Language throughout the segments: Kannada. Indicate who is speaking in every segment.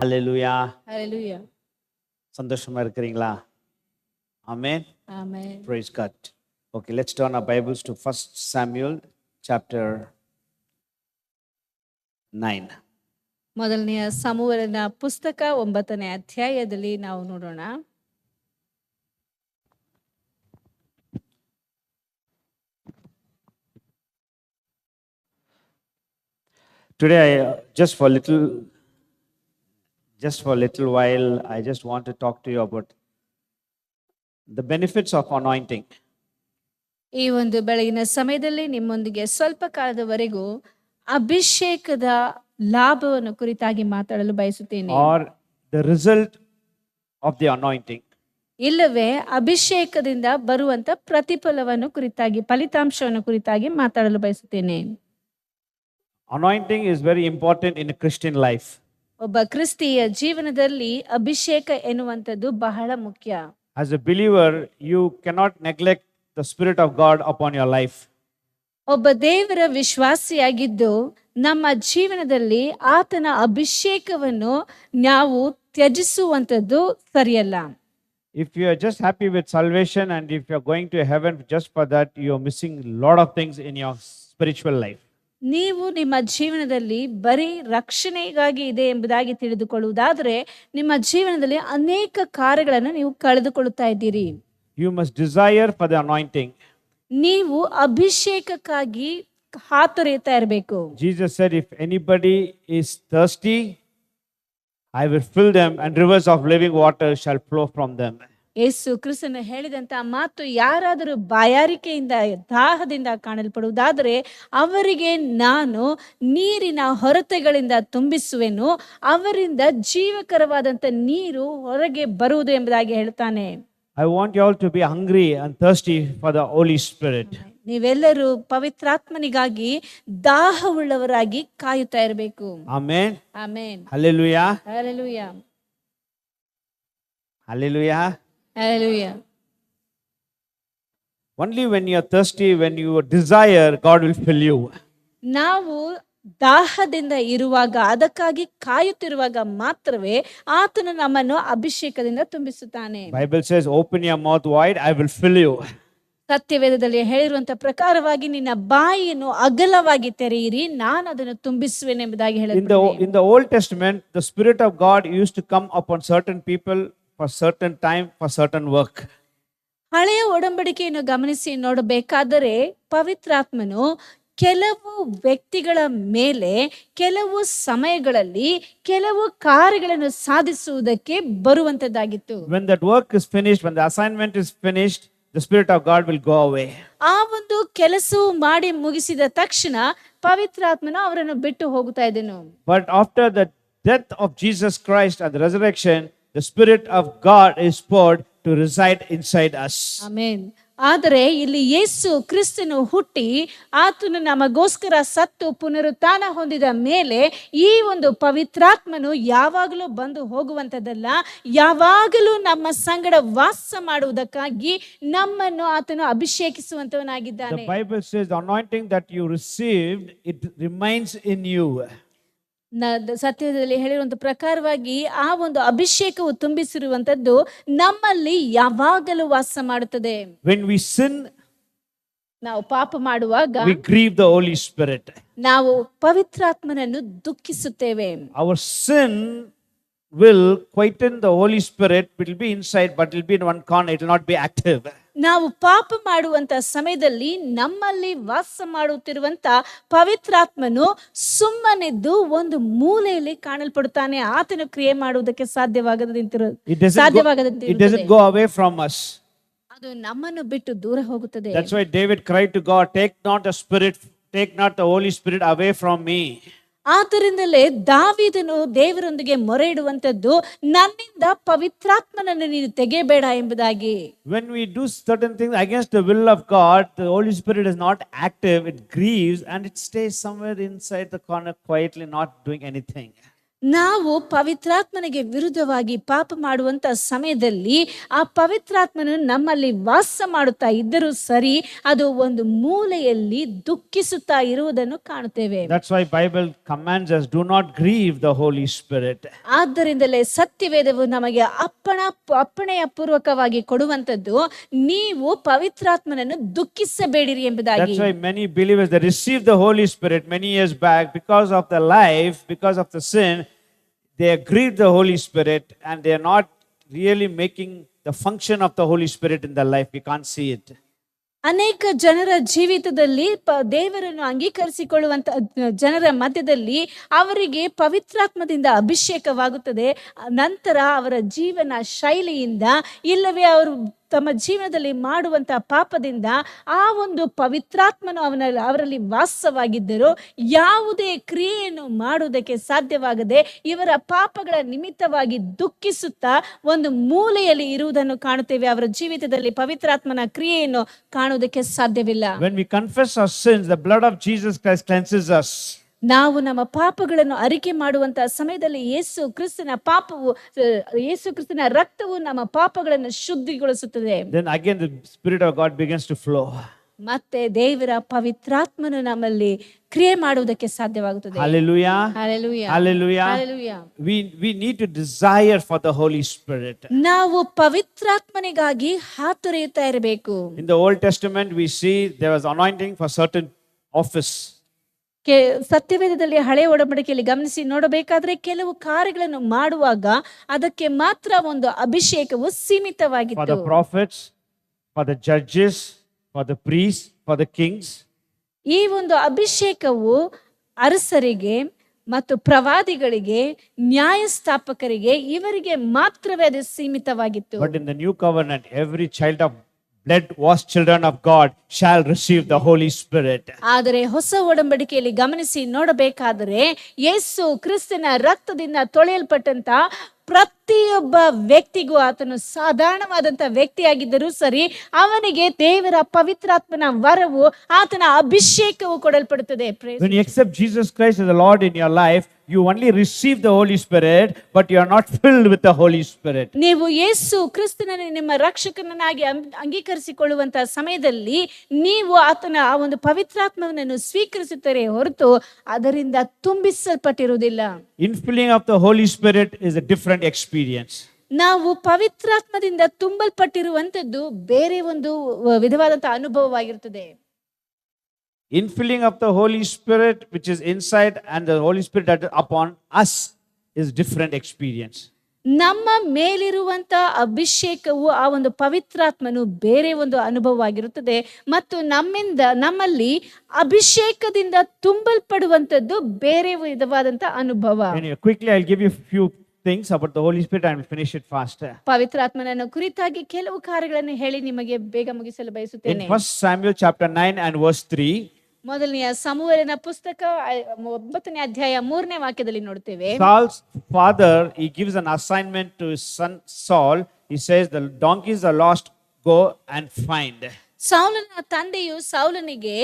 Speaker 1: ஹalleluya.
Speaker 2: Hallelujah.
Speaker 1: சந்தோஷமா இருக்கிறீங்களா? Amen.
Speaker 2: Amen.
Speaker 1: Praise God. Okay, let's turn our Bibles to 1 Samuel chapter 9.
Speaker 2: ಮೊದಲನೆಯ ಸಮುವೇಲನ ಪುಸ್ತಕ 9ನೇ ಅಧ್ಯಾಯದಲ್ಲಿ ನಾವು ನೋಡೋಣ.
Speaker 1: Today, just for a little while, I just want to talk to you about the benefits of anointing.
Speaker 2: ಈ ಒಂದು ಬೆಳಗಿನ ಸಮಯದಲ್ಲಿ ನಿಮ್ಮೊಂದಿಗೆ ಸ್ವಲ್ಪ ಕಾಲದವರೆಗೂ ಅಭಿಷೇಕದ ಲಾಭವನ್ನು ಕುರಿತಾಗಿ ಮಾತಾಡಲು ಬಯಸುತ್ತೇನೆ.
Speaker 1: Or the result of the anointing.
Speaker 2: ಇಲ್ಲವೇ ಅಭಿಷೇಕದಿಂದ ಬರುವಂತ ಪ್ರತಿಫಲವನ್ನು ಕುರಿತಾಗಿ, ಫಲಿತಾಂಶವನ್ನು ಕುರಿತಾಗಿ ಮಾತಾಡಲು ಬಯಸುತ್ತೇನೆ.
Speaker 1: Anointing is very important in a Christian life.
Speaker 2: ಒಬ್ಬ ಕ್ರಿಸ್ತಿಯ ಜೀವನದಲ್ಲಿ ಅಭಿಷೇಕ ಎನ್ನುವಂಥದ್ದು ಬಹಳ ಮುಖ್ಯ.
Speaker 1: As a believer, you cannot neglect the Spirit of God upon your life.
Speaker 2: ಒಬ್ಬ ದೇವರ ವಿಶ್ವಾಸಿಯಾಗಿದ್ದು ನಮ್ಮ ಜೀವನದಲ್ಲಿ ಆತನ ಅಭಿಷೇಕವನ್ನು ನಾವು ತ್ಯಜಿಸುವಂಥದ್ದು ಸರಿಯಲ್ಲ.
Speaker 1: If you are just happy with salvation and if you are going to heaven just for that, you are missing a lot of things in your spiritual life.
Speaker 2: ನೀವು ನಿಮ್ಮ ಜೀವನದಲ್ಲಿ ಬರೀ ರಕ್ಷಣೆಗಾಗಿ ಇದೆ ಎಂಬುದಾಗಿ ತಿಳಿದುಕೊಳ್ಳುವುದಾದರೆ ನಿಮ್ಮ ಜೀವನದಲ್ಲಿ ಅನೇಕ ಕಾರ್ಯಗಳನ್ನು ನೀವು ಕಳೆದುಕೊಳ್ಳುತ್ತಾ ಇದ್ದೀರಿ.
Speaker 1: You must desire for the anointing.
Speaker 2: ನೀವು ಅಭಿಷೇಕಕ್ಕಾಗಿ ಹಾತೊರೆಯುತ್ತಾ ಇರಬೇಕು.
Speaker 1: Jesus said, if anybody is thirsty, I will fill them and rivers of living water shall flow from them.
Speaker 2: ಯೇಸು ಕ್ರಿಸ್ತನು ಹೇಳಿದಂತ ಮಾತು, ಯಾರಾದರೂ ಬಾಯಾರಿಕೆಯಿಂದ ದಾಹದಿಂದ ಕಾಣಲ್ಪಡುವುದಾದರೆ ಅವರಿಗೆ ನಾನು ನೀರಿನ ಹೊರತೆಗಳಿಂದ ತುಂಬಿಸುವೆನು, ಅವರಿಂದ ಜೀವಕರವಾದಂತ ನೀರು ಹೊರಗೆ ಬರುವುದು ಎಂಬುದಾಗಿ ಹೇಳ್ತಾನೆ.
Speaker 1: I want you all to be hungry and thirsty for the Holy Spirit.
Speaker 2: ನೀವೆಲ್ಲರೂ ಪವಿತ್ರಾತ್ಮನಿಗಾಗಿ ದಾಹವುಳ್ಳವರಾಗಿ ಕಾಯುತ್ತಾ ಇರಬೇಕು.
Speaker 1: Amen.
Speaker 2: Amen.
Speaker 1: Hallelujah.
Speaker 2: Hallelujah.
Speaker 1: Hallelujah.
Speaker 2: Hallelujah.
Speaker 1: Only when you are thirsty, when you desire, God will fill you.
Speaker 2: ನಾವು ದಾಹದಿಂದ ಇರುವಾಗ, ಅದಕ್ಕಾಗಿ ಕಾಯುತ್ತಿರುವಾಗ ಮಾತ್ರವೇ ಆತನು ನಮ್ಮನ್ನು ಅಭಿಷೇಕದಿಂದ ತುಂಬಿಸುತ್ತಾನೆ.
Speaker 1: Bible says, open your mouth wide, I will fill you.
Speaker 2: ಸತ್ಯವೇದದಲ್ಲಿ ಹೇಳಿರುವಂತ ಪ್ರಕಾರವಾಗಿ ನಿನ್ನ ಬಾಯಿಯನ್ನು ಅಗಲವಾಗಿ ತೆರೆಯಿರಿ, ನಾನು ಅದನ್ನು ತುಂಬಿಸುವೆನೆಂಬುದಾಗಿ ಹೇಳಿದೆ.
Speaker 1: In the Old Testament, the Spirit of God used to come upon certain people for certain time, for certain work.
Speaker 2: ಹಳೆಯ ಒಡಂಬಡಿಕೆಯನ್ನು ಗಮನಿಸಿ ನೋಡಬೇಕಾದರೆ ಪವಿತ್ರಾತ್ಮನು ಕೆಲವು ವ್ಯಕ್ತಿಗಳ ಮೇಲೆ ಕೆಲವು ಸಮಯಗಳಲ್ಲಿ ಕೆಲವು ಕಾರ್ಯಗಳನ್ನು ಸಾಧಿಸುವುದಕ್ಕೆ ಬರುವಂತದ್ದಾಗಿತ್ತು.
Speaker 1: When that work is finished, when the assignment is finished, the Spirit of God will go away.
Speaker 2: ಆ ಒಂದು ಕೆಲಸವು ಮಾಡಿ ಮುಗಿಸಿದ ತಕ್ಷಣ ಪವಿತ್ರಾತ್ಮನು ಅವರನ್ನು ಬಿಟ್ಟು ಹೋಗುತ್ತಾ ಇದ್ದನು.
Speaker 1: But after the death of Jesus Christ and the resurrection, the Spirit of God is poured to reside inside us.
Speaker 2: Amen. ಆದರೆ ಇಲ್ಲಿ ಯೇಸು ಕ್ರಿಸ್ತನು ಹುಟ್ಟಿ ಆತನು ನಮಗೋಸ್ಕರ ಸತ್ತು ಪುನರುತ್ಥಾನ ಹೊಂದಿದ ಮೇಲೆ ಈ ಒಂದು ಪವಿತ್ರಾತ್ಮನು ಯಾವಾಗಲೂ ಬಂದು ಹೋಗುವಂತದ್ದಲ್ಲ, ಯಾವಾಗಲೂ ನಮ್ಮ ಸಂಗಡ ವಾಸ ಮಾಡುವುದಕ್ಕಾಗಿ ನಮ್ಮನ್ನು ಆತನು ಅಭಿಷೇಕಿಸುವಂತವನಾಗಿದ್ದಾನೆ.
Speaker 1: The Bible says the anointing that you received, it remains in you.
Speaker 2: ಸತ್ಯದಲ್ಲಿ ಹೇಳಿರುವಂತ ಪ್ರಕಾರವಾಗಿ ಆ ಒಂದು ಅಭಿಷೇಕವು ತುಂಬಿಸಿರುವಂತದ್ದು ನಮ್ಮಲ್ಲಿ ಯಾವಾಗಲೂ ವಾಸ ಮಾಡುತ್ತದೆ.
Speaker 1: When we sin,
Speaker 2: ನಾವು ಪಾಪ ಮಾಡುವಾಗ
Speaker 1: we grieve the Holy Spirit.
Speaker 2: ನಾವು ಪವಿತ್ರಾತ್ಮನನ್ನು ದುಃಖಿಸುತ್ತೇವೆ.
Speaker 1: Our sin will quieten the Holy Spirit. It will be inside, but it will be in one corner. It will not be active.
Speaker 2: ನಾವು ಪಾಪ ಮಾಡುವಂತ ಸಮಯದಲ್ಲಿ ನಮ್ಮಲ್ಲಿ ವಾಸ ಮಾಡುತ್ತಿರುವಂತ ಪವಿತ್ರಾತ್ಮನು ಸುಮ್ಮನಿದ್ದು ಒಂದು ಮೂಲೆಯಲ್ಲಿ ಕಾಣಲ್ಪಡುತ್ತಾನೆ. ಆತನು ಕ್ರಿಯೆ ಮಾಡುವುದಕ್ಕೆ
Speaker 1: It doesn't go away from us.
Speaker 2: ಅದು ನಮ್ಮನ್ನು ಬಿಟ್ಟು ದೂರ ಹೋಗುತ್ತದೆ.
Speaker 1: That's why David cried to God, take not the Holy Spirit away from me.
Speaker 2: ಆದ್ದರಿಂದಲೇ ದಾವೀದನು ದೇವರೊಂದಿಗೆ ಮೊರೆ ಇಡುವಂತದ್ದು, ನನ್ನಿಂದ ಪವಿತ್ರಾತ್ಮನನ್ನು ನೀನು ತೆಗೆಯಬೇಡ ಎಂಬುದಾಗಿ.
Speaker 1: When we do certain things against the will of God, the Holy Spirit is not active, it grieves and it stays somewhere inside the corner quietly, not doing anything.
Speaker 2: ನಾವು ಪವಿತ್ರಾತ್ಮನಿಗೆ ವಿರುದ್ಧವಾಗಿ ಪಾಪ ಮಾಡುವಂತ ಸಮಯದಲ್ಲಿ ಆ ಪವಿತ್ರಾತ್ಮನು ನಮ್ಮಲ್ಲಿ ವಾಸ ಮಾಡುತ್ತಾ ಇದ್ದರೂ ಸರಿ, ಅದು ಒಂದು ಮೂಲೆಯಲ್ಲಿ ದುಃಖಿಸುತ್ತಾ ಇರುವುದನ್ನು ಕಾಣುತ್ತೇವೆ.
Speaker 1: That's why Bible commands us, do not grieve the Holy Spirit.
Speaker 2: ಆದ್ದರಿಂದಲೇ ಸತ್ಯವೇದವು ನಮಗೆ ಅಪ್ಪಣೆಯ ಪೂರ್ವಕವಾಗಿ ಕೊಡುವಂತದ್ದು, ನೀವು ಪವಿತ್ರಾತ್ಮನನ್ನು ದುಃಖಿಸಬೇಡಿರಿ ಎಂಬುದಾಗಿ.
Speaker 1: That's why many believers, they received the Holy Spirit many years back, because of the life, because of the sin, they grieved the Holy Spirit and they are not really making the function of the Holy Spirit in their life. We can't see it.
Speaker 2: ಅನೇಕ ಜನರ ಜೀವಿತದಲ್ಲಿ ದೇವರನ್ನು ಅಂಗೀಕರಿಸಿಕೊಳ್ಳುವಂತ ಜನರ ಮಧ್ಯದಲ್ಲಿ ಅವರಿಗೆ ಪವಿತ್ರಾತ್ಮದಿಂದ ಅಭಿಷೇಕವಾಗುತ್ತದೆ. ನಂತರ ಅವರ ಜೀವನ ಶೈಲಿಯಿಂದ, ಇಲ್ಲವೇ ಅವರು ತಮ್ಮ ಜೀವನದಲ್ಲಿ ಮಾಡುವಂತಹ ಪಾಪದಿಂದ ಆ ಒಂದು ಪವಿತ್ರಾತ್ಮನು ಅವರಲ್ಲಿ ವಾಸವಾಗಿದ್ದರೂ ಯಾವುದೇ ಕ್ರಿಯೆಯನ್ನು ಮಾಡುವುದಕ್ಕೆ ಸಾಧ್ಯವಾಗದೆ ಇವರ ಪಾಪಗಳ ನಿಮಿತ್ತವಾಗಿ ದುಃಖಿಸುತ್ತಾ ಒಂದು ಮೂಲೆಯಲ್ಲಿ ಇರುವುದನ್ನು ಕಾಣುತ್ತೇವೆ. ಅವರ ಜೀವಿತದಲ್ಲಿ ಪವಿತ್ರಾತ್ಮನ ಕ್ರಿಯೆಯನ್ನು ಕಾಣುವುದಕ್ಕೆ ಸಾಧ್ಯವಿಲ್ಲ.
Speaker 1: When we confess our sins, the blood of Jesus Christ cleanses us.
Speaker 2: ನಾವು ನಮ್ಮ ಪಾಪಗಳನ್ನು ಅರಿಕೆ ಮಾಡುವಂತಹ ಸಮಯದಲ್ಲಿ ಯೇಸು ಕ್ರಿಸ್ತನ ರಕ್ತವು ನಮ್ಮ ಪಾಪಗಳನ್ನು ಶುದ್ಧಿಗೊಳಿಸುತ್ತದೆ.
Speaker 1: Then again the Spirit of God begins to flow.
Speaker 2: ಮತ್ತೆ ದೇವರ ಪವಿತ್ರಾತ್ಮನು ನಮ್ಮಲ್ಲಿ ಕ್ರಿಯೆ ಮಾಡುವುದಕ್ಕೆ ಸಾಧ್ಯವಾಗುತ್ತದೆ.
Speaker 1: Hallelujah.
Speaker 2: Hallelujah.
Speaker 1: Hallelujah.
Speaker 2: Hallelujah.
Speaker 1: We need to desire for the Holy Spirit.
Speaker 2: ನಾವು ಪವಿತ್ರಾತ್ಮನಿಗಾಗಿ ಹಾತೊರೆಯುತ್ತಾ ಇರಬೇಕು.
Speaker 1: In the Old Testament we see there was anointing for certain office.
Speaker 2: ಸತ್ಯವೇದದಲ್ಲಿ ಹಳೆಯ ಒಡಂಬಡಿಕೆಯಲ್ಲಿ ಗಮನಿಸಿ ನೋಡಬೇಕಾದ್ರೆ ಕೆಲವು ಕಾರ್ಯಗಳನ್ನು ಮಾಡುವಾಗ ಅದಕ್ಕೆ ಮಾತ್ರ ಒಂದು ಅಭಿಷೇಕವು ಸೀಮಿತವಾಗಿತ್ತು.
Speaker 1: For the prophets, for the judges, for the priests, for the kings.
Speaker 2: ಈ ಒಂದು ಅಭಿಷೇಕವು ಅರಸರಿಗೆ ಮತ್ತು ಪ್ರವಾದಿಗಳಿಗೆ, ನ್ಯಾಯಸ್ಥಾಪಕರಿಗೆ, ಇವರಿಗೆ ಮಾತ್ರವೇ ಅದು ಸೀಮಿತವಾಗಿತ್ತು.
Speaker 1: But in the new covenant, every child of blood washed children of God shall receive the Holy Spirit.
Speaker 2: ಆದರೆ ಹೊಸ ಒಡಂಬಡಿಕೆಯಲ್ಲಿ ಗಮನಿಸಿ ನೋಡಬೇಕಾದರೆ ಯೇಸು ಕ್ರಿಸ್ತನ ರಕ್ತದಿಂದ ತೊಳೆಯಲ್ಪಟ್ಟಂತ ಪ್ರತಿಯೊಬ್ಬ ವ್ಯಕ್ತಿಗೂ, ಆತನು ಸಾಧಾರಣವಾದಂತ ವ್ಯಕ್ತಿಯಾಗಿದ್ದರೂ ಸರಿ, ಅವನಿಗೆ ದೇವರ ಪವಿತ್ರಾತ್ಮನ ವರವು, ಆತನ ಅಭಿಷೇಕವು ಕೊಡಲ್ಪಡುತ್ತದೆ.
Speaker 1: When you accept Jesus Christ as the Lord in your life, you only receive the Holy Spirit, but you are not filled with the Holy Spirit.
Speaker 2: ನೀವು ಯೇಸು ಕ್ರಿಸ್ತನನ್ನು ನಿಮ್ಮ ರಕ್ಷಕನನ್ನಾಗಿ ಅಂಗೀಕರಿಸಿಕೊಳ್ಳುವಂತಹ ಸಮಯದಲ್ಲಿ ನೀವು ಆತನ ಆ ಒಂದು ಪವಿತ್ರಾತ್ಮವನ್ನು ಸ್ವೀಕರಿಸುತ್ತಾರೆ ಹೊರತು ಅದರಿಂದ ತುಂಬಿಸಲ್ಪಟ್ಟಿರುವುದಿಲ್ಲ.
Speaker 1: Infilling of the Holy Spirit is a different experience.
Speaker 2: ನಾವು ಪವಿತ್ರಾತ್ಮದಿಂದ ತುಂಬಲ್ಪಟ್ಟಿರುವಂತದ್ದು ಬೇರೆ ಒಂದು ವಿಧವಾದಂತಹ ಅನುಭವವಾಗಿರುತ್ತದೆ.
Speaker 1: Infilling of the Holy Spirit which is inside and the Holy Spirit that is upon us is different experience.
Speaker 2: ನಮ್ಮ ಮೇಲಿರುವಂತ ಅಭಿಷೇಕವು, ಆ ಒಂದು ಪವಿತ್ರಾತ್ಮನು ಬೇರೆ ಒಂದು ಅನುಭವವಾಗಿರುತ್ತದೆ, ಮತ್ತು ನಮ್ಮಲ್ಲಿ ಅಭಿಷೇಕದಿಂದ ತುಂಬಲ್ಪಡುವಂತದ್ದು ಬೇರೆ ವಿಧವಾದಂತ ಅನುಭವ.
Speaker 1: Quickly I'll give you few things about the Holy Spirit and finish it faster.
Speaker 2: ಪವಿತ್ರಾತ್ಮನನ್ನು ಕುರಿತಾಗಿ ಕೆಲವು ಕಾರ್ಯಗಳನ್ನು ಹೇಳಿ ನಿಮಗೆ ಬೇಗ ಮುಗಿಸಲು ಬಯಸುತ್ತೇನೆ.
Speaker 1: In 1 Samuel chapter 9 and verse 3,
Speaker 2: ಮೊದಲನೆಯ ಸಮುವೇಲನ ಪುಸ್ತಕ 9ನೇ ಅಧ್ಯಾಯ 3ನೇ ವಾಕ್ಯದಲ್ಲಿ ನೋಡ್ತೇವೆ.
Speaker 1: Saul's father, he gives an assignment to his son Saul. He says, the donkeys are lost, go and find.
Speaker 2: ಸೌಲನ ತಂದೆಯು ಸೌಲನಿಗೆ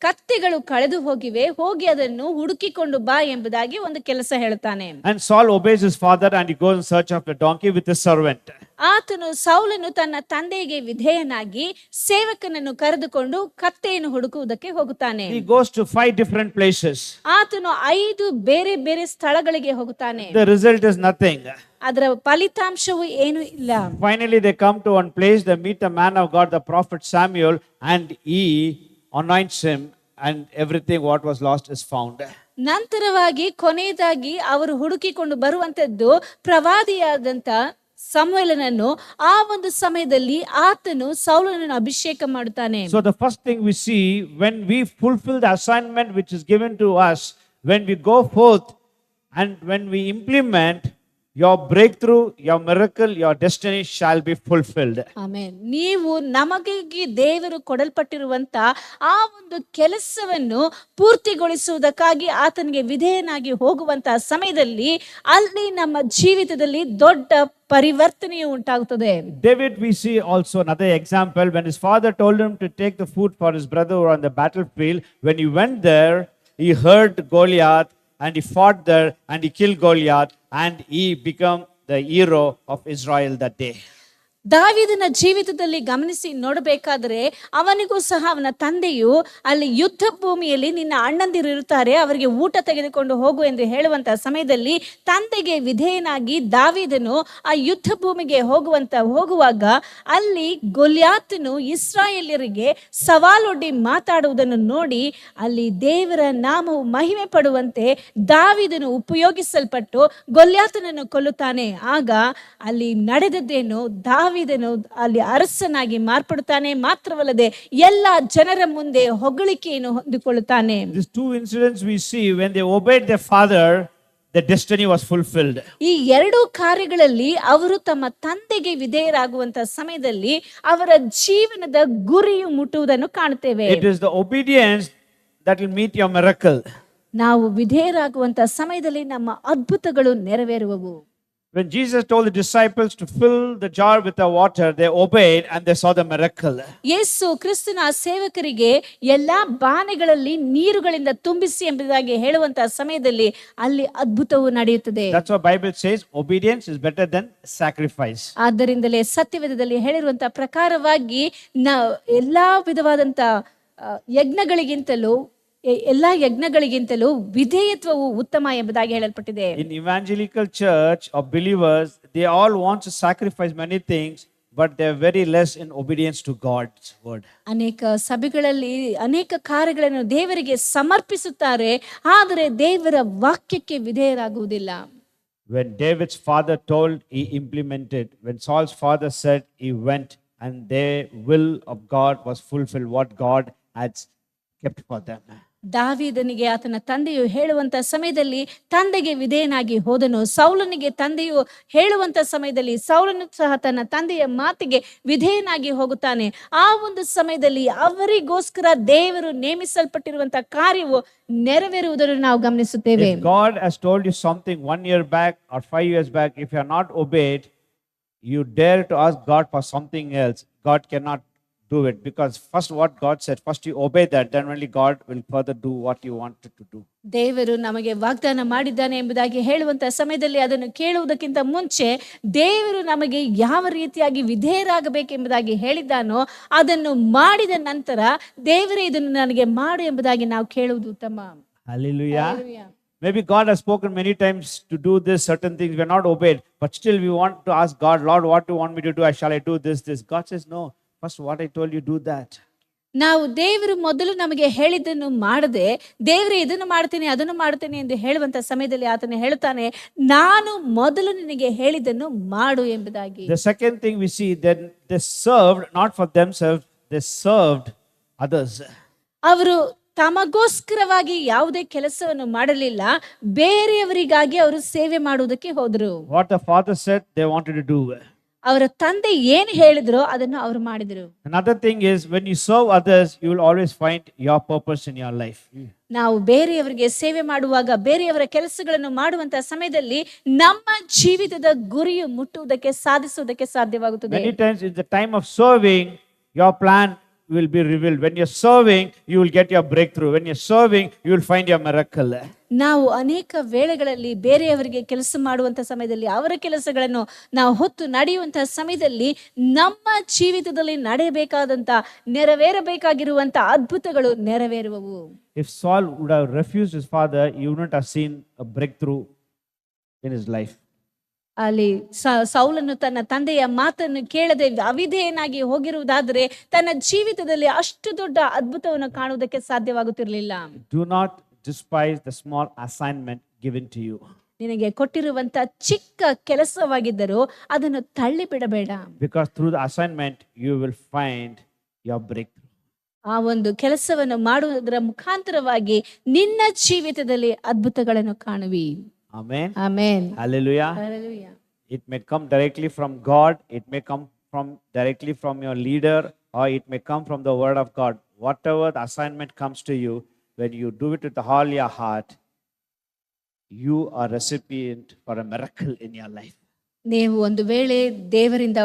Speaker 2: ಕತ್ತೆಗಳು ಕಳೆದು ಹೋಗಿವೆ, ಹೋಗಿ ಅದನ್ನು ಹುಡುಕಿಕೊಂಡು ಬಾ ಎಂಬುದಾಗಿ ಒಂದು ಕೆಲಸ ಹೇಳ್ತಾನೆ.
Speaker 1: And Saul obeys his father and he goes in search of the donkey with his servant.
Speaker 2: ಸೌಲನು ತನ್ನ ತಂದೆಗೆ ವಿಧೇಯನಾಗಿ ಸೇವಕನನ್ನು ಕರೆದುಕೊಂಡು ಕತ್ತೆಯನ್ನು ಹುಡುಕುವುದಕ್ಕೆ ಹೋಗುತ್ತಾನೆ.
Speaker 1: He goes to 5 different places.
Speaker 2: ಆತನು 5 ಬೇರೆ ಬೇರೆ ಸ್ಥಳಗಳಿಗೆ ಹೋಗುತ್ತಾನೆ.
Speaker 1: The result is nothing.
Speaker 2: ಅದರ ಫಲಿತಾಂಶವು ಏನು ಇಲ್ಲ.
Speaker 1: Finally they come to one place, they meet the man of God, the prophet Samuel, and he anoints him and everything what was lost is found.
Speaker 2: ನಂತರವಾಗಿ ಕೊನೆಯದಾಗಿ ಅವರು ಹುಡುಕಿಕೊಂಡು ಬರುವಂತದ್ದು ಪ್ರವಾದಿಯಾದಂತ ಸಮುವೇಲನನ್ನು. ಆ ಒಂದು ಸಮಯದಲ್ಲಿ ಆತನು ಸೌಲನನ್ನು ಅಭಿಷೇಕ ಮಾಡುತ್ತಾನೆ.
Speaker 1: So the first thing we see, when we fulfill the assignment which is given to us, when we go forth and when we implement, your breakthrough, your miracle, your destiny shall be fulfilled.
Speaker 2: Amen. ನೀವು ನಮಗೆ ದೇವರು ಕೊಡಲ್ಪಟ್ಟಿರುವಂತ ಆ ಒಂದು ಕೆಲಸವನ್ನು ಪೂರ್ತಿಗೊಳಿಸುವುದಕ್ಕಾಗಿ ಆತನಿಗೆ ವಿಧೇಯನಾಗಿ ಹೋಗುವಂತಹ ಸಮಯದಲ್ಲಿ ಅಲ್ಲಿ ನಮ್ಮ ಜೀವಿತದಲ್ಲಿ ದೊಡ್ಡ ಪರಿವರ್ತನೆಯು ಉಂಟಾಗುತ್ತದೆ.
Speaker 1: David, we see also another example, when his father told him to take the food for his brother on the battlefield. When he went there, he heard Goliath. and he fought there and he killed Goliath and he became the hero of Israel that day.
Speaker 2: ದಾವೀದನ ಜೀವಿತದಲ್ಲಿ ಗಮನಿಸಿ ನೋಡಬೇಕಾದರೆ ಅವನಿಗೂ ಸಹ ಅವನ ತಂದೆಯು ಅಲ್ಲಿ ಯುದ್ಧ ಭೂಮಿಯಲ್ಲಿ ನಿನ್ನ ಅಣ್ಣಂದಿರು ಇರುತ್ತಾರೆ, ಅವರಿಗೆ ಊಟ ತೆಗೆದುಕೊಂಡು ಹೋಗು ಎಂದು ಹೇಳುವಂತ ಸಮಯದಲ್ಲಿ ತಂದೆಗೆ ವಿಧೇಯನಾಗಿ ದಾವೀದನು ಆ ಯುದ್ಧ ಭೂಮಿಗೆ ಹೋಗುವಾಗ ಅಲ್ಲಿ ಗೊಲ್ಯಾತನು ಇಸ್ರಾಯೇಲ್ಯರಿಗೆ ಸವಾಲೊಡ್ಡಿ ಮಾತಾಡುವುದನ್ನು ನೋಡಿ ಅಲ್ಲಿ ದೇವರ ನಾಮವು ಮಹಿಮೆ ಪಡುವಂತೆ ದಾವೀದನು ಉಪಯೋಗಿಸಲ್ಪಟ್ಟು ಗೊಲ್ಯಾತನನ್ನು ಕೊಲ್ಲುತ್ತಾನೆ. ಆಗ ಅಲ್ಲಿ ನಡೆದದ್ದೇನು, ದಾವೀದನು ಅಲ್ಲಿ ಅರಸನಾಗಿ ಮಾರ್ಪಡುತ್ತಾನೆ, ಮಾತ್ರವಲ್ಲದೆ ಎಲ್ಲ ಜನರ ಮುಂದೆ ಹೊಗಳಿಕೆಯನ್ನು ಹೊಂದಿಕೊಳ್ಳುತ್ತಾನೆ.
Speaker 1: These two incidents we see, when they obeyed their father, their destiny was fulfilled.
Speaker 2: ಈ ಎರಡು ಕಾರ್ಯಗಳಲ್ಲಿ ಅವರು ತಮ್ಮ ತಂದೆಗೆ ವಿಧೇಯರಾಗುವಂತ ಸಮಯದಲ್ಲಿ ಅವರ ಜೀವನದ ಗುರಿಯು ಮುಟ್ಟುವುದನ್ನು ಕಾಣುತ್ತೇವೆ.
Speaker 1: It is the obedience that will meet your miracle.
Speaker 2: ನಾವು ವಿಧೇಯರಾಗುವಂತ ಸಮಯದಲ್ಲಿ ನಮ್ಮ ಅದ್ಭುತಗಳು ನೆರವೇರುವವು.
Speaker 1: When Jesus told the disciples to fill the jar with the water, they obeyed and they saw the miracle.
Speaker 2: ಯೇಸು ಕ್ರಿಸ್ತನ ಸೇವಕರಿಗೆ ಎಲ್ಲಾ ಬಾನೆಗಳಲ್ಲಿ ನೀರುಗಳಿಂದ ತುಂಬಿಸಿ ಎಂಬುದಾಗಿ ಹೇಳುವಂತ ಸಮಯದಲ್ಲಿ ಅಲ್ಲಿ ಅದ್ಭುತವು ನಡೆಯುತ್ತದೆ.
Speaker 1: That's why Bible says obedience is better than sacrifice.
Speaker 2: ಆದ್ದರಿಂದಲೇ ಸತ್ಯವೇದದಲ್ಲಿ ಹೇಳಿರುವಂತ ಪ್ರಕಾರವಾಗಿ ಎಲ್ಲಾ ವಿಧವಾದಂತ ಯಜ್ಞಗಳಿಗಿಂತಲೂ ವಿಧೇಯತ್ವವು ಉತ್ತಮ ಎಂಬುದಾಗಿ ಹೇಳಲ್ಪಟ್ಟಿದೆ.
Speaker 1: In evangelical church of believers, they all want to sacrifice many things, but they are very less in obedience to God's word.
Speaker 2: ಅನೇಕ ಸಭೆಗಳಲ್ಲಿ ಅನೇಕ ಕಾರ್ಯಗಳನ್ನು ದೇವರಿಗೆ ಸಮರ್ಪಿಸುತ್ತಾರೆ, ಆದರೆ ದೇವರ ವಾಕ್ಯಕ್ಕೆ ವಿಧೇಯರಾಗುವುದಿಲ್ಲ.
Speaker 1: When David's father told, he implemented. When Saul's father said, he went, and their will of God was fulfilled, what God had kept for them.
Speaker 2: ದಾವೀದನಿಗೆ ಆತನ ತಂದೆಯು ಹೇಳುವಂತ ಸಮಯದಲ್ಲಿ ತಂದೆಗೆ ವಿಧೇಯನಾಗಿ ಹೋದನು. ಸೌಲನಿಗೆ ತಂದೆಯು ಹೇಳುವಂತ ಸಮಯದಲ್ಲಿ ಸೌಲನು ಸಹ ತನ್ನ ತಂದೆಯ ಮಾತಿಗೆ ವಿಧೇಯನಾಗಿ ಹೋಗುತ್ತಾನೆ. ಆ ಒಂದು ಸಮಯದಲ್ಲಿ ಅವರಿಗೋಸ್ಕರ ದೇವರು ನೇಮಿಸಲ್ಪಟ್ಟಿರುವಂತ ಕಾರ್ಯವು ನೆರವೇರುವುದನ್ನು ನಾವು ಗಮನಿಸುತ್ತೇವೆ.
Speaker 1: If God has told you something 1 year back or 5 years back, if you are not obeyed, you dare to ask God for something else, God cannot do it, because first what God said, first you obey that, then only God will further do what you wanted to do.
Speaker 2: ದೇವರು ನಮಗೆ ವಾಗ್ದಾನ ಮಾಡಿದ್ದಾನೆ ಎಂಬುದಾಗಿ ಹೇಳುವಂತ ಸಮಯದಲ್ಲಿ ಅದನ್ನು ಕೇಳುವುದಕ್ಕಿಂತ ಮುಂಚೆ ದೇವರು ನಮಗೆ ಯಾವ ರೀತಿಯಾಗಿ ವಿಧೇಯರಾಗಬೇಕೆಂಬುದಾಗಿ ಹೇಳಿದ್ದಾನೋ ಅದನ್ನು ಮಾಡಿದ ನಂತರ ದೇವರೇ ಇದನ್ನು ನನಗೆ ಮಾಡು ಎಂಬುದಾಗಿ ನಾವು ಕೇಳುವುದು ಉತ್ತಮ.
Speaker 1: Hallelujah. Maybe God has spoken many times to do this certain things, we are not obeyed, but still we want to ask God, Lord, what do you want me to do? Shall I do this? God says, no, first what I told you, do that.
Speaker 2: ನಾವು ದೇವರು ಮೊದಲು ನಮಗೆ ಹೇಳಿದ್ದನ್ನು ಮಾಡದೆ ದೇವರೇ ಇದನ್ನು ಮಾಡ್ತೇನೆ ಅದನ್ನು ಮಾಡ್ತೇನೆ ಎಂದು ಹೇಳುವಂತ ಸಮಯದಲ್ಲಿ ಆತನು ಹೇಳುತ್ತಾನೆ, ನಾನು ಮೊದಲು ನಿನಗೆ ಹೇಳಿದ್ದನ್ನು ಮಾಡು ಎಂಬುದಾಗಿ.
Speaker 1: The second thing we see, that they served not for themselves, they served others.
Speaker 2: ಅವರು ತಮಗೋಸ್ಕರವಾಗಿ ಯಾವುದೇ ಕೆಲಸವನ್ನು ಮಾಡಲಿಲ್ಲ, ಬೇರೆಯವರಿಗಾಗಿ ಅವರು ಸೇವೆ ಮಾಡುವುದಕ್ಕೆ ಹೋದರು.
Speaker 1: What the father said, they wanted to do.
Speaker 2: ಅವರ ತಂದೆ ಏನು ಹೇಳಿದ್ರು ಅದನ್ನು ಅವರು ಮಾಡಿದರು.
Speaker 1: Another thing is, when you serve others, you will always find your purpose in your life.
Speaker 2: ನಾವು ಬೇರೆಯವರಿಗೆ ಸೇವೆ ಮಾಡುವಾಗ, ಬೇರೆಯವರ ಕೆಲಸಗಳನ್ನು ಮಾಡುವಂತ ಸಮಯದಲ್ಲಿ ನಮ್ಮ ಜೀವಿತದ ಗುರಿಯು ಮುಟ್ಟುವುದಕ್ಕೆ, ಸಾಧಿಸುವುದಕ್ಕೆ ಸಾಧ್ಯವಾಗುತ್ತದೆ.
Speaker 1: Many times in the time of serving, your plan will be revealed. When you're serving, you will get your breakthrough. When you're serving, you will find your miracle.
Speaker 2: ನಾವು ಅನೇಕ ವೇಳೆಗಳಲ್ಲಿ ಬೇರೆಯವರಿಗೆ ಕೆಲಸ ಮಾಡುವಂತ ಸಮಯದಲ್ಲಿ, ಅವರ ಕೆಲಸಗಳನ್ನು ನಾವು ಹೊತ್ತು ನಡೆಯುವಂತಹ ಸಮಯದಲ್ಲಿ ನಮ್ಮ ಜೀವಿತದಲ್ಲಿ ನಡೆಯಬೇಕಾದಂತ, ನೆರವೇರಬೇಕಾಗಿರುವಂತ ಅದ್ಭುತಗಳು ನೆರವೇರುವವು.
Speaker 1: If Saul would have refused his father, he wouldn't have seen a breakthrough in his life.
Speaker 2: ಅಲ್ಲಿ ಸೌಲನು ತನ್ನ ತಂದೆಯ ಮಾತನ್ನು ಕೇಳದೆ ಅವಿಧೇಯನಾಗಿ ಹೋಗಿರುವುದಾದರೆ ತನ್ನ ಜೀವಿತದಲ್ಲಿ ಅಷ್ಟು ದೊಡ್ಡ ಅದ್ಭುತವನ್ನು ಕಾಣುವುದಕ್ಕೆ ಸಾಧ್ಯವಾಗುತ್ತಿರಲಿಲ್ಲ.
Speaker 1: Do not despise the small assignment given to you.
Speaker 2: ನಿನಗೆ ಕೊಟ್ಟಿರುವಂತ ಚಿಕ್ಕ ಕೆಲಸವಾಗಿದ್ದರೂ ಅದನ್ನು ತಳ್ಳಿ ಬಿಡಬೇಡ.
Speaker 1: Because through the assignment you will find your breakthrough.
Speaker 2: ಆ ಒಂದು ಕೆಲಸವನ್ನು ಮಾಡುವುದರ ಮುಖಾಂತರವಾಗಿ ನಿನ್ನ ಜೀವಿತದಲ್ಲಿ ಅದ್ಭುತಗಳನ್ನು ಕಾಣುವಿ.
Speaker 1: Amen.
Speaker 2: Amen.
Speaker 1: Hallelujah.
Speaker 2: Hallelujah.
Speaker 1: It may come directly from God, it may come directly from your leader, or it may come from the word of God. Whatever the assignment comes to you, when you do it with all your heart, you are recipient for a miracle in your life.
Speaker 2: ನೀವು ಒಂದು ವೇಳೆ ದೇವರಿಂದ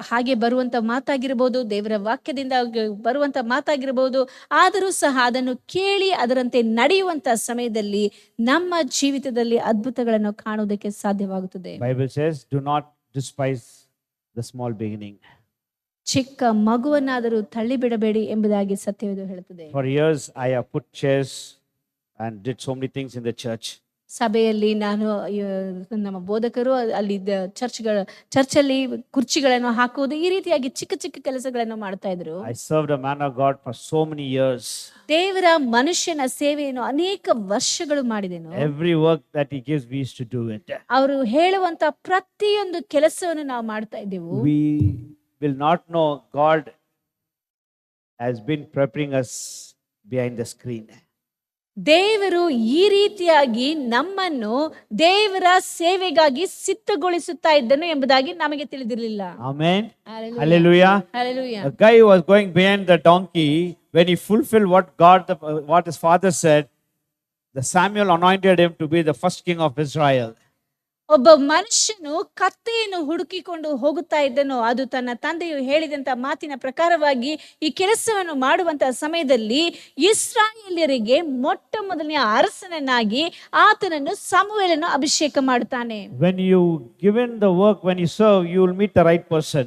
Speaker 2: ಹಾಗೆ ಬರುವಂತ ಮಾತಾಗಿರ್ಬೋದು, ದೇವರ ವಾಕ್ಯದಿಂದ ಬರುವಂತ ಮಾತಾಗಿರ್ಬೋದು, ಆದರೂ ಸಹ ಅದನ್ನು ಕೇಳಿ ಅದರಂತೆ ನಡೆಯುವಂತ ಸಮಯದಲ್ಲಿ ನಮ್ಮ ಜೀವಿತದಲ್ಲಿ ಅದ್ಭುತಗಳನ್ನು ಕಾಣುವುದಕ್ಕೆ ಸಾಧ್ಯವಾಗುತ್ತದೆ.
Speaker 1: Bible says, do not despise the small beginning.
Speaker 2: ಚಿಕ್ಕ ಮಗುವನ್ನಾದರೂ ತಳ್ಳಿ ಬಿಡಬೇಡಿ ಎಂಬುದಾಗಿ ಸತ್ಯವೇದ ಹೇಳುತ್ತದೆ.
Speaker 1: For years I have put chairs and did so many things in the church.
Speaker 2: ಸಭೆಯಲ್ಲಿ ನಾನು ನಮ್ಮ ಬೋಧಕರು ಅಲ್ಲಿ ಚರ್ಚಲ್ಲಿ ಕುರ್ಚಿಗಳನ್ನು ಹಾಕುವುದು, ಈ ರೀತಿಯಾಗಿ ಚಿಕ್ಕ ಚಿಕ್ಕ ಕೆಲಸಗಳನ್ನು ಮಾಡ್ತಾ ಇದ್ರು.
Speaker 1: I served a man of God for so many years.
Speaker 2: ದೇವರ ಮನುಷ್ಯನ ಸೇವೆಯನ್ನು ಅನೇಕ ವರ್ಷಗಳು ಮಾಡಿದೆನು.
Speaker 1: Every work that he gives, we used to do it.
Speaker 2: ಅವರು ಹೇಳುವಂತ ಪ್ರತಿಯೊಂದು ಕೆಲಸವನ್ನು ನಾವು ಮಾಡ್ತಾ ಇದ್ದೆವು.
Speaker 1: We will not know God has been preparing us behind the screen.
Speaker 2: ದೇವರು ಈ ರೀತಿಯಾಗಿ ನಮ್ಮನ್ನು ದೇವರ ಸೇವೆಗಾಗಿ ಸಿದ್ಧಗೊಳಿಸುತ್ತಾ ಇದ್ದನು ಎಂಬುದಾಗಿ ನಮಗೆ ತಿಳಿದಿರಲಿಲ್ಲ.
Speaker 1: Amen. Hallelujah.
Speaker 2: Hallelujah.
Speaker 1: A guy was going behind the donkey when he fulfilled what his father said. The Samuel anointed him to be the first king of Israel.
Speaker 2: ಒಬ್ಬ ಮನುಷ್ಯನು ಕತ್ತೆಯನ್ನು ಹುಡುಕಿಕೊಂಡು ಹೋಗುತ್ತಾ ಇದ್ದನು. ಅದು ತನ್ನ ತಂದೆಯು ಹೇಳಿದಂತ ಮಾತಿನ ಪ್ರಕಾರವಾಗಿ ಈ ಕೆಲಸವನ್ನು ಮಾಡುವಂತಹ ಸಮಯದಲ್ಲಿ ಇಸ್ರಾಯೇಲ್ಯರಿಗೆ ಮೊಟ್ಟ ಮೊದಲನೆಯ ಅರಸನನ್ನಾಗಿ ಆತನನ್ನು ಸಮುವೇಲನು ಅಭಿಷೇಕ ಮಾಡುತ್ತಾನೆ.
Speaker 1: When you given the work, when you serve, you will meet the right person.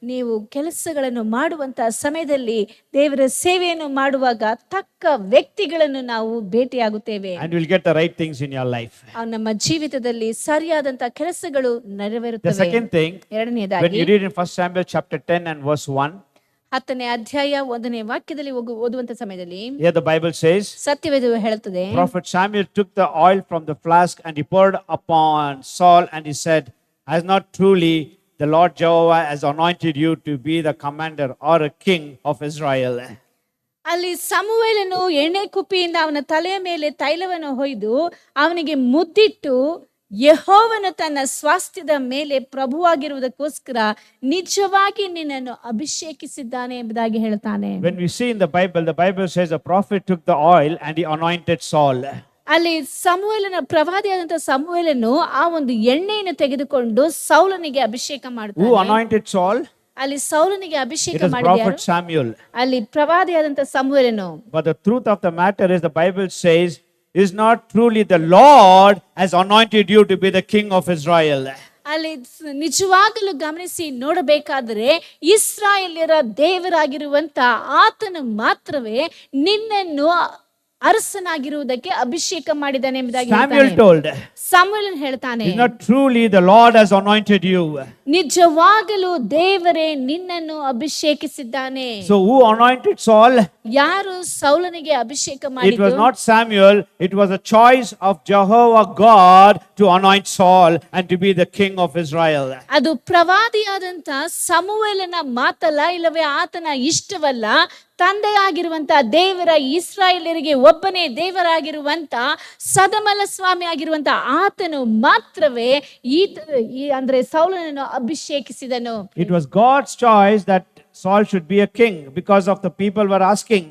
Speaker 2: ನೀವು ಕೆಲಸಗಳನ್ನು ಮಾಡುವಂತಹ ಸಮಯದಲ್ಲಿ ದೇವರ ಸೇವೆಯನ್ನು ಮಾಡುವಾಗ ತಕ್ಕ ವ್ಯಕ್ತಿಗಳನ್ನು ನಾವು ಭೇಟಿಯಾಗುತ್ತೇವೆ.
Speaker 1: And you will get the right things in your life.
Speaker 2: ನಮ್ಮ ಜೀವಿತದಲ್ಲಿ ಸರಿಯಾದಂತಹ ಕೆಲಸಗಳು ನೆರವೇರುತ್ತವೆ.
Speaker 1: The second thing,
Speaker 2: ಎರಡನೆಯದಾಗಿ,
Speaker 1: when you read in 1 Samuel chapter 10 and verse 1,
Speaker 2: 10ನೇ ಅಧ್ಯಾಯ 1ನೇ ವಾಕ್ಯದಲ್ಲಿ ಓದುವಂತ ಸಮಯದಲ್ಲಿ
Speaker 1: here the Bible says,
Speaker 2: ಸತ್ಯವೇದವು ಹೇಳುತ್ತದೆ,
Speaker 1: Prophet Samuel took the oil from the flask and he poured upon Saul and he said, has not truly the Lord Jehovah has anointed you to be the commander or a king of Israel.
Speaker 2: ಅಲ್ಲಿ ಸಮುವೇಲನು ಎಣ್ಣೆ ಕುಪ್ಪಿಯಿಂದ ಅವನ ತಲೆಯ ಮೇಲೆ ತೈಲವನ್ನು ಹೊಯ್ದು ಅವನಿಗೆ ಮುದ್ದಿಟ್ಟು, ಯೆಹೋವನು ತನ್ನ ಸ್ವಾಸ್ಥ್ಯದ ಮೇಲೆ ಪ್ರಭುವಾಗಿರುವುದಕ್ಕೋಸ್ಕರ ನಿಜವಾಗಿ ನಿನ್ನನ್ನು ಅಭಿಷೇಕಿಸಿದ್ದಾನೆ ಎಂಬುದಾಗಿ ಹೇಳ್ತಾನೆ.
Speaker 1: When we see in the Bible says the prophet took the oil and he anointed Saul.
Speaker 2: ಅಲ್ಲಿ ಸಮುವೇಲನ ಪ್ರವಾದಿಯಾದಂತಹ ಸಮುವೇಲನು ಆ ಒಂದು ಎಣ್ಣೆಯನ್ನು ತೆಗೆದುಕೊಂಡು ಸೌಲನಿಗೆ ಅಭಿಷೇಕ
Speaker 1: Who
Speaker 2: ಮಾಡ್ತಾನೆ.
Speaker 1: anointed Saul?
Speaker 2: ಅಲ್ಲಿ ಸೌಲನಿಗೆ ಅಭಿಷೇಕ
Speaker 1: It was
Speaker 2: ಮಾಡಿದ
Speaker 1: prophet Samuel.
Speaker 2: ಅಲ್ಲಿ ಪ್ರವಾದಿಯಾದಂತಹ ಸಮುವೇಲನು.
Speaker 1: But the truth of the matter is, the Bible says, is not truly the Lord has anointed you to be the king of Israel.
Speaker 2: ಅಲ್ಲಿ ನಿಜವಾಗಲೂ ಗಮನಿಸಿ ನೋಡಬೇಕಾದರೆ ಇಸ್ರಾಯೇಲ್ಯರ ದೇವರಾಗಿರುವಂತ ಆತನು ಮಾತ್ರವೇ ನಿನ್ನನ್ನು ಅರಸನಾಗಿರುವುದಕ್ಕೆ ಅಭಿಷೇಕ ಮಾಡಿದ್ದಾನೆ ಎಂಬುದಾಗಿ
Speaker 1: Samuel told,
Speaker 2: ಸಮುವೇಲನು ಹೇಳ್ತಾನೆ,
Speaker 1: is not truly the Lord has anointed you.
Speaker 2: ನಿಜವಾಗಲೂ ದೇವರೇ ನಿನ್ನನ್ನು ಅಭಿಷೇಕಿಸಿದ್ದಾನೆ.
Speaker 1: So who anointed Saul?
Speaker 2: ಯಾರು ಸೌಲನಿಗೆ ಅಭಿಷೇಕ
Speaker 1: It was
Speaker 2: ಮಾಡಿದ್ರು?
Speaker 1: not Samuel, it was a choice of Jehovah God to anoint Saul and to be the king of Israel.
Speaker 2: ಅದು ಪ್ರವಾದಿಯಾದಂತ ಸಮುವೇಲನ ಮಾತಲ್ಲ, ಇಲ್ಲವೇ ಆತನ ಇಷ್ಟವಲ್ಲ. ತಂದೆಯಾಗಿರುವಂತ ದೇವರ ಇಸ್ರಾಯೇಲರಿಗೆ ಒಬ್ಬನೇ ದೇವರಾಗಿರುವಂತ ಸದಮಲ ಸ್ವಾಮಿ ಆಗಿರುವಂತ ಆತನು ಮಾತ್ರವೇ ಅಂದ್ರೆ ಸೌಲನನ್ನು ಅಭಿಷೇಕಿಸಿದನು.
Speaker 1: It was God's choice that Saul should be a king because of the people were asking.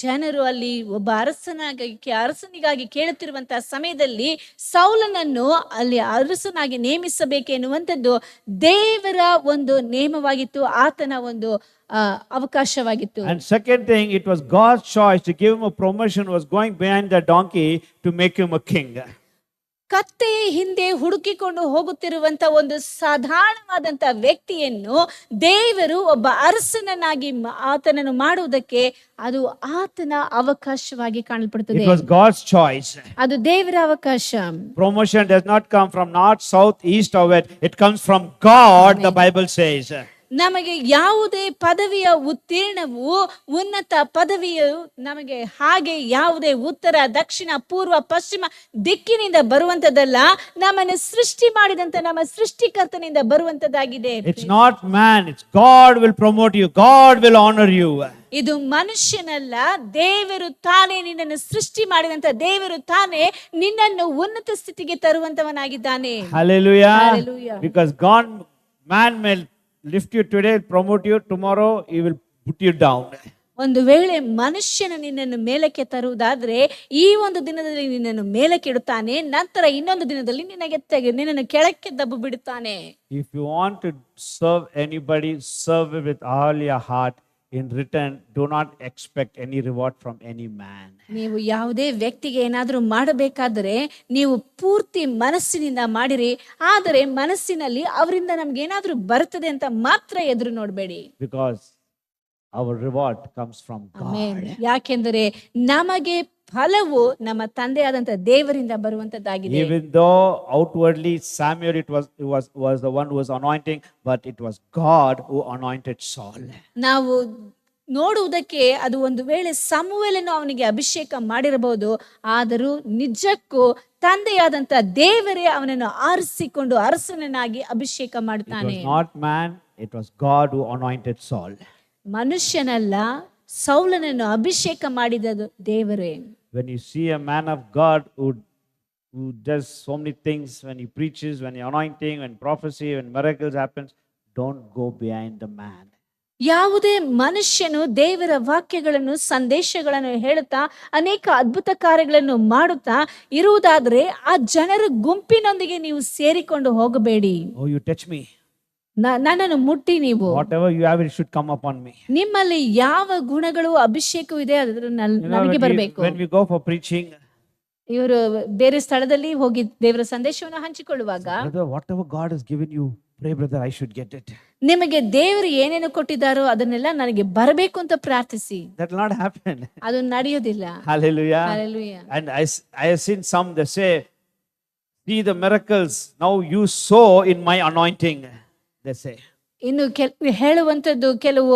Speaker 2: ಜನರು ಅಲ್ಲಿ ಒಬ್ಬ ಅರಸನಿಗಾಗಿ ಕೇಳುತ್ತಿರುವಂತಹ ಸಮಯದಲ್ಲಿ ಸೌಲನನ್ನು ಅಲ್ಲಿ ಅರಸನಾಗಿ ನೇಮಿಸಬೇಕೆನ್ನುವಂಥದ್ದು ದೇವರ ಒಂದು ನೇಮವಾಗಿತ್ತು, ಆತನ ಒಂದು ಅವಕಾಶವಾಗಿತ್ತು.
Speaker 1: And second thing, it was God's choice to give him a promotion, was going behind the donkey to make him a king.
Speaker 2: ಕತ್ತೆಯ ಹಿಂದೆ ಹುಡುಕಿಕೊಂಡು ಹೋಗುತ್ತಿರುವಂತ ಒಂದು ಸಾಧಾರಣವಾದಂತ ವ್ಯಕ್ತಿಯನ್ನು ದೇವರು ಒಬ್ಬ ಅರಸನನ್ನಾಗಿ ಆತನನ್ನು ಮಾಡುವುದಕ್ಕೆ ಅದು ಆತನ ಅವಕಾಶವಾಗಿ ಕಾಣಲ್ಪಡುತ್ತದೆ.
Speaker 1: It was God's choice.
Speaker 2: ಅದು ದೇವರ ಅವಕಾಶ.
Speaker 1: Promotion does not come from north, south, east or west. It comes from God. Amen. The Bible says.
Speaker 2: ನಮಗೆ ಯಾವುದೇ ಪದವಿಯ ಉತ್ತೀರ್ಣವು ಉನ್ನತ ಪದವಿಯು ನಮಗೆ ಹಾಗೆ ಯಾವುದೇ ಉತ್ತರ, ದಕ್ಷಿಣ, ಪೂರ್ವ, ಪಶ್ಚಿಮ ದಿಕ್ಕಿನಿಂದ ಬರುವಂತದಲ್ಲ. ನಮ್ಮನ್ನು ಸೃಷ್ಟಿ ಮಾಡಿದಂತ ನಮ್ಮ ಸೃಷ್ಟಿಕರ್ತನಿಂದ ಬರುವಂತದ್ದಾಗಿದೆ.
Speaker 1: It's not man, it's God will promote you. God will honor you.
Speaker 2: ಇದು ಮನುಷ್ಯನಲ್ಲ, ದೇವರು ತಾನೇ ನಿನ್ನನ್ನು ಸೃಷ್ಟಿ ಮಾಡಿದಂತ ದೇವರು ತಾನೇ ನಿನ್ನನ್ನು ಉನ್ನತ ಸ್ಥಿತಿಗೆ ತರುವಂತವನಾಗಿದ್ದಾನೆ.
Speaker 1: Hallelujah.
Speaker 2: Hallelujah.
Speaker 1: Because man may lift you today, promote you, tomorrow he will put you down.
Speaker 2: ಒಂದು ವೇಳೆ ಮನುಷ್ಯನು ನಿನ್ನನ್ನು ಮೇಲಕ್ಕೆ ತರುವುದಾದ್ರೆ ಈ ಒಂದು ದಿನದಲ್ಲಿ ನಿನ್ನನ್ನು ಮೇಲಕ್ಕೆ ಇಡುತ್ತಾನೆ, ನಂತರ ಇನ್ನೊಂದು ದಿನದಲ್ಲಿ ನಿನ್ನನ್ನು ಕೆಳಕ್ಕೆ ದಬ್ಬು ಬಿಡುತ್ತಾನೆ.
Speaker 1: If you want to serve anybody, serve with all your heart. In return, do not expect any reward from any man.
Speaker 2: ನೀವು ಯಾವುದೇ ವ್ಯಕ್ತಿಗೆ ಏನಾದರೂ ಮಾಡಬೇಕಾದ್ರೆ ನೀವು ಪೂರ್ತಿ ಮನಸ್ಸಿನಿಂದ ಮಾಡಿರಿ, ಆದರೆ ಮನಸ್ಸಿನಲ್ಲಿ ಅವರಿಂದ ನಮ್ಗೆ ಏನಾದರೂ ಬರ್ತದೆ ಅಂತ ಮಾತ್ರ ಎದುರು ನೋಡಬೇಡಿ.
Speaker 1: Because our reward comes from God.
Speaker 2: ಯಾಕೆಂದರೆ ನಮಗೆ ಫಲವು ನಮ್ಮ ತಂದೆಯಾದಂತ ದೇವರಿಂದ ಬರುವಂತದ್ದಾಗಿದೆ.
Speaker 1: Even though outwardly Samuel was the one who was anointing, but it was God who anointed Saul.
Speaker 2: ನಾವು ನೋಡುವುದಕ್ಕೆ ಅದು ಒಂದು ವೇಳೆ ಸಮುವೇಲನು ಅವನಿಗೆ ಅಭಿಷೇಕ ಮಾಡಿರಬಹುದು, ಆದರೂ ನಿಜಕ್ಕೂ ತಂದೆಯಾದಂತ ದೇವರೇ ಅವನನ್ನು ಆರಿಸಿಕೊಂಡು ಅರಸನನ್ನಾಗಿ ಅಭಿಷೇಕ ಮಾಡುತ್ತಾನೆ.
Speaker 1: It was not man, it was God who anointed Saul.
Speaker 2: ಮನುಷ್ಯನಲ್ಲ, ಸೌಲನನ್ನು ಅಭಿಷೇಕ ಮಾಡಿದದು ದೇವರೇ.
Speaker 1: When you see a man of God who does so many things, when he preaches, when he anointing, when prophecy, when miracles happens, don't go behind the man.
Speaker 2: ಯಾವುದೇ ಮನುಷ್ಯನು ದೇವರ ವಾಕ್ಯಗಳನ್ನು ಸಂದೇಶಗಳನ್ನು ಹೇಳುತ್ತಾ ಅನೇಕ ಅದ್ಭುತ ಕಾರ್ಯಗಳನ್ನು ಮಾಡುತ್ತಾ ಇರುವುದಾದ್ರೆ ಆ ಜನರ ಗುಂಪಿನೊಂದಿಗೆ ನೀವು ಸೇರಿಕೊಂಡು ಹೋಗಬೇಡಿ.
Speaker 1: Oh, you touch me.
Speaker 2: ನನ್ನನ್ನು ಮುಟ್ಟಿ ನೀವು.
Speaker 1: Whatever you have, it should come upon me.
Speaker 2: ನಿಮ್ಮಲ್ಲಿ ಯಾವ ಗುಣಗಳು ಅಭಿಷೇಕವೂ ಇದೆ ಅದು ನನಗೆ ಬರಬೇಕು.
Speaker 1: When we go for preaching,
Speaker 2: ಇವರು ಬೇರೆ ಸ್ಥಳದಲ್ಲಿ ಹೋಗಿ ದೇವರ ಸಂದೇಶವನ್ನು ಹಂಚಿಕೊಳ್ಳುವಾಗ,
Speaker 1: brother, whatever God has given you, pray brother, I should get it.
Speaker 2: ನಿಮಗೆ ದೇವರು ಏನೇನು ಕೊಟ್ಟಿದ್ದಾರೋ ಅದನ್ನೆಲ್ಲ ನನಗೆ ಬರಬೇಕು ಅಂತ ಪ್ರಾರ್ಥಿಸಿ.
Speaker 1: That will not happen.
Speaker 2: ಅದು ನಡೆಯೋದಿಲ್ಲ.
Speaker 1: Hallelujah.
Speaker 2: Hallelujah.
Speaker 1: And I have seen some, they say, see the miracles, now you sow in my anointing, they say.
Speaker 2: ಇನ್ನು ಹೇಳುವಂತದ್ದು ಕೆಲವು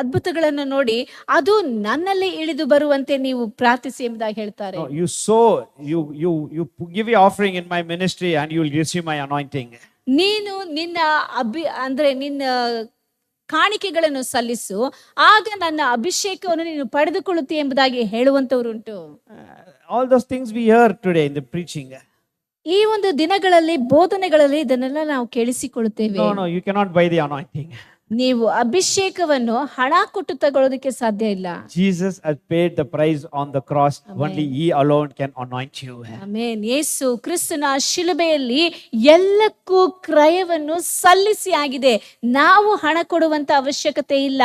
Speaker 2: ಅದ್ಭುತಗಳನ್ನು ನೋಡಿ ಅದು ನನ್ನಲ್ಲಿ ಇಳಿದು ಬರುವಂತೆ ನೀವು ಪ್ರಾರ್ಥಿಸಿ ಎಂಬುದಾಗಿ ಹೇಳ್ತಾರೆ.
Speaker 1: No, you sow, you give your offering in my ministry and you will receive my anointing.
Speaker 2: ನೀನು ನಿನ್ನ ನಿನ್ನ ಕಾಣಿಕೆಗಳನ್ನು ಸಲ್ಲಿಸು, ಆಗ ನನ್ನ ಅಭಿಷೇಕವನ್ನು ನೀನು ಪಡೆದುಕೊಳ್ಳುತ್ತಿ ಎಂಬುದಾಗಿ ಹೇಳುವಂತವರುಂಟು.
Speaker 1: All those things we hear today in the preaching.
Speaker 2: ಈ ಒಂದು ದಿನಗಳಲ್ಲಿ ಬೋಧನೆಗಳಲ್ಲಿ ಇದನ್ನೆಲ್ಲ ನಾವು ಕೇಳಿಸಿಕೊಳ್ಳುತ್ತೇವೆ.
Speaker 1: No, you cannot buy the anointing.
Speaker 2: ನೀವು ಅಭಿಷೇಕವನ್ನು ಹಣ ಕೊಟ್ಟು ತಗೊಳ್ಳೋದಕ್ಕೆ ಸಾಧ್ಯ ಇಲ್ಲ.
Speaker 1: Jesus has paid the price on the cross. Only he alone can anoint you.
Speaker 2: Amen. Yesu ಕ್ರಿಸ್ತನ ಶಿಲುಬೆಯಲ್ಲಿ ಎಲ್ಲಕ್ಕೂ ಕ್ರಯವನ್ನು ಸಲ್ಲಿಸಿ ಆಗಿದೆ. ನಾವು ಹಣ ಕೊಡುವಂತ ಅವಶ್ಯಕತೆ ಇಲ್ಲ.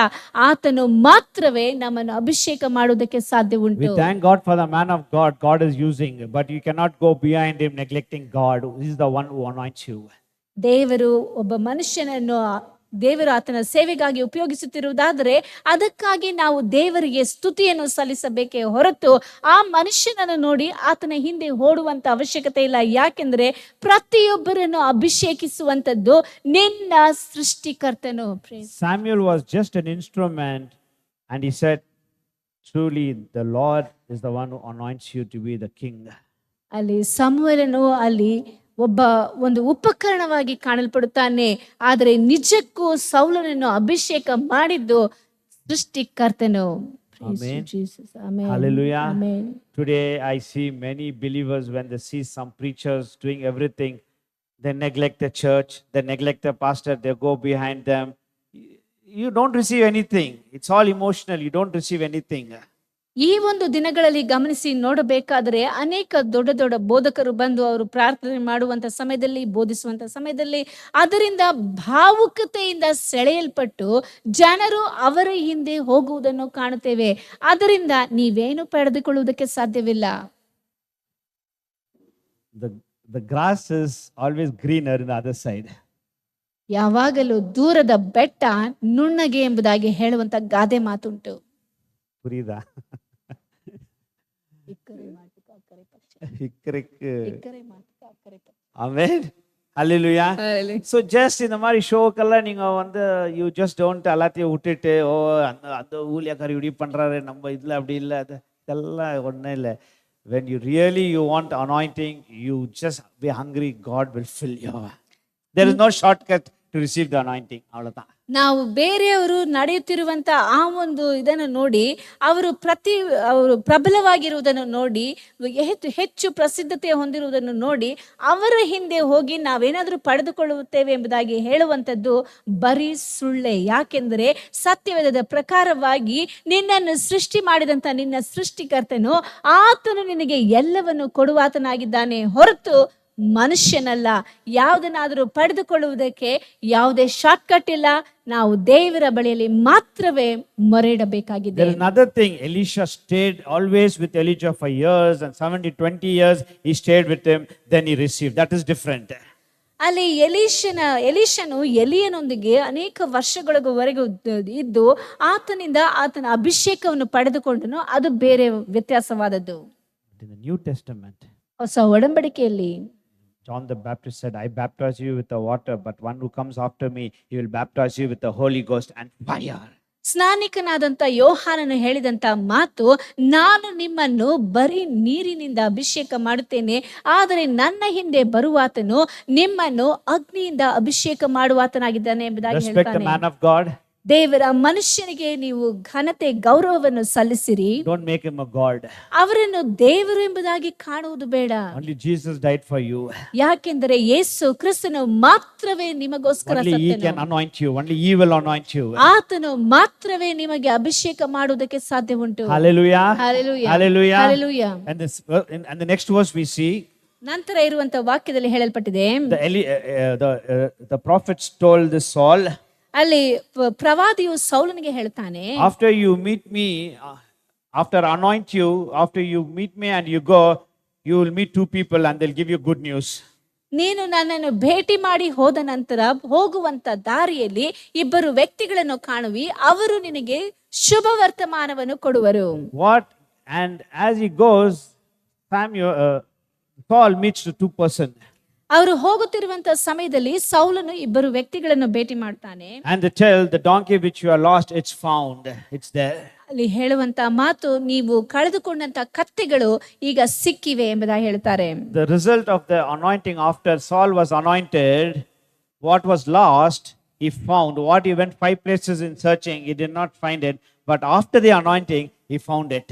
Speaker 2: ಆತನು ಮಾತ್ರವೇ ನಮ್ಮನ್ನು ಅಭಿಷೇಕ ಮಾಡುವುದಕ್ಕೆ ಸಾಧ್ಯ ಉಂಟು.
Speaker 1: We thank God for the man of God God is using, but you cannot go behind him neglecting God. He is the one who anoints you. ದೇವರು ಆತನ ಸೇವೆಗಾಗಿ ಉಪಯೋಗಿಸುತ್ತಿರುವುದಾದರೆ ಅದಕ್ಕಾಗಿ ನಾವು ದೇವರಿಗೆ ಸ್ತುತಿಯನ್ನು ಸಲ್ಲಿಸಬೇಕೇ ಹೊರತು ಆ ಮನುಷ್ಯನನ್ನು ನೋಡಿ ಆತನ ಹಿಂದೆ ಓಡುವಂತ ಅವಶ್ಯಕತೆ ಇಲ್ಲ. ಯಾಕೆಂದ್ರೆ ಪ್ರತಿಯೊಬ್ಬರನ್ನು ಅಭಿಷೇಕಿಸುವಂತದ್ದು ನಿನ್ನ ಸೃಷ್ಟಿಕರ್ತನು. Samuel was just an instrument and he said, truly the Lord is the one who anoints you to be the king.
Speaker 2: ಅಲ್ಲಿ ಸಮುವೇಲನು ಅಲ್ಲಿ ಒಂದು ಉಪಕರಣವಾಗಿ ಕಾಣಲ್ಪಡುತ್ತಾನೆ, ಆದರೆ ನಿಜಕ್ಕೂ ಸೌಲನನ್ನು ಅಭಿಷೇಕ ಮಾಡಿದ್ದು ಸೃಷ್ಟಿಕರ್ತನು.
Speaker 1: Hallelujah. Today I see many believers, when they see some preachers doing everything, they neglect the church, they neglect the pastor, they go behind them. You don't receive anything. It's all emotional. You don't receive anything.
Speaker 2: ಈ ಒಂದು ದಿನಗಳಲ್ಲಿ ಗಮನಿಸಿ ನೋಡಬೇಕಾದರೆ ಅನೇಕ ದೊಡ್ಡ ದೊಡ್ಡ ಬೋಧಕರು ಬಂದು ಅವರು ಪ್ರಾರ್ಥನೆ ಮಾಡುವಂತ ಸಮಯದಲ್ಲಿ, ಬೋಧಿಸುವಂತ ಸಮಯದಲ್ಲಿ ಅದರಿಂದ ಭಾವುಕತೆಯಿಂದ ಸೆಳೆಯಲ್ಪಟ್ಟು ಜನರು ಅವರ ಹಿಂದೆ ಹೋಗುವುದನ್ನು ಕಾಣುತ್ತೇವೆ. ಅದರಿಂದ ನೀವೇನು ಪಡೆದುಕೊಳ್ಳುವುದಕ್ಕೆ ಸಾಧ್ಯವಿಲ್ಲ.
Speaker 1: The grass is always greener in the other side.
Speaker 2: ಯಾವಾಗಲೂ ದೂರದ ಬೆಟ್ಟ ನುಣ್ಣಗೆ ಎಂಬುದಾಗಿ ಹೇಳುವಂತ ಗಾದೆ ಮಾತುಂಟು.
Speaker 1: புரியுதா? Amen. Hallelujah. So just இந்த மாதிரி ஷோக்கெல்லாம் நீங்க வந்து you just don't எல்லாத்தையும் விட்டுட்டு அந்த ஊழியக்காரர் இப்படி பண்றாரு, நம்ம இதுல அப்படி இல்லை, அதெல்லாம் ஒன்றும் இல்லை. When you really want anointing, you just be hungry, God will fill you. There is no shortcut to receive the anointing. அவ்வளவுதான்.
Speaker 2: ನಾವು ಬೇರೆಯವರು ನಡೆಯುತ್ತಿರುವಂತ ಆ ಒಂದು ಇದನ್ನು ನೋಡಿ ಅವರು ಪ್ರಬಲವಾಗಿರುವುದನ್ನು ನೋಡಿ ಹೆಚ್ಚು ಪ್ರಸಿದ್ಧತೆ ಹೊಂದಿರುವುದನ್ನು ನೋಡಿ ಅವರ ಹಿಂದೆ ಹೋಗಿ ನಾವೇನಾದರೂ ಪಡೆದುಕೊಳ್ಳುತ್ತೇವೆ ಎಂಬುದಾಗಿ ಹೇಳುವಂಥದ್ದು ಬರೀ ಸುಳ್ಳೆ. ಯಾಕೆಂದರೆ ಸತ್ಯವೇದದ ಪ್ರಕಾರವಾಗಿ ನಿನ್ನನ್ನು ಸೃಷ್ಟಿ ಮಾಡಿದಂತ ನಿನ್ನ ಸೃಷ್ಟಿಕರ್ತನು ಆತನು ನಿನಗೆ ಎಲ್ಲವನ್ನು ಕೊಡುವಾತನಾಗಿದ್ದಾನೆ ಹೊರತು ಮನುಷ್ಯನಲ್ಲ. ಯಾವುದನ್ನಾದರೂ ಪಡೆದುಕೊಳ್ಳುವುದಕ್ಕೆ ಯಾವುದೇ ಶಾರ್ಟ್ಕಟ್ ಇಲ್ಲ. ನಾವು ದೇವರ ಬಳಿಯಲ್ಲಿ ಮಾತ್ರವೇ ಮೊರೆಯಿಡಬೇಕಾಗಿದೆ.
Speaker 1: There is another thing. Elisha stayed always with Elijah for years, and 20 years he stayed with him, then he received. That is different.
Speaker 2: ಅಲ್ಲಿ ಎಲೀಷನು ಎಲಿಯನೊಂದಿಗೆ ಅನೇಕ ವರ್ಷಗಳವರೆಗೂ ಇದ್ದು ಆತನಿಂದ ಆತನ ಅಭಿಷೇಕವನ್ನು ಪಡೆದುಕೊಂಡನು. ಅದು ಬೇರೆ ವ್ಯತ್ಯಾಸವಾದದ್ದು.
Speaker 1: In the New Testament,
Speaker 2: ಹೊಸ ಒಡಂಬಡಿಕೆಯಲ್ಲಿ
Speaker 1: John the Baptist said, I baptize you with the water, but one who comes after me, he will baptize you with the Holy Ghost and fire.
Speaker 2: ಸ್ನಾನಿಕನಾದಂತ ಯೋಹಾನನು ಹೇಳಿದಂತ ಮಾತು, ನಾನು ನಿಮ್ಮನ್ನು ಬರೀ ನೀರಿನಿಂದ ಅಭಿಷೇಕ ಮಾಡುತ್ತೇನೆ, ಆದರೆ ನನ್ನ ಹಿಂದೆ ಬರುವಾತನು ನಿಮ್ಮನ್ನು ಅಗ್ನಿಯಿಂದ ಅಭಿಷೇಕ ಮಾಡುವಾತನಾಗಿದ್ದಾನೆ ಎಂಬುದಾಗಿ
Speaker 1: Respect the
Speaker 2: ಹೇಳ್ತಾನೆ.
Speaker 1: man of God.
Speaker 2: ದೇವರ ಮನುಷ್ಯನಿಗೆ ನೀವು ಘನತೆ ಗೌರವವನ್ನು ಸಲ್ಲಿಸಿರಿ,
Speaker 1: Don't make him a god.
Speaker 2: ಅವರನ್ನು ದೇವರು ಎಂಬುದಾಗಿ ಕಾಣುವುದು ಬೇಡ.
Speaker 1: Only Jesus died for you.
Speaker 2: ಯಾಕೆಂದರೆ ಯೇಸು ಕ್ರಿಸ್ತನು ಮಾತ್ರವೇ ನಿಮಗೋಸ್ಕರ
Speaker 1: Only he
Speaker 2: ಸತ್ತನು.
Speaker 1: can anoint you. Only he will anoint you.
Speaker 2: ಆತನು ಮಾತ್ರವೇ ನಿಮಗೆ ಅಭಿಷೇಕ ಮಾಡುವುದಕ್ಕೆ ಸಾಧ್ಯ ಉಂಟು.
Speaker 1: Hallelujah.
Speaker 2: Hallelujah.
Speaker 1: Hallelujah.
Speaker 2: Hallelujah.
Speaker 1: And the next verse we see,
Speaker 2: ನಂತರ ಇರುವಂತ ವಾಕ್ಯದಲ್ಲಿ ಹೇಳಲ್ಪಟ್ಟಿದೆ,
Speaker 1: the prophets told this Saul,
Speaker 2: ಅಲ್ಲಿ ಪ್ರವಾದಿಯು ಸೌಲನಿಗೆ ಹೇಳ್ತಾನೆ,
Speaker 1: after you meet me, after anoint you, after you meet me and you go, you will meet two people and they'll give you good news.
Speaker 2: ನೀನು ನನ್ನನ್ನು ಭೇಟಿ ಮಾಡಿ ಹೋದ ನಂತರ ಹೋಗುವಂತ ದಾರಿಯಲ್ಲಿ ಇಬ್ಬರು ವ್ಯಕ್ತಿಗಳನ್ನು ಕಾಣುವಿ, ಅವರು ನಿನಗೆ ಶುಭ ವರ್ತಮಾನವನ್ನು ಕೊಡುವರು.
Speaker 1: What? And as he goes, Saul meets the two persons.
Speaker 2: ಅವರು ಹೋಗುತ್ತಿರುವಂತ ಸಮಯದಲ್ಲಿ ಸೌಲನು ಇಬ್ಬರು ವ್ಯಕ್ತಿಗಳನ್ನು ಭೇಟಿ ಮಾಡ್ತಾನೆ.
Speaker 1: And they tell, the donkey which you are lost, it's found. It's there.
Speaker 2: ಅಲ್ಲಿ ಹೇಳುವಂತ ಮಾತು, ನೀವು ಕಳೆದುಕೊಂಡಂತ ಕತ್ತೆಗಳು ಈಗ ಸಿಕ್ಕಿವೆ ಎಂಬುದಾಗಿ ಹೇಳ್ತಾರೆ.
Speaker 1: The result of the anointing, after Saul was anointed, what was lost, he found. What he went 5 places in searching, he did not find it. But after the anointing, he found it.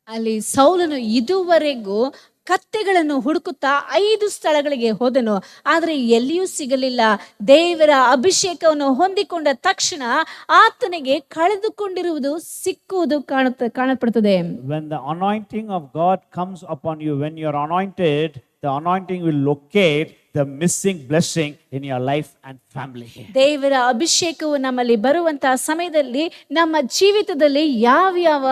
Speaker 2: ಅಲ್ಲಿ ಸೌಲನು ಇದುವರೆಗೂ ಕತ್ತೆಗಳನ್ನು ಹುಡುಕುತ್ತಾ 5 ಸ್ಥಳಗಳಿಗೆ ಹೋದನು, ಆದರೆ ಎಲ್ಲಿಯೂ ಸಿಗಲಿಲ್ಲ. ದೇವರ ಅಭಿಷೇಕವನ್ನು ಹೊಂದಿಕೊಂಡ ತಕ್ಷಣ ಆತನಿಗೆ ಕಳೆದುಕೊಂಡಿರುವುದು ಸಿಕ್ಕುವುದು ಕಾಣಪಡುತ್ತದೆ.
Speaker 1: When the anointing of God comes upon you, when you are anointed, the anointing will locate the missing blessing in your life and family.
Speaker 2: ದೇವರ ಅಭಿಷೇಕವು ನಮ್ಮಲ್ಲಿ ಬರುವಂತಹ ಸಮಯದಲ್ಲಿ ನಮ್ಮ ಜೀವಿತದಲ್ಲಿ ಯಾವ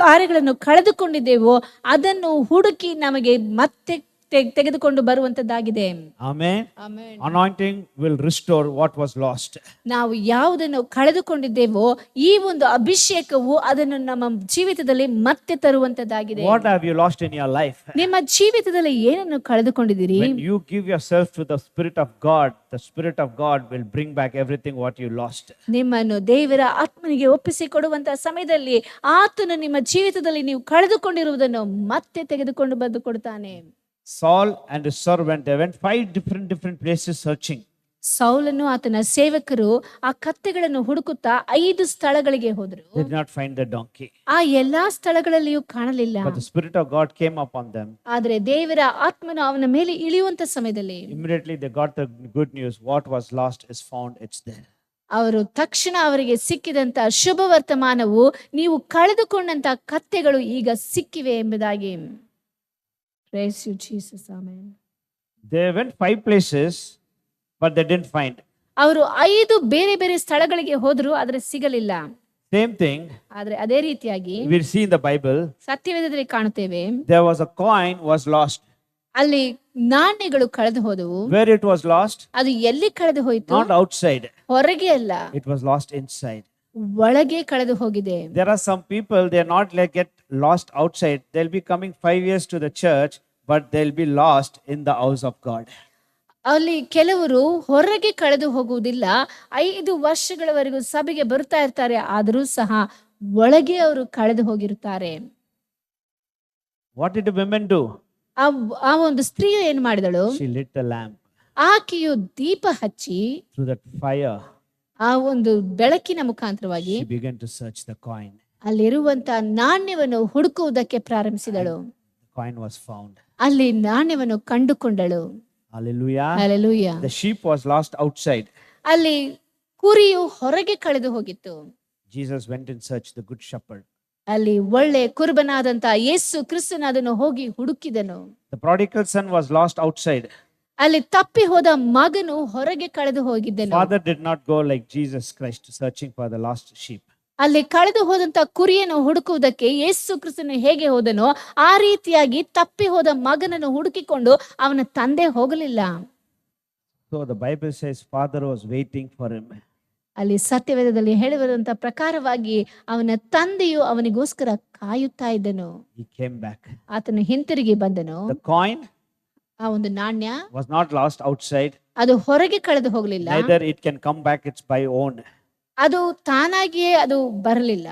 Speaker 2: ಕಾರ್ಯಗಳನ್ನು ಕಳೆದುಕೊಂಡಿದ್ದೇವೋ ಅದನ್ನು ಹುಡುಕಿ ನಮಗೆ ಮತ್ತೆ ತೆಗೆದುಕೊಂಡು ಬರುವಂತದ್ದಾಗಿದೆ.
Speaker 1: Amen. Anointing will restore what was lost.
Speaker 2: ನಾವು ಯಾವುದನ್ನು ಕಳೆದುಕೊಂಡಿದ್ದೇವೋ ಈ ಒಂದು ಅಭಿಷೇಕವು ಅದನ್ನು ನಮ್ಮ ಜೀವಿತದಲ್ಲಿ ಮತ್ತೆ ತರುವಂತದ್ದಾಗಿದೆ.
Speaker 1: What have you lost in your life?
Speaker 2: ನಿಮ್ಮ ಜೀವಿತದಲ್ಲಿ ಏನನ್ನು ಕಳೆದುಕೊಂಡಿದ್ದೀರಿ?
Speaker 1: When you give yourself to the Spirit of God, the Spirit of God will bring back everything what you lost.
Speaker 2: ನಿಮ್ಮನ್ನು ದೇವರ ಆತ್ಮನಿಗೆ ಒಪ್ಪಿಸಿ ಕೊಡುವಂತಹ ಸಮಯದಲ್ಲಿ ಆತನು ನಿಮ್ಮ ಜೀವಿತದಲ್ಲಿ ನೀವು ಕಳೆದುಕೊಂಡಿರುವುದನ್ನು ಮತ್ತೆ ತೆಗೆದುಕೊಂಡು ಬಂದು ಕೊಡ್ತಾನೆ.
Speaker 1: Saul and his servant, they went 5 different places searching.
Speaker 2: ಸೌಲನು ಆತನ ಸೇವಕರು ಆ ಕತ್ತೆಗಳನ್ನು ಹುಡುಕುತ್ತಾ 5 ಸ್ಥಳಗಳಿಗೆ ಹೋದರು.
Speaker 1: They did not find the donkey.
Speaker 2: ಆ ಎಲ್ಲಾ ಸ್ಥಳಗಳಲ್ಲಿಯೂ ಕಾಣಲಿಲ್ಲ.
Speaker 1: But the Spirit of God came upon them.
Speaker 2: ಆದರೆ ದೇವರ ಆತ್ಮನು ಅವನ ಮೇಲೆ ಇಳಿಯುವಂತ ಸಮಯದಲ್ಲಿ
Speaker 1: Immediately they got the good news. What was lost is found. It's there.
Speaker 2: ಅವರು ತಕ್ಷಣ ಅವರಿಗೆ ಸಿಕ್ಕಿದಂತ ಶುಭ ವರ್ತಮಾನವು, ನೀವು ಕಳೆದುಕೊಂಡಂತ ಕತ್ತೆಗಳು ಈಗ ಸಿಕ್ಕಿವೆ ಎಂಬುದಾಗಿ. Praise you, Jesus. Amen.
Speaker 1: They went 5 places, but they didn't find.
Speaker 2: ಅವರು 5 ಬೇರೆ ಬೇರೆ ಸ್ಥಳಗಳಿಗೆ ಹೋದ್ರು, ಆದರೆ ಸಿಗಲಿಲ್ಲ.
Speaker 1: Same thing.
Speaker 2: ಆದರೆ ಅದೇ ರೀತಿಯಾಗಿ
Speaker 1: We see in the Bible.
Speaker 2: ಸತ್ಯವೇದದಲ್ಲಿ ಕಾಣುತ್ತೇವೆ.
Speaker 1: There was a coin was lost.
Speaker 2: ಅಲ್ಲಿ ನಾಣ್ಯಗಳು ಕಳೆದು ಹೋದವು.
Speaker 1: Where it was lost?
Speaker 2: ಅದು ಎಲ್ಲಿ ಕಳೆದು ಹೋಯಿತು?
Speaker 1: Not outside.
Speaker 2: ಹೊರಗೆ ಅಲ್ಲ,
Speaker 1: It was lost inside.
Speaker 2: ಒಳಗೆ ಕಳೆದು ಹೋಗಿದೆ.
Speaker 1: There are some people, they are not like get lost outside. They'll be coming 5 years to the church, but they'll be lost in the house of God.
Speaker 2: ಅಲ್ಲಿ ಕೆಲವರು ಹೊರಗೆ ಕಳೆದು ಹೋಗುವುದಿಲ್ಲ, 5 ವರ್ಷಗಳವರೆಗೂ ಸಭೆಗೆ ಬರ್ತಾ ಇರ್ತಾರೆ, ಆದರೂ ಸಹ ಒಳಗೆ ಅವರು ಕಳೆದು ಹೋಗಿರುತ್ತಾರೆ.
Speaker 1: What did the women do?
Speaker 2: ಆ ಒಂದು ಸ್ತ್ರೀ ಏನ್ ಮಾಡಿದಳು?
Speaker 1: She lit the lamp.
Speaker 2: ಆಕೆಯು ದೀಪ ಹಚ್ಚಿ
Speaker 1: through that fire.
Speaker 2: ಆ ಒಂದು ಬೆಳಕಿನ ಮುಖಾಂತರವಾಗಿ
Speaker 1: she began to search the coin.
Speaker 2: ಅಲ್ಲಿರುವಂತ ನಾಣ್ಯವನ್ನು ಹುಡುಕುವುದಕ್ಕೆ ಪ್ರಾರಂಭಿಸಿದಳು.
Speaker 1: The coin was found.
Speaker 2: ಅಲ್ಲಿ ನಾಣ್ಯವನ್ನು ಕಂಡುಕೊಂಡಳು.
Speaker 1: Hallelujah.
Speaker 2: Hallelujah.
Speaker 1: The sheep was lost outside.
Speaker 2: ಅಲ್ಲಿ ಕುರಿಯು ಹೊರಗೆ ಕಳೆದು ಹೋಗಿತ್ತು.
Speaker 1: Jesus went in search the good shepherd.
Speaker 2: ಅಲ್ಲಿ ಒಳ್ಳೆ ಕುರುಬನಾದಂತ ಯೇಸು ಕ್ರಿಸ್ತನ ಅದನ್ನು ಹೋಗಿ ಹುಡುಕಿದನು.
Speaker 1: The prodigal son was lost outside.
Speaker 2: ಅಲ್ಲಿ ತಪ್ಪಿ ಹೋದ ಮಗನು ಹೊರಗೆ ಕಳೆದು ಹೋಗಿದ್ದನು.
Speaker 1: Father did not go like Jesus Christ searching for the lost sheep.
Speaker 2: ಅಲ್ಲಿ ಕಳೆದು ಹೋದಂತ ಕುರಿಯನ್ನು ಹುಡುಕುವುದಕ್ಕೆ ಯೇಸು ಕ್ರಿಸ್ತನು ಹೇಗೆ ಹೋದನೋ ಆ ರೀತಿಯಾಗಿ ತಪ್ಪಿ ಹೋದ ಮಗನನ್ನು ಹುಡುಕಿಕೊಂಡು ಅವನ ತಂದೆ ಹೋಗಲಿಲ್ಲ.
Speaker 1: So the Bible says father was waiting for him.
Speaker 2: ಅಲ್ಲಿ ಸತ್ಯವೇದದಲ್ಲಿ ಹೇಳಿರುವಂತ ಪ್ರಕಾರವಾಗಿ ಅವನ ತಂದೆಯು ಅವನಿಗೋಸ್ಕರ ಕಾಯುತ್ತಾ ಇದ್ದನು.
Speaker 1: He came back.
Speaker 2: ಆತನು ಹಿಂತಿರುಗಿ ಬಂದನು.
Speaker 1: The coin
Speaker 2: ಆ ಒಂದು ನಾಣ್ಯ
Speaker 1: was not lost outside.
Speaker 2: ಅದು ಹೊರಗೆ ಕಳೆದು ಹೋಗಲಿಲ್ಲ.
Speaker 1: Neither it can come back its by own.
Speaker 2: ಅದು ತಾನಾಗಿಯೇ ಅದು ಬರಲಿಲ್ಲ.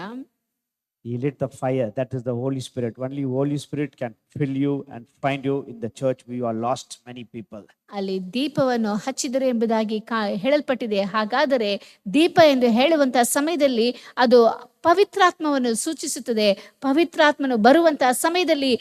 Speaker 1: He lit the fire. That is the Holy Spirit. Only Holy Spirit can fill you and find you in the church. We are lost many people.
Speaker 2: ಅಲ್ಲಿ ದೀಪವನ್ನು ಹಚ್ಚಿದರು ಎಂಬುದಾಗಿ ಹೇಳಲ್ಪಟ್ಟಿದೆ. ಹಾಗಾದರೆ ದೀಪ ಎಂದು ಹೇಳುವಂತಹ ಸಮಯದಲ್ಲಿ ಅದು ಪವಿತ್ರಾತ್ಮವನ್ನು ಸೂಚಿಸುತ್ತದೆ. ಪವಿತ್ರಾತ್ಮನು ಬರುವಂತಹ ಸಮಯದಲ್ಲಿ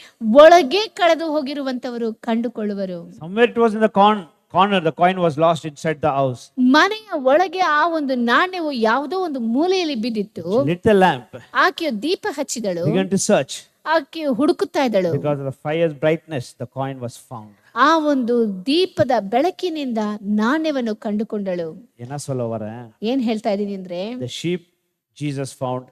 Speaker 2: ಒಳಗೆ ಕಳೆದು ಹೋಗಿರುವಂತವರು ಕಂಡುಕೊಳ್ಳುವರು.
Speaker 1: Somewhere it was in the corner. The coin was lost inside the house.
Speaker 2: ಮನೆಯ ಒಳಗೆ ಆ ಒಂದು ನಾಣ್ಯವು ಯಾವುದೋ ಒಂದು ಮೂಲೆಯಲ್ಲಿ ಬಿದ್ದಿತ್ತು.
Speaker 1: She lit the lamp.
Speaker 2: ಆಕೆಯು ದೀಪ ಹಚ್ಚಿದಳು.
Speaker 1: Began to search.
Speaker 2: ಆಕೆಯು ಹುಡುಕುತ್ತಾ ಇದ್ದಳು.
Speaker 1: Because of the fire's brightness, the coin was found.
Speaker 2: ಆ ಒಂದು ದೀಪದ ಬೆಳಕಿನಿಂದ ನಾಣ್ಯವನ್ನು ಕಂಡುಕೊಂಡಳು.
Speaker 1: Ena solla varen.
Speaker 2: ಏನ್ ಹೇಳ್ತಾ ಇದೀನಿ ಅಂದ್ರೆ,
Speaker 1: The sheep Jesus found.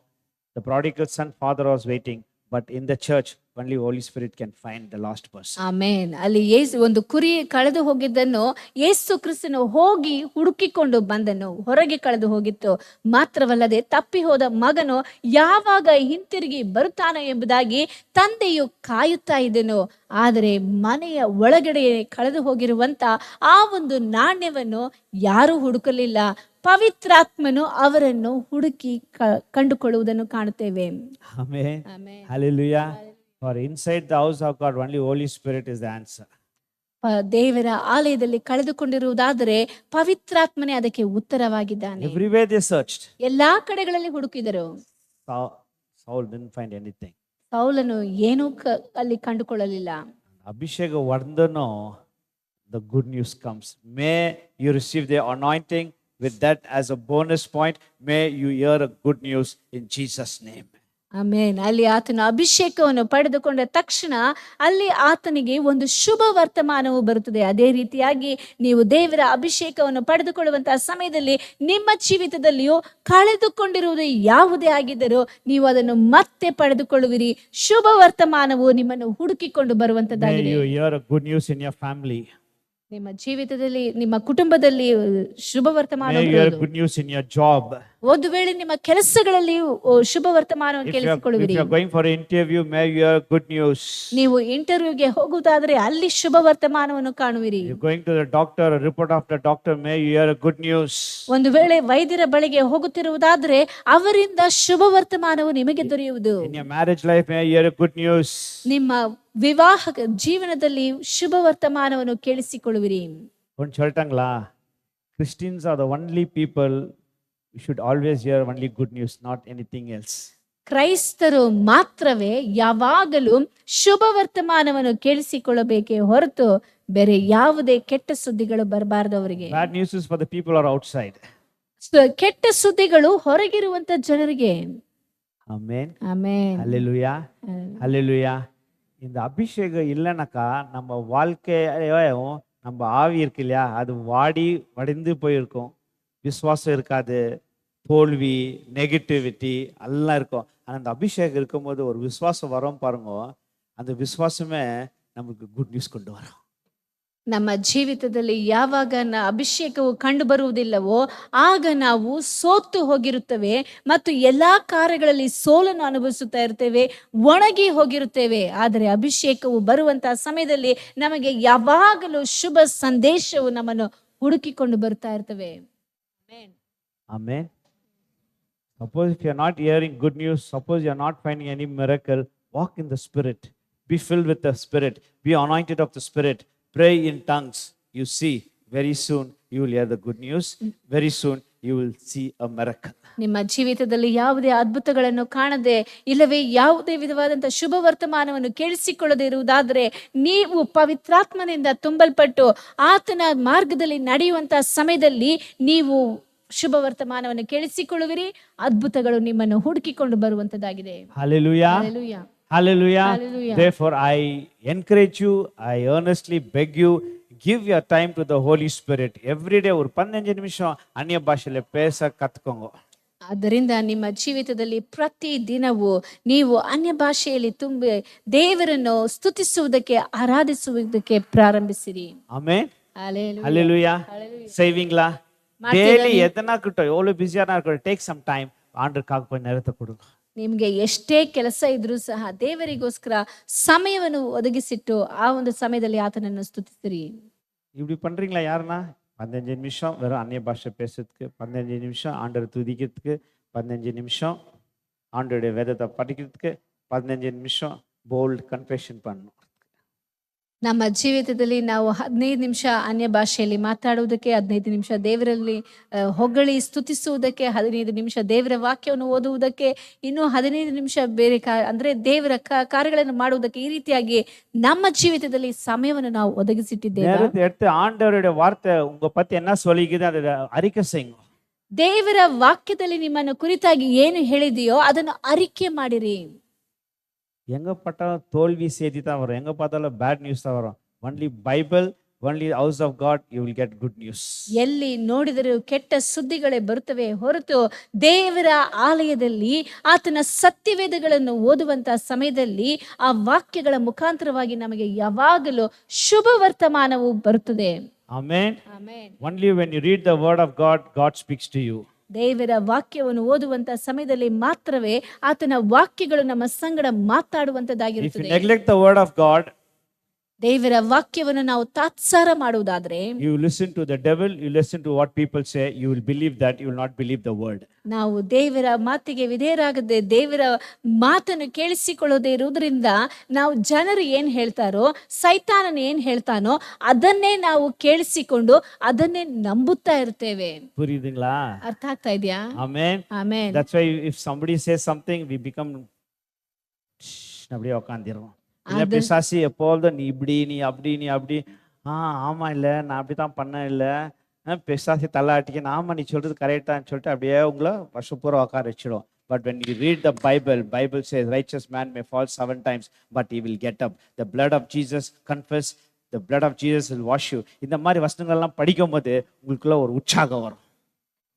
Speaker 1: The prodigal son father was waiting. But in the church, only Holy Spirit can find the lost person.
Speaker 2: Amen. ಅಲ್ಲಿ ಒಂದು ಕುರಿ ಕಳೆದು ಹೋಗಿದ್ದನ್ನು ಯೇಸು ಕ್ರಿಸ್ತನು ಹೋಗಿ ಹುಡುಕಿಕೊಂಡು ಬಂದನು. ಹೊರಗೆ ಕಳೆದು ಹೋಗಿತ್ತು. ಮಾತ್ರವಲ್ಲದೆ ತಪ್ಪಿ ಹೋದ ಮಗನು ಯಾವಾಗ ಹಿಂತಿರುಗಿ ಬರುತ್ತಾನೋ ಎಂಬುದಾಗಿ ತಂದೆಯು ಕಾಯುತ್ತಾ ಇದ್ದನು. ಆದರೆ ಮನೆಯ ಒಳಗಡೆ ಕಳೆದು ಹೋಗಿರುವಂತ ಆ ಒಂದು ನಾಣ್ಯವನ್ನು ಯಾರೂ ಹುಡುಕಲಿಲ್ಲ. ಪವಿತ್ರಾತ್ಮನು ಅವರನ್ನು ಹುಡುಕಿ ಕಂಡುಕೊಳ್ಳುವುದನ್ನು ಕಾಣುತ್ತೇವೆ.
Speaker 1: Amen. Hallelujah. For inside the house of God, only Holy Spirit is the answer.
Speaker 2: ದೇವರ ಆಲಯದಲ್ಲಿ ಕಳೆದುಕೊಂಡಿರುವುದಾದರೆ ಪವಿತ್ರಾತ್ಮನೇ ಅದಕ್ಕೆ ಉತ್ತರವಾಗಿದ್ದಾನೆ.
Speaker 1: Everywhere they searched.
Speaker 2: ಎಲ್ಲಾ ಕಡೆಗಳಲ್ಲಿ ಹುಡುಕಿದರು.
Speaker 1: Saul didn't find anything.
Speaker 2: ಸೌಲನು ಏನೂ ಅಲ್ಲಿ ಕಂಡುಕೊಳ್ಳಲಿಲ್ಲ.
Speaker 1: Abhishek Vardhano, the good news comes. May you receive the anointing. With that as a bonus point, may you hear a good news in Jesus' name.
Speaker 2: Amen. ಅಲ್ಲಿ ಆತನ ಅಭಿಷೇಕವನ್ನು ಪಡೆದುಕೊಂಡ ತಕ್ಷಣ ಅಲ್ಲಿ ಆತನಿಗೆ ಒಂದು ಶುಭ ವರ್ತಮಾನವು ಬರುತ್ತದೆ. ಅದೇ ರೀತಿಯಾಗಿ ನೀವು ದೇವರ ಅಭಿಷೇಕವನ್ನು ಪಡೆದುಕೊಳ್ಳುವಂತಹ ಸಮಯದಲ್ಲಿ ನಿಮ್ಮ ಜೀವಿತದಲ್ಲಿಯೂ ಕಳೆದುಕೊಂಡಿರುವುದು ಯಾವುದೇ ಆಗಿದ್ದರೂ ನೀವು ಅದನ್ನು ಮತ್ತೆ ಪಡೆದುಕೊಳ್ಳುವಿರಿ. ಶುಭ ವರ್ತಮಾನವು ನಿಮ್ಮನ್ನು ಹುಡುಕಿಕೊಂಡು ಬರುವಂತದ್ದಾಗಿದೆ.
Speaker 1: May you hear a good news in your family.
Speaker 2: ನಿಮ್ಮ ಜೀವಿತದಲ್ಲಿ ನಿಮ್ಮ ಕುಟುಂಬದಲ್ಲಿ ಶುಭ ವರ್ತಮಾನ.
Speaker 1: May you hear good news in your job.
Speaker 2: ಒಂದು ವೇಳೆ ನಿಮ್ಮ ಕೆಲಸಗಳಲ್ಲಿ ಶುಭ ವರ್ತಮಾನವನ್ನು ಕೇಳಿಸಿಕೊಳ್ಳುವಿರಿ.
Speaker 1: If you are going for an interview, may you hear good news.
Speaker 2: ನೀವು ಇಂಟರ್ವ್ಯೂಗೆ ಹೋಗುವುದಾದರೆ ಅಲ್ಲಿ ಶುಭ ವರ್ತಮಾನವನ್ನು ಕಾಣುವಿರಿ.
Speaker 1: If you are going to the doctor, a report of the doctor, may you hear a good news.
Speaker 2: ಒಂದು ವೇಳೆ ವೈದ್ಯರ ಬಳಿಗೆ ಹೋಗುತ್ತಿರುವುದಾದರೆ ಅವರಿಂದ ಶುಭ ವರ್ತಮಾನವು ನಿಮಗೆ ದೊರೆಯುವುದು.
Speaker 1: In your marriage life, may you hear a good news.
Speaker 2: ನಿಮ್ಮ ವಿವಾಹ ಜೀವನದಲ್ಲಿ ಶುಭ ವರ್ತಮಾನವನ್ನು ಕೇಳಿಸಿಕೊಳ್ಳುವಿರಿ.
Speaker 1: ಒಂದು ಹೇಳ್ತಂಗ್ಲಾ, Christians are the only people who should always hear only good news, not anything else.
Speaker 2: ಕ್ರೈಸ್ತರು ಮಾತ್ರವೇ ಯಾವಾಗಲೂ ಶುಭ ವರ್ತಮಾನವನ್ನು ಕೇಳಿಸಿಕೊಳ್ಳಬೇಕೇ ಹೊರತು ಬೇರೆ ಯಾವುದೇ ಕೆಟ್ಟ ಸುದ್ದಿಗಳು ಬರಬಾರದು ಅವರಿಗೆ.
Speaker 1: Bad news is for the people who are outside.
Speaker 2: ಕೆಟ್ಟ ಸುದ್ದಿಗಳು ಹೊರಗಿರುವಂತ ಜನರಿಗೆ.
Speaker 1: Amen.
Speaker 2: ಆಮೆನ್.
Speaker 1: Hallelujah. Hallelujah. இந்த அபிஷேகம் இல்லைனாக்கா நம்ம வாழ்க்கையும் நம்ம ஆவி இருக்கு இல்லையா, அது வாடி வடிந்து போயிருக்கும். விசுவாசம் இருக்காது, தோல்வி, நெகட்டிவிட்டி எல்லாம் இருக்கும். ஆனால் அந்த அபிஷேகம் இருக்கும்போது ஒரு விசுவாசம் வரும் பாருங்க, அந்த விசுவாசமே நமக்கு குட் நியூஸ் கொண்டு வரும்.
Speaker 2: ನಮ್ಮ ಜೀವಿತದಲ್ಲಿ ಯಾವಾಗ ಅಭಿಷೇಕವು ಕಂಡು ಬರುವುದಿಲ್ಲವೋ ಆಗ ನಾವು ಸೋತು ಹೋಗಿರುತ್ತೇವೆ ಮತ್ತು ಎಲ್ಲಾ ಕಾರ್ಯಗಳಲ್ಲಿ ಸೋಲನ್ನು ಅನುಭವಿಸುತ್ತಾ ಇರ್ತೇವೆ, ಒಣಗಿ ಹೋಗಿರುತ್ತೇವೆ. ಆದರೆ ಅಭಿಷೇಕವು ಬರುವಂತಹ ಸಮಯದಲ್ಲಿ ನಮಗೆ ಯಾವಾಗಲೂ ಶುಭ ಸಂದೇಶವು ನಮ್ಮನ್ನು ಹುಡುಕಿಕೊಂಡು ಬರ್ತಾ ಇರ್ತವೆ.
Speaker 1: Amen. Suppose if you are not hearing good news, suppose you are not finding any miracle, walk in the Spirit. Be filled with the Spirit. Be anointed of the Spirit. Pray in tongues. You see, very soon you will hear the good news. Very soon you will see a miracle.
Speaker 2: ನಿಮ್ಮ ಜೀವಿತದಲ್ಲಿ ಯಾವುದೇ ಅದ್ಭುತಗಳನ್ನು ಕಾಣದೆ ಇಲ್ಲವೇ ಯಾವುದೇ ವಿಧವಾದಂತಹ ಶುಭ ವರ್ತಮಾನವನ್ನು ಕೇಳಿಸಿಕೊಳ್ಳದೆ ಇರುವುದಾದರೆ ನೀವು ಪವಿತ್ರಾತ್ಮನಿಂದ ತುಂಬಲ್ಪಟ್ಟು ಆತನ ಮಾರ್ಗದಲ್ಲಿ ನಡೆಯುವಂತಹ ಸಮಯದಲ್ಲಿ ನೀವು ಶುಭ ವರ್ತಮಾನವನ್ನು ಕೇಳಿಸಿಕೊಳ್ಳುವಿರಿ. ಅದ್ಭುತಗಳು ನಿಮ್ಮನ್ನು ಹುಡುಕಿಕೊಂಡು ಬರುವಂತದ್ದಾಗಿದೆ.
Speaker 1: Hallelujah.
Speaker 2: Hallelujah.
Speaker 1: Hallelujah.
Speaker 2: Hallelujah.
Speaker 1: Therefore, I encourage you, I earnestly beg you, give your time to the Holy Spirit. Every day, ஒரு 15 நிமிஷம் அந்நிய பாஷையில பேச கத்துக்கோங்க.
Speaker 2: ಆದ್ದರಿಂದ ನಿಮ್ಮ ಜೀವಿತದಲ್ಲಿ ಪ್ರತಿ ದಿನವೂ ನೀವು ಅನ್ಯ ಭಾಷೆಯಲ್ಲಿ ತುಂಬಿ ದೇವರನ್ನು ಸ್ತುತಿಸುವುದಕ್ಕೆ ಆರಾಧಿಸುವುದಕ್ಕೆ ಪ್ರಾರಂಭಿಸಿರಿ.
Speaker 1: Amen.
Speaker 2: Hallelujah.
Speaker 1: Hallelujah. Savingla. Daily எதனா கிட்ட எவ்வளவு பிஸியான இருக்க, take some time ஆண்டவருக்காக கொஞ்ச நேரத்தை கொடுங்க.
Speaker 2: ನಿಮ್ಗೆ ಎಷ್ಟೇ ಕೆಲಸ ಇದ್ರೂ ಸಹ ದೇವರಿಗೋಸ್ಕರ ಸಮಯವನ್ನು ಒದಗಿಸಿಟ್ಟು ಆ ಒಂದು ಸಮಯದಲ್ಲಿ ಆತನನ್ನು ಸ್ತುತಿಸಿರಿ.
Speaker 1: இப்படி பண்றீங்களா யாருன்னா? 15 நிமிஷம் வெறும் அந்நிய பாஷை பேசுறதுக்கு, 15 நிமிஷம் ஆண்டவரை துதிக்கிறதுக்கு, 15 நிமிஷம் ஆண்டவருடைய வேதத்தை படிக்கிறதுக்கு, 15 நிமிஷம் போல்ட் கன்ஃபெஷன் பண்ணணும்.
Speaker 2: ನಮ್ಮ ಜೀವಿತದಲ್ಲಿ ನಾವು 15 ನಿಮಿಷ ಅನ್ಯ ಭಾಷೆಯಲ್ಲಿ ಮಾತಾಡುವುದಕ್ಕೆ, 15 ನಿಮಿಷ ದೇವರಲ್ಲಿ ಹೊಗಳಿ ಸ್ತುತಿಸುವುದಕ್ಕೆ, 15 ನಿಮಿಷ ದೇವರ ವಾಕ್ಯವನ್ನು ಓದುವುದಕ್ಕೆ, ಇನ್ನು 15 ನಿಮಿಷ ಬೇರೆ ಅಂದ್ರೆ ದೇವರ ಕಾರ್ಯಗಳನ್ನು ಮಾಡುವುದಕ್ಕೆ, ಈ ರೀತಿಯಾಗಿ ನಮ್ಮ ಜೀವಿತದಲ್ಲಿ ಸಮಯವನ್ನು ನಾವು ಒದಗಿಸಿಟ್ಟಿದ್ದೇವೆ.
Speaker 1: நேரத்தை எடுத்து ஆண்டவருடைய வார்த்தை உங்க பத்தி என்ன சொல்லிக்குது அதை அறிக்கை செய்யுங்க.
Speaker 2: ದೇವರ ವಾಕ್ಯದಲ್ಲಿ ನಿಮ್ಮನ್ನು ಕುರಿತಾಗಿ ಏನು ಹೇಳಿದೆಯೋ ಅದನ್ನು ಅರಿಕೆ ಮಾಡಿರಿ.
Speaker 1: எங்க பார்த்தாலும் தோல்வி செய்தி தான் வரும், எங்க பார்த்தாலும் பேட் நியூஸ் தான் வரும். Only Bible, only house of God, you will get good news.
Speaker 2: ಎಲ್ಲಿ ನೋಡಿದರೂ ಕೆಟ್ಟ ಸುದ್ದಿಗಳೇ ಬರುತ್ತವೆ ಹೊರತು ದೇವರ ಆಲಯದಲ್ಲಿ ಆತನ ಸತ್ಯವೇದಗಳನ್ನು ಓದುವಂತಹ ಸಮಯದಲ್ಲಿ ಆ ವಾಕ್ಯಗಳ ಮುಖಾಂತರವಾಗಿ ನಮಗೆ ಯಾವಾಗಲೂ ಶುಭ ವರ್ತಮಾನವು ಬರುತ್ತದೆ.
Speaker 1: Amen.
Speaker 2: Amen.
Speaker 1: Only when you read the word of God, God speaks to you.
Speaker 2: ದೇವರ ವಾಕ್ಯವನ್ನು ಓದುವಂತ ಸಮಯದಲ್ಲಿ ಮಾತ್ರವೇ ಆತನ ವಾಕ್ಯಗಳು ನಮ್ಮ ಸಂಗಡ ಮಾತಾಡುವಂತದ್ದಾಗಿರುತ್ತದೆ.
Speaker 1: If you neglect the word of God,
Speaker 2: ದೇವರ ವಾಕ್ಯವನ್ನು ನಾವು ತಾತ್ಸಾರ ಮಾಡುವುದಾದ್ರೆ,
Speaker 1: you listen to the devil, you listen to what people say, you will believe that, you will not believe the word.
Speaker 2: ನಾವು ದೇವರ ಮಾತಿಗೆ ವಿಧೇಯರಾಗದೆ ದೇವರ ಮಾತನ್ನು ಕೇಳಿಸಿಕೊಳ್ಳದೆ ಇರುವುದರಿಂದ ನಾವು ಜನರು ಏನ್ ಹೇಳ್ತಾರೋ, ಸೈತಾನನ ಏನ್ ಹೇಳ್ತಾನೋ ಅದನ್ನೇ ನಾವು ಕೇಳಿಸಿಕೊಂಡು ಅದನ್ನೇ ನಂಬುತ್ತಾ ಇರ್ತೇವೆ.
Speaker 1: புரியுதுங்களா?
Speaker 2: ಅರ್ಥ ಆಗ್ತಾ ಇದೆಯಾ?
Speaker 1: Amen.
Speaker 2: Amen.
Speaker 1: That's why if somebody says something, we become அப்படியே உட்கார்ந்திருவோம். இல்ல பிசாசு எப்போதும் நீ இப்படி, நீ அப்படி, நீ அப்படி, ஆமா இல்ல நான் அப்படித்தான் பண்ண இல்ல, பிசாசு தள்ளாட்டிக்கு ஆமா நீ சொல்றது கரெக்டான்னு சொல்லிட்டு அப்படியே உங்களை வருஷம் பூரா உட்கார வச்சிடும். But when you read the Bible says righteous man may fall 7 times but he will get up. The blood of Jesus confess, the blood of Jesus will wash you. இந்த மாதிரி வசனங்கள்லாம் படிக்கும் போது உங்களுக்குள்ள ஒரு உற்சாகம் வரும்.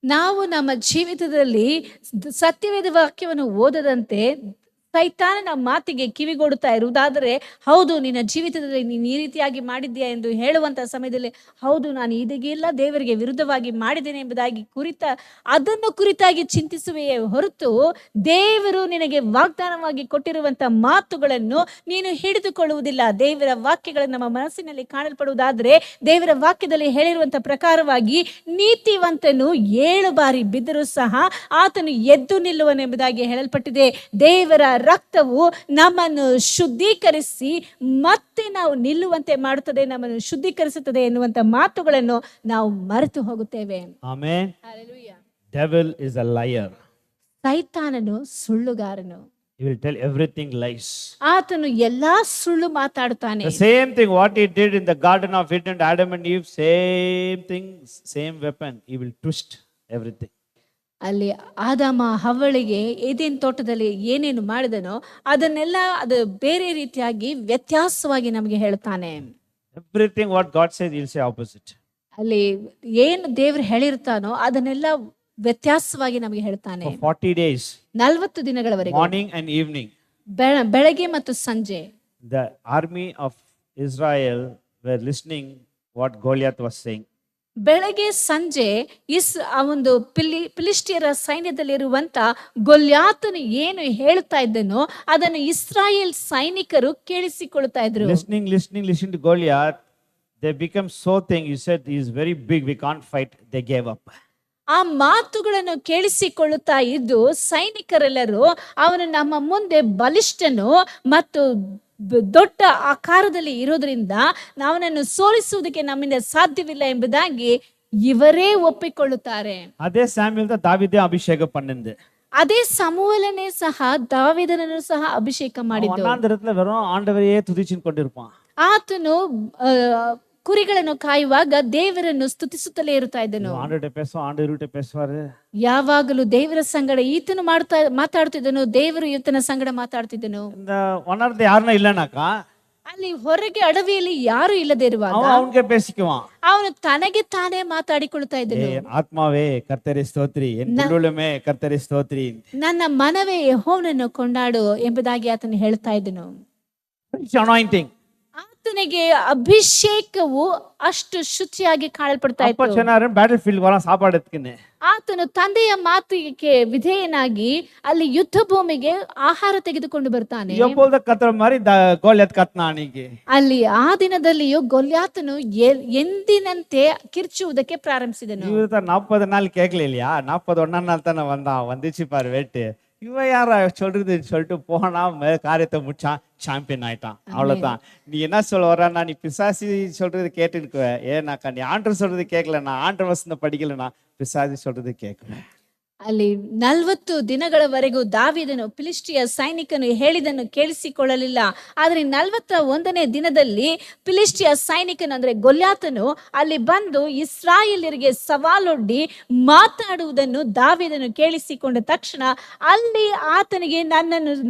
Speaker 2: ನಾವು ನಮ್ಮ ಜೀವಿತದಲ್ಲಿ ಸತ್ಯವೇದ ವಾಕ್ಯವನ್ನು ಓದದಂತೆ ಸೈತಾನನ ಮಾತಿಗೆ ಕಿವಿಗೊಡುತ್ತಾ ಇರುವುದಾದರೆ, ಹೌದು ನಿನ್ನ ಜೀವಿತದಲ್ಲಿ ನೀನು ಈ ರೀತಿಯಾಗಿ ಮಾಡಿದ್ಯಾ ಎಂದು ಹೇಳುವಂತಹ ಸಮಯದಲ್ಲಿ, ಹೌದು ನಾನು ಇದಕ್ಕೆಲ್ಲ ದೇವರಿಗೆ ವಿರುದ್ಧವಾಗಿ ಮಾಡಿದ್ದೇನೆ ಎಂಬುದಾಗಿ ಅದನ್ನು ಕುರಿತಾಗಿ ಚಿಂತಿಸುವೆಯೇ ಹೊರತು ದೇವರು ನಿನಗೆ ವಾಗ್ದಾನವಾಗಿ ಕೊಟ್ಟಿರುವಂತಹ ಮಾತುಗಳನ್ನು ನೀನು ಹಿಡಿದುಕೊಳ್ಳುವುದಿಲ್ಲ. ದೇವರ ವಾಕ್ಯಗಳು ನಮ್ಮ ಮನಸ್ಸಿನಲ್ಲಿ ಕಾಣಲ್ಪಡುವುದಾದರೆ, ದೇವರ ವಾಕ್ಯದಲ್ಲಿ ಹೇಳಿರುವಂತಹ ಪ್ರಕಾರವಾಗಿ ನೀತಿವಂತನು 7 ಬಾರಿ ಬಿದ್ದರೂ ಸಹ ಆತನು ಎದ್ದು ನಿಲ್ಲುವನೆಂಬುದಾಗಿ ಹೇಳಲ್ಪಟ್ಟಿದೆ. ದೇವರ ರಕ್ತವು ನಮ್ಮನ್ನು ಶುದ್ಧೀಕರಿಸಿ ಮತ್ತೆ ನಾವು ನಿಲ್ಲುವಂತೆ ಮಾಡುತ್ತದೆ, ನಮ್ಮನ್ನು ಶುದ್ಧೀಕರಿಸುತ್ತದೆ ಎನ್ನುವಂತ ಮಾತುಗಳನ್ನು ನಾವು ಮರೆತು ಹೋಗುತ್ತೇವೆ.
Speaker 1: Amen.
Speaker 2: Hallelujah.
Speaker 1: Devil is a liar.
Speaker 2: ಸೈತಾನನು ಸುಳ್ಳುಗಾರನು.
Speaker 1: He will tell everything lies.
Speaker 2: ಆತನು ಎಲ್ಲಾ ಸುಳ್ಳು ಮಾತಾಡುತ್ತಾನೆ.
Speaker 1: The same thing what he did in the garden of Eden, Adam and Eve, same thing, same weapon. He will twist everything.
Speaker 2: ಅಲ್ಲಿ ಆದಾಮ ಹವ್ವಳಿಗೆ ಏದೇನ್ ತೋಟದಲ್ಲಿ ಏನೇನು ಮಾಡಿದನೋ ಅದನ್ನೆಲ್ಲ ಅದು ಬೇರೆ ರೀತಿಯಾಗಿ ವ್ಯತ್ಯಾಸವಾಗಿ ನಮಗೆ ಹೇಳ್ತಾನೆ.
Speaker 1: Everything what God says, he'll say opposite.
Speaker 2: ಅಲ್ಲಿ ಏನು ದೇವರು ಹೇಳಿರ್ತಾನೋ ಅದನ್ನೆಲ್ಲ ವ್ಯತ್ಯಾಸವಾಗಿ ನಮಗೆ ಹೇಳ್ತಾನೆ.
Speaker 1: For 40 days,
Speaker 2: 40 ದಿನಗಳವರೆಗೆ,
Speaker 1: morning and evening,
Speaker 2: ಬೆಳಗ್ಗೆ ಮತ್ತು ಸಂಜೆ,
Speaker 1: the army of Israel were listening what Goliath was saying.
Speaker 2: ಬೆಳಗ್ಗೆ ಸಂಜೆ ಆ ಒಂದು ಫಿಲಿಷ್ಟಿಯರ ಸೈನ್ಯದಲ್ಲಿರುವಂತ ಗೊಲ್ಯಾತನು ಏನು ಹೇಳ್ತಾ ಇದ್ದನೋ ಅದನ್ನು ಇಸ್ರಾಯೇಲ್ ಸೈನಿಕರು ಕೇಳಿಸಿಕೊಳ್ತಾ ಇದ್ರು.
Speaker 1: Listening to Goliath, they become so thing. You said he is very big, we can't fight. They gave up.
Speaker 2: ಆ ಮಾತುಗಳನ್ನು ಕೇಳಿಸಿಕೊಳ್ಳುತ್ತಾ ಇದ್ದು ಸೈನಿಕರೆಲ್ಲರೂ ಅವನು ನಮ್ಮ ಮುಂದೆ ಬಲಿಷ್ಠನು ಮತ್ತು ದೊಡ್ಡ ಆಕಾರದಲ್ಲಿ ಇರೋದ್ರಿಂದ ನಾವನನ್ನು ಸೋಲಿಸುವುದಕ್ಕೆ ನಮ್ಮಿಂದ ಸಾಧ್ಯವಿಲ್ಲ ಎಂಬುದಾಗಿ ಇವರೇ ಒಪ್ಪಿಕೊಳ್ಳುತ್ತಾರೆ.
Speaker 1: அதே சாமுவேல் தான் தாவீதை அபிஷேகம் பண்ணினது.
Speaker 2: ಅದೇ ಸಮುವೇಲನೇ ಸಹ ದಾವೀದನನ್ನು ಸಹ ಅಭಿಷೇಕ ಮಾಡಿದ್ದು.
Speaker 1: வனாந்தரத்துல வெறும் ஆண்டவரையே துதிச்சுன்னு கொண்டிருப்பான்.
Speaker 2: ಆತನು ಕುರಿಗಳನ್ನು ಕಾಯುವಾಗ ದೇವರನ್ನು ಸ್ತುತಿಸುತ್ತಲೇ ಇರುತ್ತಾ ಇದ್ದನು.
Speaker 1: ஆண்டவர்கிட்ட பேசுவோம், ஆண்டவர்கிட்ட பேசுவாரு.
Speaker 2: ಯಾವಾಗಲೂ ದೇವರ ಸಂಗಡ ಈತನು ಮಾತಾಡ್ತಿದ್ದನು, ದೇವರು ಈತನ ಸಂಗಡ ಮಾತಾಡ್ತಿದ್ದನು.
Speaker 1: இந்த வனாந்தரத்துல யாருன்னா இல்லனாக்கா
Speaker 2: ಅಲ್ಲಿ ಹೊರಗೆ ಅಡವಿಯಲ್ಲಿ ಯಾರು ಇಲ್ಲದೆ ಇರುವಾಗ
Speaker 1: அவனுக்கே பேசிக்குவான்.
Speaker 2: ಅವನು ತನಗೆ ತಾನೇ ಮಾತಾಡಿಕೊಳ್ತಾ ಇದ್ದನು.
Speaker 1: ಆತ್ಮಾವೇ ಕರ್ತರೇ ಸ್ತೋತ್ರಿ, ಎನ್ ಮುಳ್ಳುಳುಮೆ ಕರ್ತರೇ ಸ್ತೋತ್ರಿ,
Speaker 2: ನನ್ನ ಮನವೇ ಯೆಹೋವನನ್ನು ಕೊಂಡಾಡು ಎಂಬುದಾಗಿ ಆತನು ಹೇಳ್ತಾ ಇದ್ದನು.
Speaker 1: ಅನಾಯಿಂಟಿಂಗ್,
Speaker 2: ಆತನಿಗೆ ಅಭಿಷೇಕವು ಅಷ್ಟು ಶುಚಿಯಾಗಿ ಕಾಣಲ್ಪಡ್ತಾ ಇತ್ತು.
Speaker 1: ಬ್ಯಾಟಲ್ ಫೀಲ್ಡ್ ವರ ಸಾಪಾಡೋದಕ್ಕೆ
Speaker 2: ಆತನು ತಂದೆಯ ಮಾತಿಗೆ ವಿಧೇಯನಾಗಿ ಅಲ್ಲಿ ಯುದ್ಧ ಭೂಮಿಗೆ ಆಹಾರ ತೆಗೆದುಕೊಂಡು ಬರ್ತಾನೆ. ಅಲ್ಲಿ ಆ ದಿನದಲ್ಲಿಯೂ ಗೊಲ್ಯಾತನು ಎಂದಿನಂತೆ ಕಿರ್ಚುವುದಕ್ಕೆ ಪ್ರಾರಂಭಿಸಿದನು.
Speaker 1: 40 நாள் கேட்கலையா, 41 நாள் தானே வந்தான், வந்துச்சு பாரு வெயிட். இவன் யாரா சொல்றதுன்னு சொல்லிட்டு போனா காரியத்தை முடிச்சான், சாம்பியன் ஆயிட்டான், அவ்வளவுதான். நீ என்ன சொல்ல வர்றா, நீ பிசாசி சொல்றது கேட்டுருக்குவ, ஏன்னாக்கா நீ ஆண்டவர் சொல்றது கேட்கலண்ணா, ஆண்டவர் வசனம் படிக்கலண்ணா, பிசாசி சொல்றது கேட்கல.
Speaker 2: ಅಲ್ಲಿ 40 ದಿನಗಳವರೆಗೂ ದಾವೀದನು ಫಿಲಿಷ್ಟಿಯ ಸೈನಿಕನು ಹೇಳಿದನ್ನು ಕೇಳಿಸಿಕೊಳ್ಳಲಿಲ್ಲ. ಆದರೆ 41ನೇ ದಿನದಲ್ಲಿ ಫಿಲಿಷ್ಟಿಯ ಸೈನಿಕನು ಅಂದ್ರೆ ಗೊಲ್ಯಾತನು ಅಲ್ಲಿ ಬಂದು ಇಸ್ರಾಯೇಲ್ಯರಿಗೆ ಸವಾಲೊಡ್ಡಿ ಮಾತಾಡುವುದನ್ನು ದಾವೀದನು ಕೇಳಿಸಿಕೊಂಡ ತಕ್ಷಣ ಅಲ್ಲಿ ಆತನಿಗೆ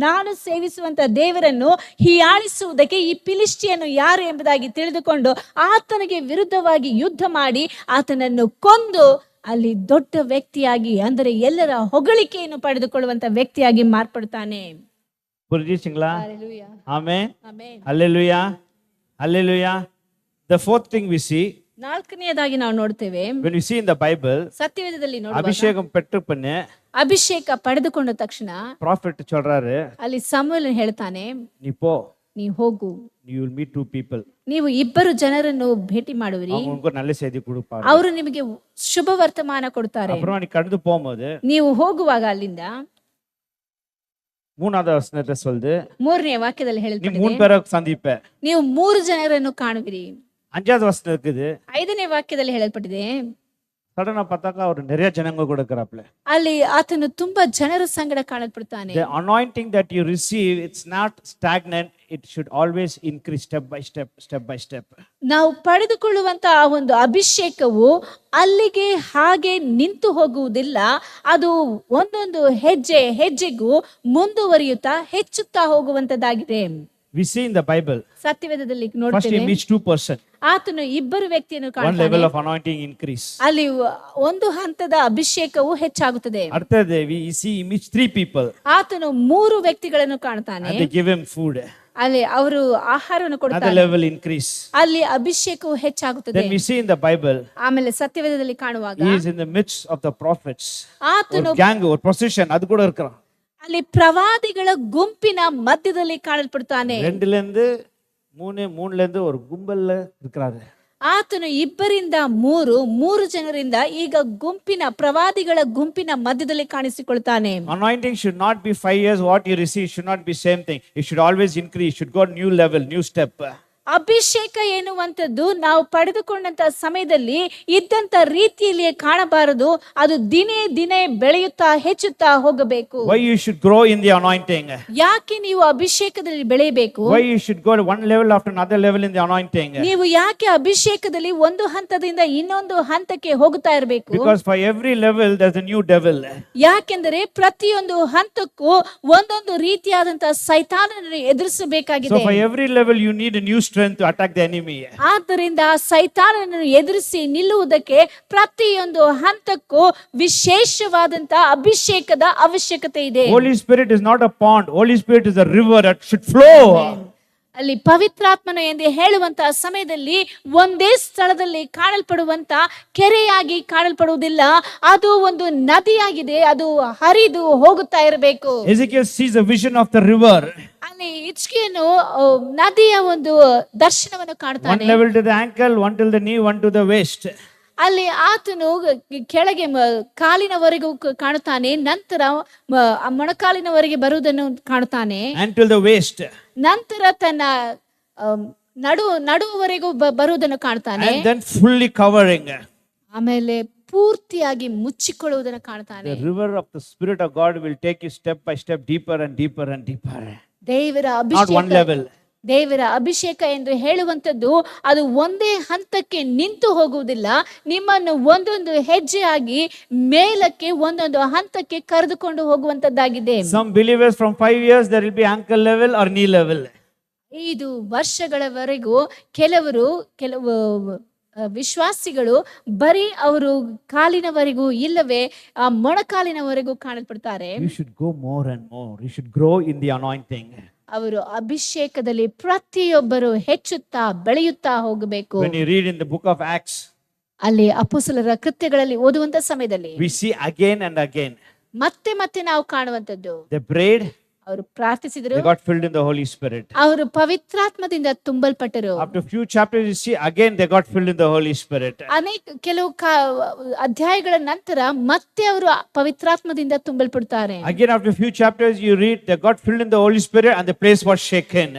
Speaker 2: ನಾನು ಸೇವಿಸುವಂತ ದೇವರನ್ನು ಹೀಯಾಳಿಸುವುದಕ್ಕೆ ಈ ಫಿಲಿಷ್ಟಿಯನು ಯಾರು ಎಂಬುದಾಗಿ ತಿಳಿದುಕೊಂಡು ಆತನಿಗೆ ವಿರುದ್ಧವಾಗಿ ಯುದ್ಧ ಮಾಡಿ ಆತನನ್ನು ಕೊಂದು ಅಲ್ಲಿ ದೊಡ್ಡ ವ್ಯಕ್ತಿಯಾಗಿ, ಅಂದರೆ ಎಲ್ಲರ ಹೊಗಳಿಕೆಯನ್ನು ಪಡೆದುಕೊಳ್ಳುವಂತ ವ್ಯಕ್ತಿಯಾಗಿ ಮಾರ್ಪಡ್ತಾನೆ. ನಾಲ್ಕನೆಯದಾಗಿ ನಾವು ನೋಡ್ತೇವೆ, ಸತ್ಯವೇದದಲ್ಲಿ ಅಭಿಷೇಕ ಪಡೆದುಕೊಂಡ ತಕ್ಷಣ
Speaker 1: ಪ್ರಾಫೆಟ್ சொல்றாரு,
Speaker 2: ಅಲ್ಲಿ ಸಮುವೇಲ್ ಹೇಳ್ತಾನೆ, ನೀ ಹೋಗು,
Speaker 1: you will meet 2 people.
Speaker 2: ನೀವು 2 ಜನರನ್ನು ಭೇಟಿ ಮಾಡುವಿರಿ, ಅವರು ನಿಮಗೆ ಶುಭ ವರ್ತಮಾನ ಕೊಡ್ತಾರೆ.
Speaker 1: கடந்து போகும்போது
Speaker 2: ನೀವು ಹೋಗುವಾಗ ಅಲ್ಲಿಂದ
Speaker 1: 3வது வசனத்தை சொல்லுது,
Speaker 2: 3ನೇ ವಾಕ್ಯದಲ್ಲಿ ಹೇಳ್ತಾರೆ,
Speaker 1: நீ 3 பேரை சந்திப்ப,
Speaker 2: ನೀವು 3 ಜನರನ್ನು ಕಾಣುವಿರಿ.
Speaker 1: 5வது ವಚನ இருக்குது,
Speaker 2: 5ನೇ ವಾಕ್ಯದಲ್ಲಿ ಹೇಳಲ್ಪಟ್ಟಿದೆ,
Speaker 1: ಸಡನ್ பார்த்தாக்கா ಅವರು நிறைய ஜனங்க கூட இருக்கறாப்ல.
Speaker 2: ಅಲ್ಲಿ ಆತನು ತುಂಬಾ ಜನರ ಸಂಗಡ ಕಾಣಲ್ಪಡ್ತಾನೆ.
Speaker 1: The anointing that you receive, it's not stagnant, it should always increase step by step.
Speaker 2: ನಾವು ಪಡೆದುಕೊಳ್ಳುವಂತ ಆ ಒಂದು ಅಭಿಷೇಕವು ಅಲ್ಲಿಗೆ ಹಾಗೆ ನಿಂತು ಹೋಗುವುದಿಲ್ಲ, ಅದು ಒಂದೊಂದು ಹೆಜ್ಜೆ ಹೆಜ್ಜೆಗೂ ಮುಂದುವರಿಯುತ್ತಾ ಹೆಚ್ಚುತ್ತಾ ಹೋಗುವಂತದ್ದಾಗಿದೆ.
Speaker 1: We see in the Bible,
Speaker 2: ಸತ್ಯವೇದದಲ್ಲಿ
Speaker 1: first he
Speaker 2: ನೋಡ್ತೇವೆ,
Speaker 1: meets 2 person,
Speaker 2: ಆತನು 2 ವ್ಯಕ್ತಿಯನ್ನು
Speaker 1: one
Speaker 2: ಕಾಣ್ತಾನೆ.
Speaker 1: level of anointing increase.
Speaker 2: ಅಲ್ಲಿ ಒಂದು ಹಂತದ ಅಭಿಷೇಕವು ಹೆಚ್ಚಾಗುತ್ತದೆ.
Speaker 1: அடுத்தது we see he meets 3 people,
Speaker 2: ಆತನು 3 ವ್ಯಕ್ತಿಗಳನ್ನು ಕಾಣ್ತಾನೆ.
Speaker 1: and they give him food,
Speaker 2: ಅಲ್ಲಿ ಅವರು ಆಹಾರವನ್ನು
Speaker 1: another
Speaker 2: ಕೊಡ್ತಾರೆ,
Speaker 1: level increase.
Speaker 2: ಅಲ್ಲಿ ಅಭಿಷೇಕವು ಹೆಚ್ಚಾಗುತ್ತದೆ.
Speaker 1: Then we see in the Bible,
Speaker 2: ಆಮೇಲೆ ಸತ್ಯವೇದದಲ್ಲಿ ಕಾಣುವಾಗ
Speaker 1: he is in the midst of the prophets,
Speaker 2: ಆತನು
Speaker 1: ஒரு gang, ஒரு procession அது கூட இருக்கான்.
Speaker 2: ಅಲ್ಲಿ ಪ್ರವಾದಿಗಳ ಗುಂಪಿನ ಮಧ್ಯದಲ್ಲಿ ಕಾಣಲ್ಪಡ್ತಾನೆ.
Speaker 1: 2ல இருந்து 3, 3ல இருந்து ஒரு கும்பல்ல இருக்காரு.
Speaker 2: ಆತನು 2ರಿಂದ 3 ಜನರಿಂದ ಈಗ ಗುಂಪಿನ ಪ್ರವಾದಿಗಳ ಗುಂಪಿನ ಮಧ್ಯದಲ್ಲಿ ಕಾಣಿಸಿಕೊಳ್ತಾನೆ.
Speaker 1: Anointing should not be 5 years what you receive, should not be same thing, it should always increase, should go new level, new step.
Speaker 2: ಅಭಿಷೇಕ ಎನ್ನುವಂಥದ್ದು ನಾವು ಪಡೆದುಕೊಂಡಂತ ಸಮಯದಲ್ಲಿ ಇದ್ದಂತ ರೀತಿಯಲ್ಲಿಯೇ ಕಾಣಬಾರದು, ಅದು ದಿನೇ ದಿನೇ ಬೆಳೆಯುತ್ತಾ ಹೆಚ್ಚುತ್ತಾ ಹೋಗಬೇಕು.
Speaker 1: Why you should grow in the anointing?
Speaker 2: ಯಾಕೆ ನೀವು ಅಭಿಷೇಕದಲ್ಲಿ ಬೆಳೆಯಬೇಕು?
Speaker 1: Why you should go one level after another level in the anointing?
Speaker 2: ನೀವು ಯಾಕೆ ಅಭಿಷೇಕದಲ್ಲಿ ಒಂದು ಹಂತದಿಂದ ಇನ್ನೊಂದು ಹಂತಕ್ಕೆ ಹೋಗುತ್ತಾ ಇರಬೇಕು?
Speaker 1: Because for every level there's a new devil.
Speaker 2: ಯಾಕೆಂದರೆ ಪ್ರತಿಯೊಂದು ಹಂತಕ್ಕೂ ಒಂದೊಂದು ರೀತಿಯಾದಂತ ಸೈತಾನನನ್ನು ಎದುರಿಸಬೇಕಾಗಿದೆ.
Speaker 1: So for every level you need a new strength to attack the enemy.
Speaker 2: ಆದ್ದರಿಂದ ಸೈತಾನನನ್ನು ಎದುರಿಸಿ ನಿಲ್ಲುವುದಕ್ಕೆ ಪ್ರತಿಯೊಂದು ಹಂತಕ್ಕೂ ವಿಶೇಷವಾದಂತ ಅಭಿಷೇಕದ ಅವಶ್ಯಕತೆ ಇದೆ.
Speaker 1: Holy Spirit is not a pond, Holy Spirit is a river that should flow.
Speaker 2: ಅಲ್ಲಿ ಪವಿತ್ರಾತ್ಮನು ಎಂದು ಹೇಳುವಂತಹ ಸಮಯದಲ್ಲಿ ಒಂದೇ ಸ್ಥಳದಲ್ಲಿ ಕಾಣಲ್ಪಡುವಂತ ಕೆರೆಯಾಗಿ ಕಾಣಲ್ಪಡುವುದಿಲ್ಲ, ಅದು ಒಂದು ನದಿಯಾಗಿದೆ, ಅದು ಹರಿದು ಹೋಗುತ್ತಾ ಇರಬೇಕು.
Speaker 1: Ezekiel sees a vision of the river.
Speaker 2: ಅಲ್ಲಿ ಹಿಜ್ಕೀಯನು ನದಿಯ ಒಂದು ದರ್ಶನವನ್ನು ಕಾಣ್ತಾನೆ.
Speaker 1: One level to the ankle, one till the knee, one to the waist.
Speaker 2: ಅಲ್ಲಿ ಆತನು ಕೆಳಗೆ ಕಾಲಿನವರೆಗೂ ಕಾಣುತ್ತಾನೆ, ನಂತರ ಮೊಣಕಾಲಿನವರೆಗೆ ಬರುವುದನ್ನು ಕಾಣುತ್ತಾನೆ,
Speaker 1: until the waist,
Speaker 2: ನಂತರ ತನ್ನ ನಡುವವರೆಗೂ ಬರುವುದನ್ನು ಕಾಣ್ತಾನೆ,
Speaker 1: and then fully covering.
Speaker 2: ಆಮೇಲೆ ಪೂರ್ತಿಯಾಗಿ ಮುಚ್ಚಿಕೊಳ್ಳುವುದನ್ನು ಕಾಣ್ತಾನೆ.
Speaker 1: The river of the Spirit of God will take you step by step deeper and deeper and deeper.
Speaker 2: ದೇವರ
Speaker 1: Not one
Speaker 2: ಅಭಿಷೇಕ,
Speaker 1: level.
Speaker 2: ದೇವರ ಅಭಿಷೇಕ ಎಂದು ಹೇಳುವಂಥದ್ದು ಅದು ಒಂದೇ ಹಂತಕ್ಕೆ ನಿಂತು ಹೋಗುವುದಿಲ್ಲ, ನಿಮ್ಮನ್ನು ಒಂದೊಂದು ಹೆಜ್ಜೆಯಾಗಿ ಮೇಲಕ್ಕೆ ಒಂದೊಂದು ಹಂತಕ್ಕೆ ಕರೆದುಕೊಂಡು ಹೋಗುವಂತದ್ದಾಗಿದೆ.
Speaker 1: Some believers from 5 years there will be ankle level or knee level.
Speaker 2: 5 ವರ್ಷಗಳವರೆಗೂ ಕೆಲವು ವಿಶ್ವಾಸಿಗಳು ಬರೀ ಅವರು ಕಾಲಿನವರೆಗೂ ಇಲ್ಲವೇ ಮೊಣಕಾಲಿನವರೆಗೂ ಕಾಣಲ್ಪಡ್ತಾರೆ.
Speaker 1: You should go more and more. You should grow in the anointing.
Speaker 2: ಅವರು ಅಭಿಷೇಕದಲ್ಲಿ ಪ್ರತಿಯೊಬ್ಬರು ಹೆಚ್ಚುತ್ತಾ ಬೆಳೆಯುತ್ತಾ ಹೋಗಬೇಕು.
Speaker 1: When you read in the book of Acts,
Speaker 2: ಅಲ್ಲಿ ಅಪೊಸ್ತಲರ ಕೃತ್ಯಗಳಲ್ಲಿ ಓದುವಂತ ಸಮಯದಲ್ಲಿ
Speaker 1: we see again and again.
Speaker 2: ಮತ್ತೆ ಮತ್ತೆ ನಾವು ಕಾಣುವಂತದ್ದು,
Speaker 1: They prayed,
Speaker 2: ಅವರು ಪ್ರಾರ್ಥಿಸಿದರು,
Speaker 1: they got filled in the Holy Spirit.
Speaker 2: ಅವರು ಪವಿತ್ರಾತ್ಮದಿಂದ ತುಂಬಲ್ಪಟ್ಟರು.
Speaker 1: After few chapters you see again they got filled in the Holy Spirit.
Speaker 2: ಕೆಲವು ಅಧ್ಯಾಯಗಳ ನಂತರ ಮತ್ತೆ ಅವರು ಪವಿತ್ರಾತ್ಮದಿಂದ ತುಂಬಲ್ಪಡ್ತಾರೆ.
Speaker 1: Again after few chapters you read they got filled in the Holy Spirit and the place was shaken.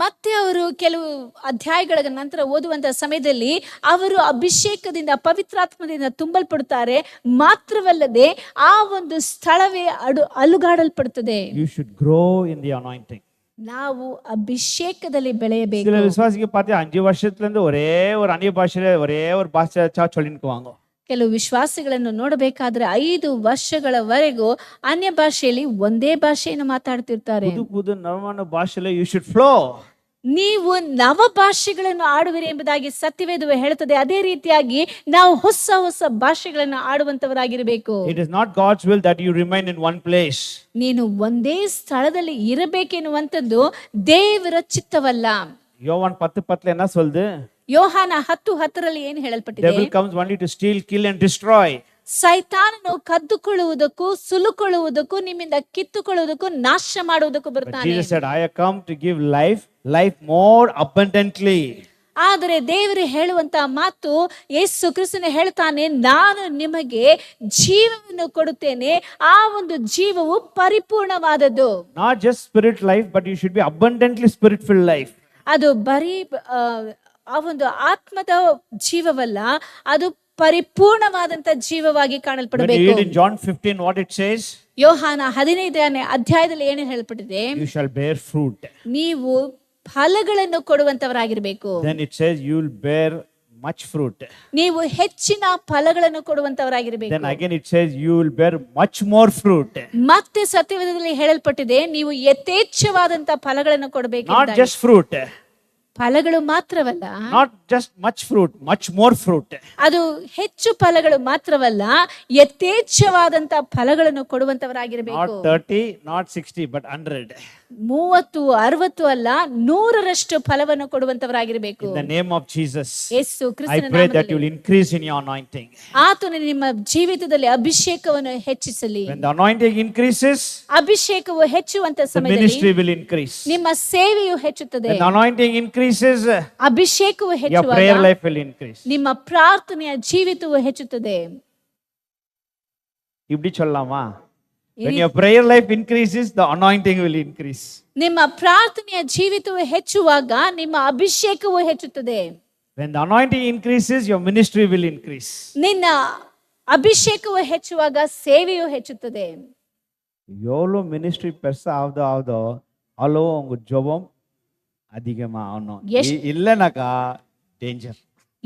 Speaker 2: ಮತ್ತೆ ಅವರು ಕೆಲವು ಅಧ್ಯಾಯಗಳ ನಂತರ ಓದುವಂತಹ ಸಮಯದಲ್ಲಿ ಅವರು ಅಭಿಷೇಕದಿಂದ ಪವಿತ್ರಾತ್ಮದಿಂದ ತುಂಬಲ್ಪಡುತ್ತಾರೆ. ಮಾತ್ರವಲ್ಲದೆ ಆ ಒಂದು ಸ್ಥಳವೇ ಅಲುಗಾಡಲ್ಪಡುತ್ತದೆ.
Speaker 1: You should grow in the anointing.
Speaker 2: ನಾವು ಅಭಿಷೇಕದಲ್ಲಿ ಬೆಳೆಯಬೇಕು.
Speaker 1: சில விசுவாசிக்கு பார்த்து 5 வருஷத்துல இருந்து ஒரே ஒரு அந்நிய பாஷையில ஒரே ஒரு பாஷை சொல்லிக்குவாங்க.
Speaker 2: ಕೆಲವು ವಿಶ್ವಾಸಿಗಳನ್ನು ನೋಡಬೇಕಾದ್ರೆ 5 ವರ್ಷಗಳವರೆಗೂ ಅನ್ಯ ಭಾಷೆಯಲ್ಲಿ ಒಂದೇ ಭಾಷೆಯನ್ನು ಮಾತಾಡ್ತಿರ್ತಾರೆ.
Speaker 1: புது நவமான பாஷையில you should flow.
Speaker 2: ನೀವು ನವ ಭಾಷೆಗಳನ್ನು ಆಡುವಿರಿ ಎಂಬುದಾಗಿ ಸತ್ಯವೇದವು ಹೇಳುತ್ತದೆ. ಅದೇ ರೀತಿಯಾಗಿ ನಾವು ಹೊಸ ಹೊಸ ಭಾಷೆಗಳನ್ನು ಆಡುವಂತವರಾಗಿರಬೇಕು.
Speaker 1: It is not God's will that you remain in one place.
Speaker 2: ನೀನು ಒಂದೇ ಸ್ಥಳದಲ್ಲಿ ಇರಬೇಕೆನ್ನುವಂಥದ್ದು ದೇವರ ಚಿತ್ತವಲ್ಲ.
Speaker 1: யோவான் 10:10 என்ன சொல்லுது?
Speaker 2: ಯೋಹಾನ 10:10 ಏನು ಹೇಳಲ್ಪಟ್ಟಿದೆ?
Speaker 1: Devil comes only to steal, kill and destroy.
Speaker 2: ಸೈತಾನನು ಕದ್ದುಕೊಳ್ಳುವುದಕ್ಕೂ ಸುಲುಕೊಳ್ಳುವುದಕ್ಕೂ ನಿಮ್ಮಿಂದ ಕಿತ್ತುಕೊಳ್ಳುವುದಕ್ಕೂ ನಾಶ ಮಾಡುವುದಕ್ಕೂ ಬರ್ತಾನೆ.
Speaker 1: Jesus said, I have come to give life more abundantly.
Speaker 2: ಆದರೆ ದೇವರು ಹೇಳುವಂತ ಮಾತು, ಯೇಸು ಕ್ರಿಸ್ತನು ಹೇಳ್ತಾನೆ, ನಾನು ನಿಮಗೆ ಜೀವವನ್ನು ಕೊಡುತ್ತೇನೆ, ಆ ಒಂದು ಜೀವವು ಪರಿಪೂರ್ಣವಾದದ್ದು.
Speaker 1: Not just spirit life, but you should be abundantly spirit-filled life.
Speaker 2: ಅದು ಬರೀ ಆ ಒಂದು ಆತ್ಮದ ಜೀವವಲ್ಲ, ಅದು ಪರಿಪೂರ್ಣವಾದಂತ ಜೀವವಾಗಿ ಕಾಣಲ್ಪಡಬೇಕು.
Speaker 1: When you read in John 15 what it says,
Speaker 2: ಯೋಹಾನ 15ನೇ ಅಧ್ಯಾಯದಲ್ಲಿ ಏನು ಹೇಳಲ್ಪಟ್ಟಿದೆ?
Speaker 1: You shall bear fruit.
Speaker 2: ನೀವು ಫಲಗಳನ್ನು ಕೊಡುವಂತವರಾಗಿರಬೇಕು.
Speaker 1: Then it says you will bear much fruit.
Speaker 2: ನೀವು ಹೆಚ್ಚಿನ ಫಲಗಳನ್ನು ಕೊಡುವಂತವರಾಗಿರಬೇಕು.
Speaker 1: Then again it says you will bear much more fruit.
Speaker 2: ಮತ್ತೆ ಸತ್ಯವೇದದಲ್ಲಿ ಹೇಳಲ್ಪಟ್ಟಿದೆ, ನೀವು ಯಥೇಚ್ಛವಾದಂತ ಫಲಗಳನ್ನು ಕೊಡಬೇಕು.
Speaker 1: Not just fruit.
Speaker 2: ಫಲಗಳು ಮಾತ್ರವಲ್ಲ,
Speaker 1: not just much fruit, much more fruit.
Speaker 2: ಅದು ಹೆಚ್ಚು ಫಲಗಳು ಮಾತ್ರವಲ್ಲ, ಯಥೇಚ್ಛವಾದಂತ ಫಲಗಳನ್ನು ಕೊಡುವಂತವರಾಗಿರಬೇಕು.
Speaker 1: Not 30, not 60, but 100.
Speaker 2: 30, 60 ಅಲ್ಲ, 100ರಷ್ಟು ಫಲವನ್ನು ಕೊಡುವಂತವರಾಗಿರಬೇಕು.
Speaker 1: In the name of Jesus,
Speaker 2: Yesu
Speaker 1: I
Speaker 2: ಕ್ರಿಸ್ತನ
Speaker 1: pray that
Speaker 2: ನಾಮದಲ್ಲಿ
Speaker 1: you will increase in your anointing.
Speaker 2: ಆತನು ನಿಮ್ಮ ಜೀವಿತದಲ್ಲಿ ಅಭಿಷೇಕವನ್ನು ಹೆಚ್ಚಿಸಲಿ.
Speaker 1: When the anointing increases,
Speaker 2: ಅಭಿಷೇಕವು ಹೆಚ್ಚುವಂತ
Speaker 1: the
Speaker 2: ಸಮಯದಲ್ಲಿ
Speaker 1: ministry will increase.
Speaker 2: ನಿಮ್ಮ ಸೇವೆಯು ಹೆಚ್ಚುತ್ತದೆ.
Speaker 1: When the anointing increases,
Speaker 2: ಅಭಿಷೇಕವು
Speaker 1: your
Speaker 2: ಹೆಚ್ಚುವಾಗ
Speaker 1: prayer life will increase.
Speaker 2: ನಿಮ್ಮ ಪ್ರಾರ್ಥನೆಯ ಜೀವಿತವು ಹೆಚ್ಚುತ್ತದೆ.
Speaker 1: இப்படி சொல்லலாமா? When your prayer life increases, the anointing will increase.
Speaker 2: ನಿಮ್ಮ ಪ್ರಾರ್ಥನೆಯ ಜೀವಿತವು ಹೆಚ್ಚುವಾಗ ನಿಮ್ಮ ಅಭಿಷೇಕವು ಹೆಚ್ಚುತ್ತದೆ.
Speaker 1: When the anointing increases, your ministry will increase.
Speaker 2: ನಿನ್ನ ಅಭಿಷೇಕವು ಹೆಚ್ಚುವಾಗ ಸೇವೆಯು ಹೆಚ್ಚುತ್ತದೆ.
Speaker 1: எவ்வளோ மினிஸ்ட்ரி பெருசா ஆகுதோ அவ்வளோ உங்க ஜெபம் அதிகமா ஆகணும். இல்லைனாக்கா டேஞ்சர்.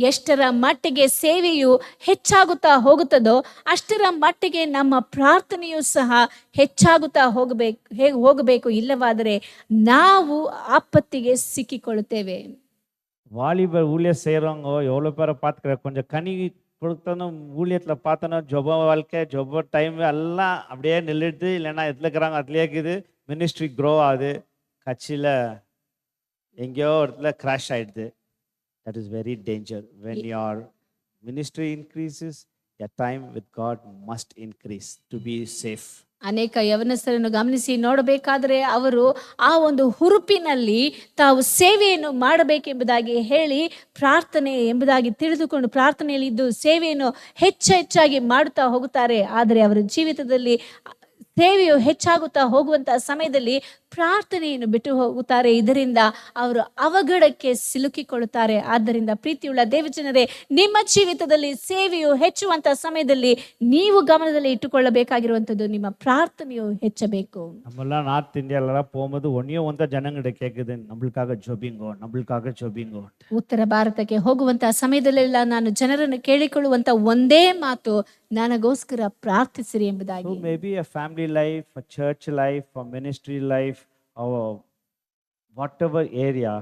Speaker 2: ಎಷ್ಟರ ಮಟ್ಟಿಗೆ ಸೇವೆಯು ಹೆಚ್ಚಾಗುತ್ತಾ ಹೋಗುತ್ತದೋ ಅಷ್ಟರ ಮಟ್ಟಿಗೆ ನಮ್ಮ ಪ್ರಾರ್ಥನೆಯೂ ಸಹ ಹೆಚ್ಚಾಗುತ್ತಾ ಹೋಗಬೇಕು. ಇಲ್ಲವಾದರೆ ನಾವು ಆಪತ್ತಿಗೆ ಸಿಕ್ಕಿಕೊಳ್ಳುತ್ತೇವೆ.
Speaker 1: வாலிபர் ஊழியர் செய்கிறவங்க எவ்வளோ பேரை பார்த்துக்கிறேன். கொஞ்சம் கனி கொடுத்தனும் ஊழியத்தில் பார்த்தோன்னா ஜொப வாழ்க்கை ஜொப டைம் எல்லாம் அப்படியே நில்லுது. இல்லைன்னா எதில் இருக்கிறாங்க அதுலேயே இருக்குது. மினிஸ்ட்ரி க்ரோ ஆகுது, கட்சியில் எங்கேயோ இடத்துல கிராஷ் ஆகிடுது. That is very danger. When your ministry increases, your time with God must increase to be safe.
Speaker 2: ಅನೇಕ ಯವನಸ್ಥರನ್ನು ಗಮನಿಸಿ ನೋಡಬೇಕಾದರೆ ಅವರು ಆ ಒಂದು ಹುರುಪಿನಲ್ಲಿ ತಾವು ಸೇವೆಯನ್ನು ಮಾಡಬೇಕೆಂಬುದಾಗಿ ಹೇಳಿ ಪ್ರಾರ್ಥನೆ ಎಂಬುದಾಗಿ ತಿಳಿದುಕೊಂಡು ಪ್ರಾರ್ಥನೆಯಲ್ಲಿ ಇದ್ದು ಸೇವೆಯನ್ನು ಹೆಚ್ಚಾಗಿ ಮಾಡುತ್ತಾ ಹೋಗುತ್ತಾರೆ. ಆದರೆ ಅವರ ಜೀವಿತದಲ್ಲಿ ಸೇವೆಯು ಹೆಚ್ಚಾಗುತ್ತಾ ಹೋಗುವಂತಹ ಸಮಯದಲ್ಲಿ ಪ್ರಾರ್ಥನೆಯನ್ನು ಬಿಟ್ಟು ಹೋಗುತ್ತಾರೆ. ಇದರಿಂದ ಅವರು ಅವಘಡಕ್ಕೆ ಸಿಲುಕಿಕೊಳ್ಳುತ್ತಾರೆ. ಆದ್ದರಿಂದ ಪ್ರೀತಿಯುಳ್ಳ ದೇವಜನರೇ, ನಿಮ್ಮ ಜೀವಿತದಲ್ಲಿ ಸೇವೆಯು ಹೆಚ್ಚುವಂತಹ ಸಮಯದಲ್ಲಿ ನೀವು ಗಮನದಲ್ಲಿ ಇಟ್ಟುಕೊಳ್ಳಬೇಕಾಗಿರುವಂಥದ್ದು ನಿಮ್ಮ ಪ್ರಾರ್ಥನೆಯು ಹೆಚ್ಚಬೇಕು.
Speaker 1: நம்மெல்லாம் நார்த் இந்தியால போகும்போது ஒன்னியும் ஒன்ற ஜனங்கிட்ட கேட்குது, நம்மளுக்காக ஜோபிங்கோ.
Speaker 2: ಉತ್ತರ ಭಾರತಕ್ಕೆ ಹೋಗುವಂತಹ ಸಮಯದಲ್ಲೆಲ್ಲ ನಾನು ಜನರನ್ನು ಕೇಳಿಕೊಳ್ಳುವಂತ ಒಂದೇ ಮಾತು, ನನಗೋಸ್ಕರ ಪ್ರಾರ್ಥಿಸಿರಿ ಎಂಬುದಾಗಿ.
Speaker 1: So maybe a family life, a church life, a ministry life, or whatever area,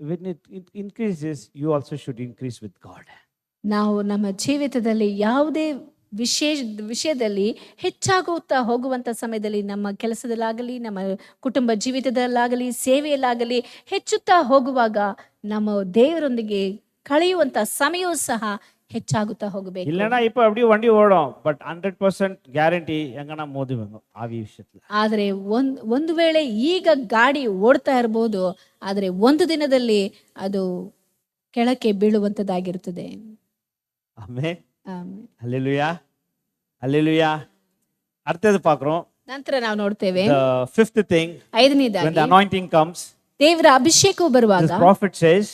Speaker 1: when it increases, you also should increase with God.
Speaker 2: ನಾವು ನಮ್ಮ ಜೀವಿತದಲ್ಲಿ ಯಾವುದೇ ವಿಷಯದಲ್ಲಿ ಹೆಚ್ಚಾಗುತ್ತಾ ಹೋಗುವಂತ ಸಮಯದಲ್ಲಿ, ನಮ್ಮ ಕೆಲಸದಲ್ಲಾಗಲಿ, ನಮ್ಮ ಕುಟುಂಬ ಜೀವಿತದಲ್ಲಾಗಲಿ, ಸೇವೆಯಲ್ಲಾಗಲಿ ಹೆಚ್ಚುತ್ತಾ ಹೋಗುವಾಗ ನಮ್ಮ ದೇವರೊಂದಿಗೆ ಕಳೆಯುವಂತ ಸಮಯವೂ ಸಹ ಹೆಚ್ಚಾಗುತ್ತಾ ಹೋಗಬೇಕು.
Speaker 1: இல்லனா இப்ப அப்படியே வண்டி ஓடும், பட் 100% ಗ್ಯಾರಂಟಿ எங்கனா மோதுவாங்க ஆவி விஷயத்துல.
Speaker 2: ಆದರೆ ಒಂದು ವೇಳೆ ಈಗ ಗಾಡಿ ಓಡ್ತಾ ಇರಬಹುದು, ಆದರೆ ಒಂದು ದಿನದಲ್ಲಿ ಅದು ಕೆಳಕ್ಕೆ ಬೀಳುವಂತದ್ದಾಗಿರುತ್ತದೆ.
Speaker 1: ಆಮೆನ್.
Speaker 2: ಆಮೆನ್.
Speaker 1: ஹல்லேலூயா, ஹல்லேலூயா. அடுத்தது பார்க்கிறோம்.
Speaker 2: ನಂತರ ನಾವು ನೋಡ್ತೇವೆ
Speaker 1: The fifth thing, when
Speaker 2: ಐದನೇದಾಗಿ
Speaker 1: the anointing comes,
Speaker 2: ದೇವರ ಅಭಿಷೇಕವು ಬರುವಾಗ
Speaker 1: this prophet says,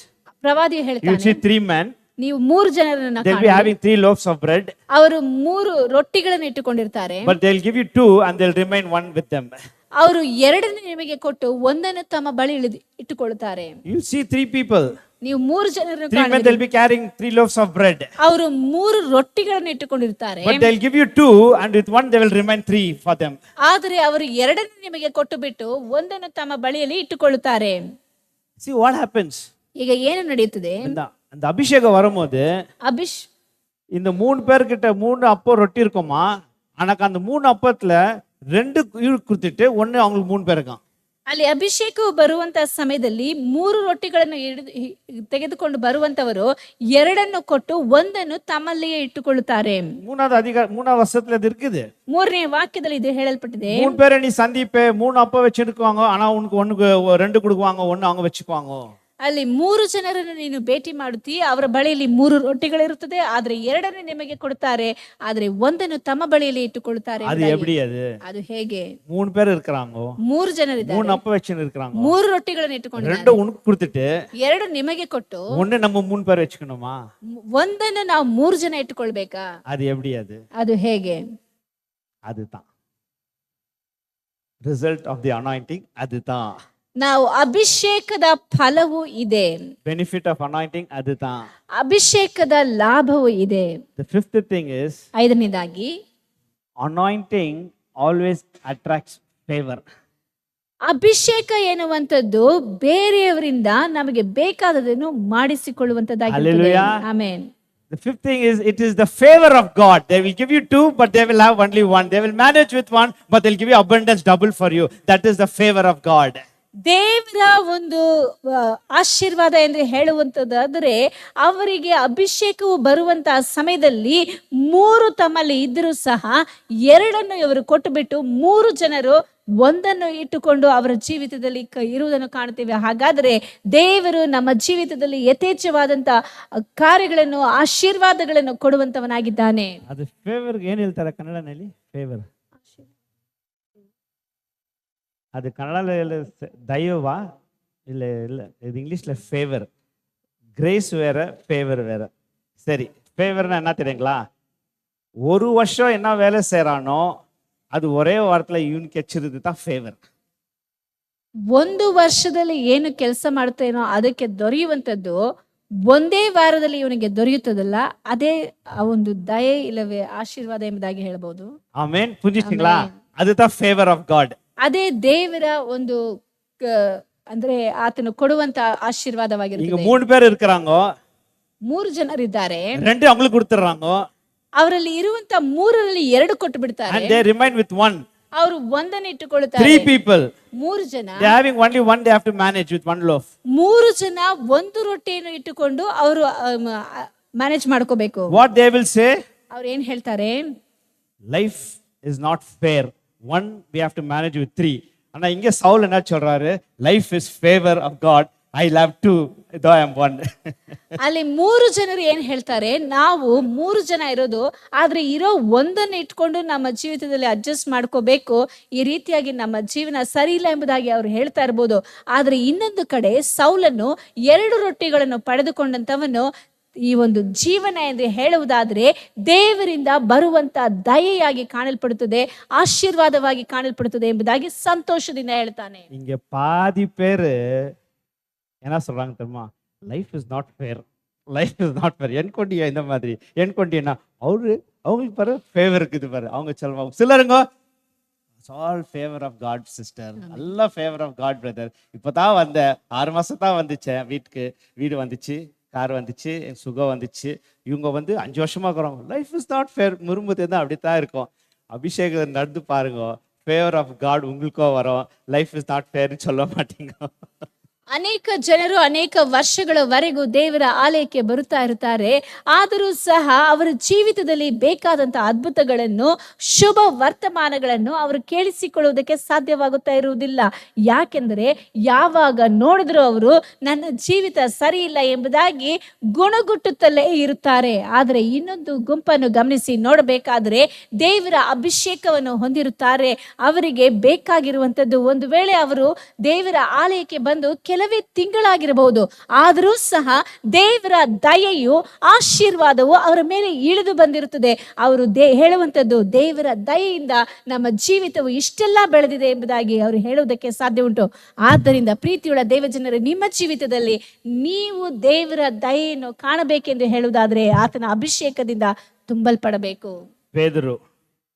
Speaker 2: ಪ್ರವಾದಿಯು
Speaker 1: you
Speaker 2: ಹೇಳ್ತಾನೆ,
Speaker 1: see 3 men,
Speaker 2: ನೀವು 3 ಜನರನ್ನ
Speaker 1: they'll be
Speaker 2: ಕಾಣುವಿರಿ.
Speaker 1: having 3 loaves of bread,
Speaker 2: ಅವರು 3 ರೊಟ್ಟಿಗಳನ್ನು ಇಟ್ಟುಕೊಂಡಿರ್ತಾರೆ.
Speaker 1: but they'll give you 2 and they'll remain one with them.
Speaker 2: ಅವರು 2 ನಿಮಗೆ ಕೊಟ್ಟು 1 ತಮ್ಮ ಬಳಿ ಇಟ್ಟುಕೊಳ್ಳುತ್ತಾರೆ.
Speaker 1: You see 3 people,
Speaker 2: ನೀವು 3 ಜನರನ್ನು
Speaker 1: 3 men,
Speaker 2: ಕಾಣುವಿರಿ.
Speaker 1: they'll be carrying 3 loaves of bread,
Speaker 2: ಅವರು 3 ರೊಟ್ಟಿಗಳನ್ನು ಇಟ್ಟುಕೊಂಡಿರ್ತಾರೆ.
Speaker 1: but they'll give you 2 and with 1 they will remain 3 for them.
Speaker 2: ಆದರೆ ಅವರು 2 ನಿಮಗೆ ಕೊಟ್ಟು ಬಿಟ್ಟು 1 ತಮ್ಮ ಬಳಿಯಲ್ಲಿ ಇಟ್ಟುಕೊಳ್ಳುತ್ತಾರೆ.
Speaker 1: See what happens,
Speaker 2: ಈಗ ಏನು ನಡೆಯುತ್ತದೆ?
Speaker 1: அந்த அபிஷேகம் வரும்போது இந்த 3 பேர்கிட்ட 3 அப்பம் ரொட்டி இருக்குமா, ஆனாக்கு அந்த 3 அப்பத்துல 2 கொடுத்துட்டு 1 அவங்களுக்கு 3 பேருக்காம்.
Speaker 2: ಅಲ್ಲಿ ಅಭಿಷೇಕವು ಬರುವಂತ ಸಮಯದಲ್ಲಿ 3 ರೊಟ್ಟಿಗಳನ್ನು ತೆಗೆದುಕೊಂಡು ಬರುವಂತವರು 2 ಕೊಟ್ಟು 1 ತಮ್ಮಲ್ಲಿಯೇ ಇಟ್ಟುಕೊಳ್ಳುತ್ತಾರೆ.
Speaker 1: மூணாவது வருஷத்துல இது இருக்குது.
Speaker 2: 3ನೇ ವಾಕ್ಯದಲ್ಲಿ ಇದು ಹೇಳಲ್ಪಟ್ಟಿದೆ.
Speaker 1: 3 பேரை நீ சந்திப்பே, 3 அப்பம் வச்சிருக்குவாங்க, ஆனா உனக்கு 2 கொடுக்குவாங்க, 1 அவங்க வச்சுக்குவாங்க.
Speaker 2: ಅಲ್ಲಿ 3 ಜನರನ್ನು ನೀನು ಭೇಟಿ ಮಾಡುತ್ತಿ, ಅವರ ಬಳಿಯಲ್ಲಿ 3 ರೊಟ್ಟಿಗಳಿರುತ್ತದೆ, ಆದ್ರೆ 2 ನಿಮಗೆ ಕೊಡುತ್ತಾರೆ, ಆದ್ರೆ 1 ತಮ್ಮ ಬಳಿಯಲ್ಲಿ ಇಟ್ಟುಕೊಳ್ಳುತ್ತಾರೆ.
Speaker 1: அது எப்படி?
Speaker 2: ಅದು ಹೇಗೆ?
Speaker 1: 3 பேர் இருக்காங்க,
Speaker 2: 3 ಜನರಿದ್ದಾರೆ,
Speaker 1: 3 அப்பம் வச்சு இருக்காங்க,
Speaker 2: 3 ರೊಟ್ಟಿಗಳನ್ನು ಇಟ್ಟುಕೊಂಡಿದ್ದಾರೆ,
Speaker 1: 2 உனக்கு கொடுத்துட்டு
Speaker 2: 2 ನಿಮಗೆ ಕೊಟ್ಟು
Speaker 1: 1 நம்ம 3 பேர் வச்சுக்கணுமா?
Speaker 2: 1 ನಾವು 3 ಜನ ಇಟ್ಟುಕೊಳ್ಬೇಕಾ?
Speaker 1: அது எப்படி?
Speaker 2: ಅದು ಹೇಗೆ?
Speaker 1: அதுதான் ರಿಸಲ್ಟ್ ಆಫ್ ದಿ ಅನಾಯಿಂಟಿಂಗ್. அதுதான்
Speaker 2: ನಾವು ಅಭಿಷೇಕದ ಫಲವು ಇದೆ,
Speaker 1: ಬೆನಿಫಿಟ್ ಆಫ್ ಅನಾಯಿಂಟಿಂಗ್. அதுதான்
Speaker 2: ಅಭಿಷೇಕದ ಲಾಭವು ಇದೆ.
Speaker 1: The fifth thing is,
Speaker 2: ಐದನೇದಾಗಿ,
Speaker 1: anointing always attracts favor.
Speaker 2: ಅಭಿಷೇಕ ಎನ್ನುವಂಥದ್ದು ಬೇರೆಯವರಿಂದ ನಮಗೆ ಬೇಕಾದದನ್ನು ಮಾಡಿಸಿಕೊಳ್ಳುವಂತದ್ದಾಗಿರುತ್ತದೆ. Amen.
Speaker 1: The fifth thing is, it is the favor of God. They will give you 2, but they will have only 1. They will manage with 1, but they'll give you abundance double for you. That is the favor of God.
Speaker 2: ದೇವರ ಒಂದು ಆಶೀರ್ವಾದ ಎಂದು ಹೇಳುವಂಥದ್ದಾದರೆ, ಅವರಿಗೆ ಅಭಿಷೇಕವು ಬರುವಂತಹ ಸಮಯದಲ್ಲಿ 3 ತಮ್ಮಲ್ಲಿ ಇದ್ದರೂ ಸಹ 2 ಇವರು ಕೊಟ್ಟು ಬಿಟ್ಟು 3 ಜನರು 1 ಇಟ್ಟುಕೊಂಡು ಅವರ ಜೀವಿತದಲ್ಲಿ ಇರುವುದನ್ನು ಕಾಣುತ್ತೇವೆ. ಹಾಗಾದರೆ ದೇವರು ನಮ್ಮ ಜೀವಿತದಲ್ಲಿ ಯಥೇಚ್ಛವಾದಂತ ಕಾರ್ಯಗಳನ್ನು, ಆಶೀರ್ವಾದಗಳನ್ನು ಕೊಡುವಂತವನಾಗಿದ್ದಾನೆ.
Speaker 1: ಅದು ಫೇವರ್ ಏನು ಹೇಳ್ತಾರೆ ಕನ್ನಡದಲ್ಲಿ? ಫೇವರ್ அது கன்னடல தயவா இல்ல இது இங்கிலீஷ்ல ஃபேவர். கிரேஸ் வேற, ஃபேவர் வேற. சரி, ஃபேவர்னா என்ன தெரியுங்களா? 1 வருஷம் என்ன வேலை செய்யறானோ ಅದು ஒரே ವಾರத்துல ಇವನಿಗೆ ಹೆಚ್ಚಿರೋದು தான் ಫೇವರ್.
Speaker 2: 1 ವರ್ಷದಲ್ಲಿ ಏನು ಕೆಲಸ ಮಾಡುತ್ತೇನೋ ಅದಕ್ಕೆ ದೊರೆಯುವಂಥದ್ದು ಒಂದೇ ವಾರದಲ್ಲಿ ಇವನಿಗೆ ದೊರೆಯುತ್ತದಲ್ಲ, ಅದೇ ಒಂದು ದಯೆ ಇಲ್ಲವೇ ಆಶೀರ್ವಾದ ಎಂಬುದಾಗಿ ಹೇಳಬಹುದು.
Speaker 1: ಆಮೆನ್. புரிஞ்சுட்டீங்களா? அதுதான் ಫೇವರ್ ಆಫ್ ಗಾಡ್.
Speaker 2: ಅದೇ ದೇವರ ಒಂದು ಅಂದ್ರೆ ಆತನು ಕೊಡುವಂತ ಆಶೀರ್ವಾದವಾಗಿರುತ್ತೆ.
Speaker 1: ಈಗ 3 பேர் இருக்காங்க,
Speaker 2: 3 ಜನರಿದ್ದಾರೆ,
Speaker 1: 2 அவங்களுக்கு கொடுத்துறாங்க,
Speaker 2: ಅವರಲ್ಲಿ ಇರುವಂತ 3ರಲ್ಲಿ 2 ಕೊಟ್ಟು ಬಿಡ್ತಾರೆ,
Speaker 1: and they remain with 1.
Speaker 2: ಅವರು 1 ಇಟ್ಟುಕೊಳ್ಳುತ್ತಾರೆ.
Speaker 1: 3 people,
Speaker 2: 3 ಜನ,
Speaker 1: they having only 1, they have to manage with 1 loaf.
Speaker 2: 3 ಜನ 1 ರೊಟ್ಟಿಯನ್ನು ಇಟ್ಟುಕೊಂಡು ಅವರು ಮ್ಯಾನೇಜ್ ಮಾಡ್ಕೋಬೇಕು.
Speaker 1: What they will say?
Speaker 2: ಅವ್ರು ಏನ್ ಹೇಳ್ತಾರೆ?
Speaker 1: Life is not fair one we have to manage with three. ஆனா இங்க சவுல் என்ன சொல்றாரு? Life is favour of God, I love too, though I am one.
Speaker 2: ಅಲ್ಲಿ 3 ಜನರು ಏನ್ ಹೇಳ್ತಾರೆ, ನಾವು 3 ಜನ ಇರೋದು, ಆದ್ರೆ ಇರೋ ಒಂದನ್ನು ಇಟ್ಕೊಂಡು ನಮ್ಮ ಜೀವಿತದಲ್ಲಿ ಅಡ್ಜಸ್ಟ್ ಮಾಡ್ಕೋಬೇಕು, ಈ ರೀತಿಯಾಗಿ ನಮ್ಮ ಜೀವನ ಸರಿ ಇಲ್ಲ ಎಂಬುದಾಗಿ ಅವ್ರು ಹೇಳ್ತಾ ಇರ್ಬೋದು. ಆದ್ರೆ ಇನ್ನೊಂದು ಕಡೆ ಸೌಲನ್ನು 2 ರೊಟ್ಟಿಗಳನ್ನು ಪಡೆದುಕೊಂಡಂತವನು ಈ ಒಂದು ಜೀವನ ಎಂದು ಹೇಳುವುದಾದ್ರೆ ದೇವರಿಂದ ಬರುವಂತ ದಯೆಯಾಗಿ ಕಾಣಲ್ಪಡುತ್ತದೆ, ಆಶೀರ್ವಾದವಾಗಿ ಕಾಣಲ್ಪಡುತ್ತದೆ ಎಂಬುದಾಗಿ ಸಂತೋಷದಿಂದ ಹೇಳ್ತಾನೆ.
Speaker 1: இங்க பாதி பேரு என்ன சொல்றாங்க தெரியுமா? Life is not fair, life is not fair. என் கொண்டியா இந்த மாதிரி, என் கொண்டியா அவங்களுக்கு பாரு ஃபேவர் இருக்குது பாரு, அவங்க சொல்லுவாங்க. சிலருங்க all favour of God sister, நல்ல ஃபேவர் ஆஃப் காட் பிரதர். இப்பதான் வந்த 6 மாசம் தான் வந்துச்சேன் வீட்டுக்கு, வீடு வந்துச்சு, கார் வந்துச்சு, என் சுகம் வந்துச்சு. இவங்க 5 வருஷமா இருக்கிறாங்க. லைஃப் இஸ் நாட் ஃபேர், முரும்புது தான் அப்படித்தான் இருக்கும். அபிஷேகம் நடந்து பாருங்க, ஃபேவர் ஆஃப் காட் உங்களுக்கும் வரும். லைஃப் இஸ் நாட் ஃபேர்னு சொல்ல மாட்டீங்க.
Speaker 2: ಅನೇಕ ಜನರು ಅನೇಕ ವರ್ಷಗಳವರೆಗೂ ದೇವರ ಆಲಯಕ್ಕೆ ಬರುತ್ತಾ ಇರ್ತಾರೆ, ಆದರೂ ಸಹ ಅವರ ಜೀವಿತದಲ್ಲಿ ಬೇಕಾದಂತ ಅದ್ಭುತಗಳನ್ನು, ಶುಭ ವರ್ತಮಾನಗಳನ್ನು ಅವರು ಕೇಳಿಸಿಕೊಳ್ಳುವುದಕ್ಕೆ ಸಾಧ್ಯವಾಗುತ್ತಾ ಇರುವುದಿಲ್ಲ. ಯಾಕೆಂದರೆ ಯಾವಾಗ ನೋಡಿದ್ರು ಅವರು ನನ್ನ ಜೀವಿತ ಸರಿ ಇಲ್ಲ ಎಂಬುದಾಗಿ ಗುಣಗುಟ್ಟುತ್ತಲೇ ಇರುತ್ತಾರೆ. ಆದರೆ ಇನ್ನೊಂದು ಗುಂಪನ್ನು ಗಮನಿಸಿ ನೋಡಬೇಕಾದ್ರೆ ದೇವರ ಅಭಿಷೇಕವನ್ನು ಹೊಂದಿರುತ್ತಾರೆ. ಅವರಿಗೆ ಬೇಕಾಗಿರುವಂತದ್ದು, ಒಂದು ವೇಳೆ ಅವರು ದೇವರ ಆಲಯಕ್ಕೆ ಬಂದು ಕೆಲವೇ ತಿಂಗಳಾಗಿರಬಹುದು, ಆದರೂ ಸಹ ದೇವರ ದಯೆಯು, ಆಶೀರ್ವಾದವು ಅವರ ಮೇಲೆ ಇಳಿದು ಬಂದಿರುತ್ತದೆ. ಅವರು ಹೇಳುವಂಥದ್ದು, ದೇವರ ದಯೆಯಿಂದ ನಮ್ಮ ಜೀವಿತವು ಇಷ್ಟೆಲ್ಲ ಬೆಳೆದಿದೆ ಎಂಬುದಾಗಿ ಅವರು ಹೇಳುವುದಕ್ಕೆ ಸಾಧ್ಯ ಉಂಟು. ಆದ್ದರಿಂದ ಪ್ರೀತಿಯುಳ್ಳ ದೇವಜನರೇ, ನಿಮ್ಮ ಜೀವಿತದಲ್ಲಿ ನೀವು ದೇವರ ದಯೆಯನ್ನು ಕಾಣಬೇಕೆಂದು ಹೇಳುವುದಾದ್ರೆ ಆತನ ಅಭಿಷೇಕದಿಂದ ತುಂಬಲ್ಪಡಬೇಕು.
Speaker 1: பேதுரு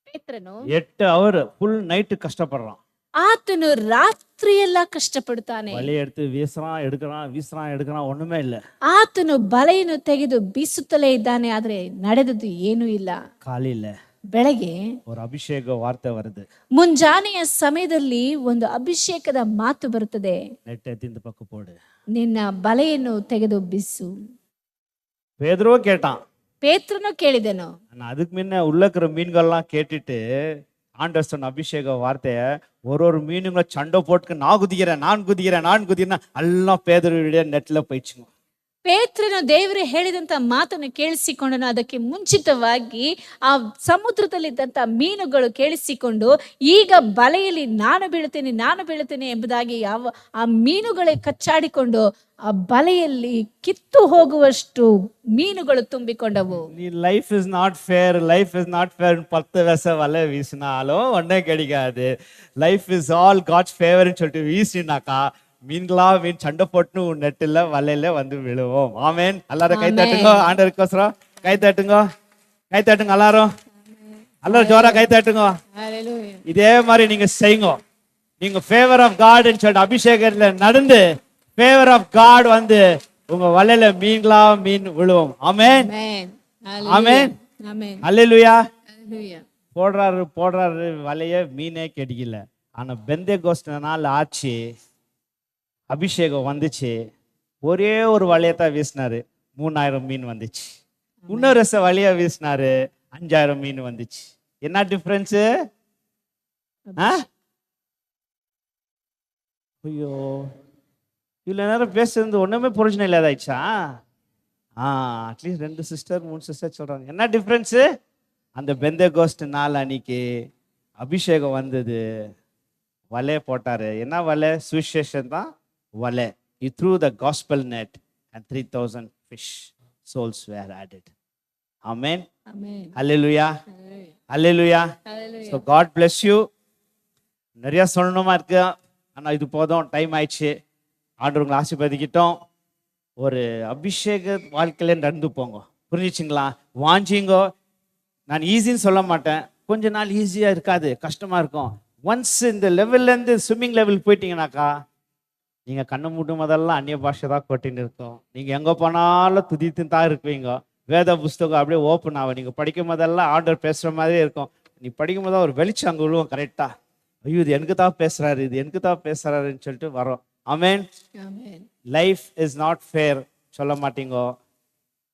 Speaker 2: ಪೇತ್ರನು
Speaker 1: 8 அவர் ஃபுல் நைட் கஷ்டப்படுறான்.
Speaker 2: ಆತನು ರಾತ್ರಿಯೆಲ್ಲ ಕಷ್ಟಪಡುತ್ತಾನೆ.
Speaker 1: வலி எடுத்து வீசுறான், எடுக்கிறான், வீசுறான், எடுக்கிறான், ஒண்ணுமே இல்ல.
Speaker 2: ಆತನು ಬಲೆಯನ್ನು ತೆಗೆದು ಬೀಸುತ್ತಲೇ ಇದ್ದಾನೆ, ಆದ್ರೆ ನಡೆದದ್ದು ಏನೂ ಇಲ್ಲ.
Speaker 1: காலையில
Speaker 2: ಬೆಳಗ್ಗೆ
Speaker 1: ஒரு அபிஷேக வார்த்தை வருது.
Speaker 2: ಮುಂಜಾನೆಯ ಸಮಯದಲ್ಲಿ ಒಂದು ಅಭಿಷೇಕದ ಮಾತು ಬರುತ್ತದೆ,
Speaker 1: நெட்டை இந்த பக்கம் போடு,
Speaker 2: ನಿನ್ನ ಬಲೆಯನ್ನು ತೆಗೆದು ಬೀಸು.
Speaker 1: பேதுருவோ கேட்டான்.
Speaker 2: ಪೇತ್ರನು ಕೇಳಿದನು.
Speaker 1: ஆனா அதுக்கு முன்ன உள்ள இருக்கிற மீன்கள்லாம் கேட்டுட்டு ஆண்டவர் சொன்ன அபிஷேக வார்த்தைய ஒரு மீனுங்களை சண்டை போட்டு நான் குதிக்கிறேன், நான் குதிக்கிறேன், நான் குதிக்கிறேன், எல்லாம் பேதுருடைய நெட்ல போயிடுச்சுங்க.
Speaker 2: ಪೇತ್ರನು ದೇವರು ಹೇಳಿದಂತ ಮಾತನ್ನು ಕೇಳಿಸಿಕೊಂಡನು. ಅದಕ್ಕೆ ಮುಂಚಿತವಾಗಿ ಆ ಸಮುದ್ರದಲ್ಲಿದ್ದಂತ ಮೀನುಗಳು ಕೇಳಿಸಿಕೊಂಡು, ಈಗ ಬಲೆಯಲ್ಲಿ ನಾನು ಬೀಳುತ್ತೇನೆ ಎಂಬುದಾಗಿ ಆ ಮೀನುಗಳೇ ಕಚ್ಚಾಡಿಕೊಂಡು ಆ ಬಲೆಯಲ್ಲಿ ಕಿತ್ತು ಹೋಗುವಷ್ಟು ಮೀನುಗಳು ತುಂಬಿಕೊಂಡವು.
Speaker 1: நீ life is not fair, life is not fair 10 வருஷம் வலை வீசினாலும் ஒன்னே கிடைக்காது. லைஃப் இஸ் ஆல் காட்ஸ் ஃபேவர்னு சொல்லிட்டு வீசினாக்கா மீன் சண்டை போட்டு நெட்டுல வலையில விழுவோம். ஆமேன். எல்லாரும் கை தட்டுங்க, ஆண்டவருக்கோசரம் கை தட்டுங்க, கை தட்டுங்க, எல்லாரும் ஜோரா கை தட்டுங்க. இதே மாதிரி நீங்க செய்யுங்க. நீங்க ஃபேவர் ஆஃப் காட்னு சொல்லிட்டு அபிஷேகத்துல நடந்து ஃபேவர் ஆஃப் காட் உங்க வலையில மீன் விழுவோம். ஆமேன், ஆமேன், அல்லேலூயா. போடுறாரு வலைய, மீனே கிடைக்கல. ஆனா பெந்தேகோஸ்து நாள் ஆச்சு, அபிஷேகம் வந்துச்சு, ஒரே ஒரு வலையத்தான் வீசினாரு, 3000 மீன் வந்துச்சு. இன்னொரு வலைய வீசினாரு, 5000 மீன் வந்துச்சு. என்ன டிஃபரன்ஸ்? ஐயோ, இவ்வளவு நேரம் பேசுறது ஒண்ணுமே பிரயோஜனம் இல்லாதாயிடுச்சா? அட்லீஸ்ட் 2 சிஸ்டர் 3 சிஸ்டர் சொல்றாங்க. என்ன டிஃபரன்ஸ்? அந்த பெந்தேகோஸ்து நாள் அன்னைக்கு அபிஷேகம் வந்தது, வலைய போட்டாரு. என்ன வலை? சுவிசேஷம் தான் வலை. He threw the gospel net and 3000 fish souls were added. Amen.
Speaker 2: Amen.
Speaker 1: Hallelujah. Hallelujah. So God bless you. நிறைய சொல்லணுமா இருக்கு, ஆனா இது போதும், டைம் ஆயிடுச்சு. ஆண்டவர் உங்களை ஆசீர்வதிக்கட்டும். ஒரு அபிஷேக வாழ்க்கையில நடந்து போங்க. புரிஞ்சிச்சிங்களா? வாஞ்சிங்கோ. நான் ஈஸின்னு சொல்ல மாட்டேன், கொஞ்ச நாள் ஈஸியா இருக்காது, கஷ்டமா இருக்கும். ஒன்ஸ் இந்த லெவல்ல இருந்து ஸ்விம்மிங் லெவல் போயிட்டீங்கன்னாக்கா நீங்க கண்ணை மூட்டும் போதெல்லாம் அந்நிய பாஷை தான் கொட்டின்னு இருக்கும். நீங்க எங்க போனாலும் துதித்து தான் இருப்பீங்க. வேத புஸ்தகம் அப்படியே ஓப்பன் ஆகும். நீங்க படிக்கும் போதெல்லாம் ஆண்டவர் பேசுற மாதிரியே இருக்கும். நீ படிக்கும் போது ஒரு வெளிச்சம் அங்கே விழுவும். கரெக்டா, ஐயோ இது எனக்கு தான் பேசுறாரு, இது எனக்கு தான் பேசுறாருன்னு சொல்லிட்டு வரோம். Amen. Life is not fair சொல்ல மாட்டீங்க,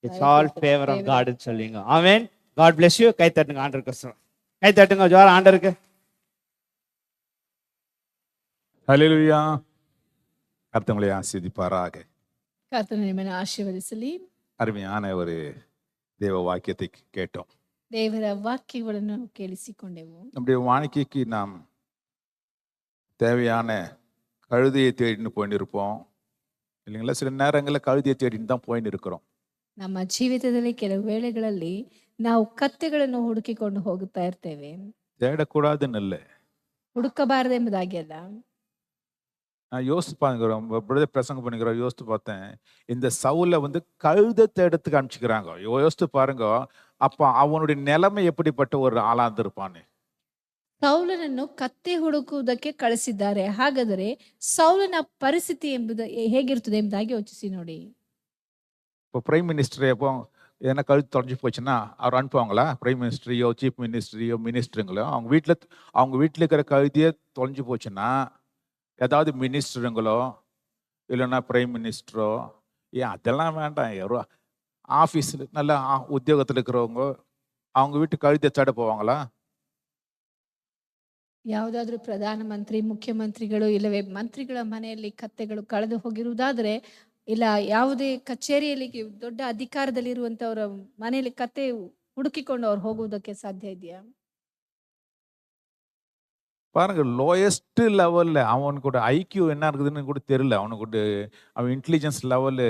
Speaker 1: இட்ஸ் ஆல் ஃபேவர் ஆஃப் காட்னு சொல்லுவீங்க. ஆமென். God bless you. கை தட்டுங்க ஆண்டருக்கு, கை தட்டுங்க ஜோர ஆண்டருக்கு.
Speaker 3: ஹல்லேலூயா. கர்த்தர் ஆசீர்வதிப்பாராக.
Speaker 2: ಕರ್ತನು ನಿಮ್ಮನ್ನು ಆಶೀರ್ವದಿಸಲಿ.
Speaker 3: அருமையான ஒரு தேவ வாக்கியத்தை கேட்டோம்.
Speaker 2: ದೇವರ ವಾಕ್ಯಗಳನ್ನು ಕೇಳಿಸಿಕೊಂಡೆವು.
Speaker 3: நம்முடைய வாழ்க்கைக்கு நாம் தேவையான கழுதையை தேடின்னு போயின்னு இருப்போம் இல்லைங்களா? சில நேரங்களில் கழுதையை தேடின்னு தான் போயின்னு இருக்கிறோம்.
Speaker 2: ನಮ್ಮ ಜೀವಿತದಲ್ಲಿ ಕೆಲವು ವೇಳೆಗಳಲ್ಲಿ ನಾವು ಕತ್ತೆಗಳನ್ನು ಹುಡುಕಿಕೊಂಡು ಹೋಗುತ್ತಾ ಇರ್ತೇವೆ.
Speaker 3: தேடக்கூடாதுன்னு இல்லை,
Speaker 2: ಹುಡುಕಬಾರದೆಂಬುದಾಗಿ ಅಲ್ಲ.
Speaker 3: நான் யோசித்து பார்க்கிறோம், பிரதர் பிரசங்கம் பண்ணிக்கிறோம், யோசித்து பார்த்தேன். இந்த சவுலை கழுதை தேடத்துக்கு அனுப்பிச்சுக்கிறாங்க. யோசித்து பாருங்க, அப்ப அவனுடைய நிலைமை எப்படிப்பட்ட ஒரு ஆளா இருந்திருப்பான்னு.
Speaker 2: ಸೌಲನನ್ನು ಕತ್ತೆ ಹುಡುಕುವುದಕ್ಕೆ ಕಳಿಸಿದ್ದಾರೆ. ಹಾಗಾದರೆ ಸೌಲನ ಪರಿಸ್ಥಿತಿ ಹೇಗಿರ್ತದೆ ಎಂಬುದಾಗಿ ಯೋಚಿಸಿ ನೋಡಿ.
Speaker 3: இப்போ பிரைம் மினிஸ்டர் எப்போ எதனா கழுத்து தொலைஞ்சு போச்சுன்னா அவர் அனுப்புவாங்களா? பிரைம் மினிஸ்டரையோ சீஃப் மினிஸ்டரையோ மினிஸ்டருங்களோ அவங்க வீட்டில் இருக்கிற கழுதியே தொலைஞ்சு போச்சுன்னா ஏதாவது மினிஸ்டருங்களோ இல்லைன்னா பிரைம் மினிஸ்டரோ, ஏன் அதெல்லாம் வேண்டாம், யாரோ ஆஃபீஸில் நல்ல உத்தியோகத்தில் இருக்கிறவங்க அவங்க வீட்டு கழுத்தை தேட போவாங்களா?
Speaker 2: ಯಾವುದಾದ್ರೂ ಪ್ರಧಾನಮಂತ್ರಿ, ಮುಖ್ಯಮಂತ್ರಿಗಳು ಇಲ್ಲವೇ ಮಂತ್ರಿಗಳ ಮನೆಯಲ್ಲಿ ಕತ್ತೆಗಳು ಕಳೆದು ಹೋಗಿರುವುದಾದರೆ, ಇಲ್ಲ ಯಾವುದೇ ಕಚೇರಿಯಲ್ಲಿ ದೊಡ್ಡ ಅಧಿಕಾರದಲ್ಲಿರುವಂತವರ ಮನೆಯಲ್ಲಿ ಕತ್ತೆ ಹುಡುಕಿಕೊಂಡು ಅವ್ರು ಹೋಗುವುದಕ್ಕೆ ಸಾಧ್ಯ ಇದೆಯಾ?
Speaker 3: பாருங்க, லோயஸ்ட் லெவலில் அவனுக்கு ஐக்கியூ என்ன இருக்குதுன்னு கூட தெரியல. அவனுக்கு அவன் இன்டெலிஜென்ஸ் லெவலு,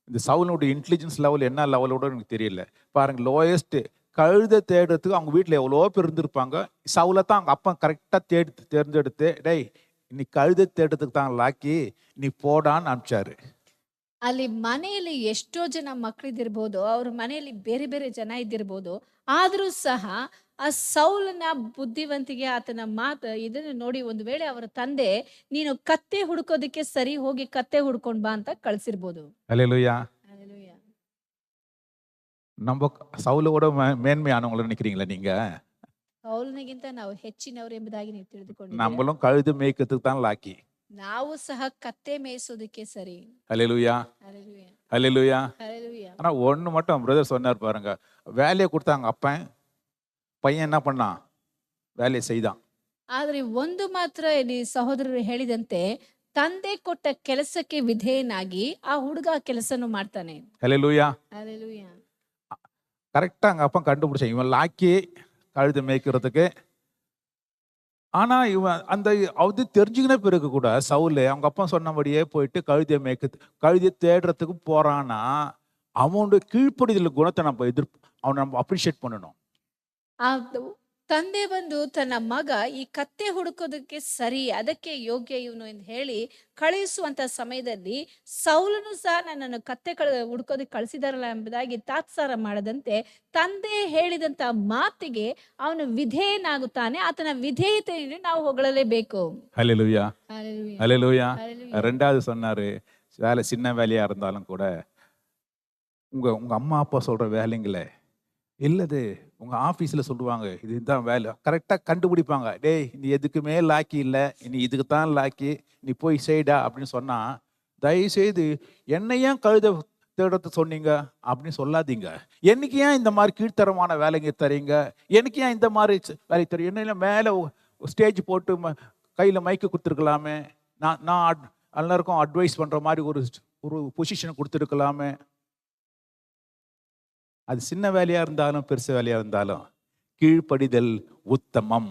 Speaker 3: இந்த சவுலுடைய இன்டெலிஜென்ஸ் லெவல் என்ன லெவலோட எனக்கு தெரியல. பாருங்க, லோயஸ்ட் கழுதை தேடுறதுக்கு அவங்க வீட்டில் எவ்வளோ பேர் இருந்திருப்பாங்க. சவுலை தான் அவங்க அப்பா கரெக்டாக தேர்ந்தெடுத்து, டேய் நீ கழுதை தேடுறதுக்கு தான் லாக்கி, நீ போடான்னு அனுப்பிச்சாரு.
Speaker 2: ಅಲ್ಲಿ ಮನೆಯಲ್ಲಿ ಎಷ್ಟೋ ಜನ ಮಕ್ಕಳಿದ್ದಿರ್ಬೋದು, ಅವ್ರ ಮನೆಯಲ್ಲಿ ಬೇರೆ ಬೇರೆ ಜನ ಇದ್ದಿರ್ಬೋದು, ಆದರೂ ಸಹ ಆ ಸೌಲನ ಬುದ್ಧಿವಂತಿಗೆ, ಆತನ ಮಾತು ಇದನ್ನು ನೋಡಿ ಒಂದು ವೇಳೆ ಅವರ ತಂದೆ ನೀನು ಕತ್ತೆ ಹುಡುಕೋದಕ್ಕೆ ಸರಿ ಹೋಗಿ ಕತ್ತೆ ಹುಡ್ಕೊಂಡ್ ಬಾ ಅಂತ ಕಳ್ಸಿರ್ಬೋದು.
Speaker 3: ஹல்லேலூயா.
Speaker 2: Hallelujah.
Speaker 3: நம்ம சவுலோட மேன்மையானவங்கள நினைக்கிறீங்களா நீங்க?
Speaker 2: ಸೌಲನಿಗಿಂತ ನಾವು ಹೆಚ್ಚಿನವರು ಎಂಬುದಾಗಿ ನೀವು ತಿಳಿದುಕೊಂಡಿದ್ದೀರಾ?
Speaker 3: நம்மளும் கழுது மேய்க்கிறதுக்கு தான் லாக்கி.
Speaker 2: ನಾವು ಸಹ ಕತ್ತೆ ಮೇಯಿಸೋದಕ್ಕೆ ಸರಿ.
Speaker 3: ஹல்லேலூயா.
Speaker 2: Hallelujah.
Speaker 3: ஹல்லேலூயா.
Speaker 2: Hallelujah.
Speaker 3: ஆனா ஒண்ணு மட்டும் பிரதர் சொன்னார் பாருங்க, வேலையை கொடுத்தாங்க அப்பன், பையன் என்ன பண்ணான்? வேலையை செய்தான்.
Speaker 2: ಆದ್ರೆ ಒಂದು ಮಾತ್ರ ಇಲ್ಲಿ ಸಹೋದರರು ಹೇಳಿದಂತೆ, ತಂದೆ ಕೊಟ್ಟ ಕೆಲಸಕ್ಕೆ ವಿಧೇಯನಾಗಿ ಆ ಹುಡುಗ ಕೆಲಸನು ಮಾಡ್ತಾನೆ.
Speaker 3: ஹல்லேலூயா.
Speaker 2: Hallelujah.
Speaker 3: கரெக்டா அங்க அப்பன் கண்டுபிடிச்சான், இவன் லாக்கி கழுது மேய்க்கிறதுக்கு. ஆனா இவன் அது தெரிஞ்சுக்கின பிறகு கூட சவுல் அவங்க அப்பா சொன்னபடியே போயிட்டு கழுதியை தேடுறதுக்கு போறான்னா, அவனுடைய கீழ்ப்படிதல் குணத்தை அவனை நம்ம அப்ரிஷியேட் பண்ணணும்.
Speaker 2: ಆ ತಂದೆ ಬಂದು ತನ್ನ ಮಗ ಈ ಕತ್ತೆ ಹುಡುಕೋದಕ್ಕೆ ಸರಿ, ಅದಕ್ಕೆ ಯೋಗ್ಯ ಇವನು ಎಂದು ಹೇಳಿ ಕಳುಹಿಸುವಂತ ಸಮಯದಲ್ಲಿ ಸೌಲನು ಸಹ ನನ್ನನ್ನು ಕತ್ತೆ ಹುಡುಕೋದಕ್ಕೆ ಕಳಿಸಿದಾರಲ್ಲ ಎಂಬುದಾಗಿ ತಾತ್ಸಾರ ಮಾಡದಂತೆ ತಂದೆ ಹೇಳಿದಂತ ಮಾತಿಗೆ ಅವನು ವಿಧೇಯನಾಗುತ್ತಾನೆ. ಆತನ ವಿಧೇಯತೆಯನ್ನು ನಾವು ಹೊಗಳಲೇಬೇಕು.
Speaker 3: ஹல்லேலூயா.
Speaker 2: Hallelujah.
Speaker 3: ஹல்லேலூயா.
Speaker 2: Hallelujah.
Speaker 3: ரெண்டாவது சொன்னாரு, வேலை சின்ன வேலையா இருந்தாலும் கூட உங்க அம்மா அப்பா சொல்ற வேலைங்களே இல்லது உங்க ஆபீஸ்ல சொல்லுவாங்க, இதுதான் வேலை, கரெக்டா கண்டுபிடிப்பாங்க. டேய் நீ எதுக்குமே லாக்கி இல்லை, நீ இதுக்கு தான் லாக்கி, நீ போய் செய்டா அப்படின்னு சொன்னா, தயவு செய்து என்னை ஏன் கழுத தேடுறது சொன்னீங்க அப்படின்னு சொல்லாதீங்க. என்னைக்கு ஏன் இந்த மாதிரி கீழ்த்தரமான வேலைங்க தரீங்க, எனக்கு ஏன் இந்த மாதிரி வேலை தரீங்க, என்ன மேலே ஸ்டேஜ் போட்டு கையில் மைக்கு கொடுத்துருக்கலாமே, நான் எல்லாருக்கும் அட்வைஸ் பண்ற மாதிரி ஒரு பொசிஷன் கொடுத்துருக்கலாமே. அது சின்ன வேலையா இருந்தாலும் பெருசு வேலையா இருந்தாலும் கீழ்ப்படிதல் உத்தமம்.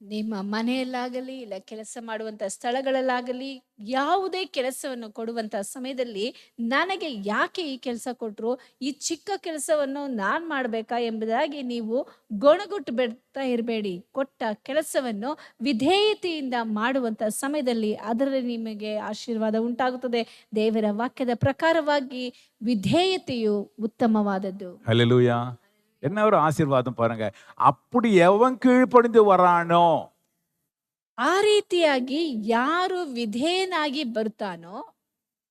Speaker 2: ನಿಮ್ಮ ಮನೆಯಲ್ಲಾಗಲಿ ಇಲ್ಲ ಕೆಲಸ ಮಾಡುವಂತ ಸ್ಥಳಗಳಲ್ಲಾಗಲಿ ಯಾವುದೇ ಕೆಲಸವನ್ನು ಕೊಡುವಂತ ಸಮಯದಲ್ಲಿ ನನಗೆ ಯಾಕೆ ಈ ಕೆಲಸ ಕೊಟ್ರು, ಈ ಚಿಕ್ಕ ಕೆಲಸವನ್ನು ನಾನ್ ಮಾಡ್ಬೇಕಾ ಎಂಬುದಾಗಿ ನೀವು ಗೊಣಗುಟ್ಟು ಬಿಡ್ತಾ ಇರಬೇಡಿ. ಕೊಟ್ಟ ಕೆಲಸವನ್ನು ವಿಧೇಯತೆಯಿಂದ ಮಾಡುವಂತ ಸಮಯದಲ್ಲಿ ಅದರಲ್ಲಿ ನಿಮಗೆ ಆಶೀರ್ವಾದ ಉಂಟಾಗುತ್ತದೆ. ದೇವರ ವಾಕ್ಯದ ಪ್ರಕಾರವಾಗಿ ವಿಧೇಯತೆಯು ಉತ್ತಮವಾದದ್ದು.
Speaker 3: ஹல்லேலூயா. என்ன ஒரு ஆசீர்வாதம் பாருங்க. அப்படி எவன் கீழ்ப்படிந்து வரானோ,
Speaker 2: ಆ ರೀತಿಯಾಗಿ ಯಾರು ವಿಧೇಯನಾಗಿ ಬರ್ತಾನೋ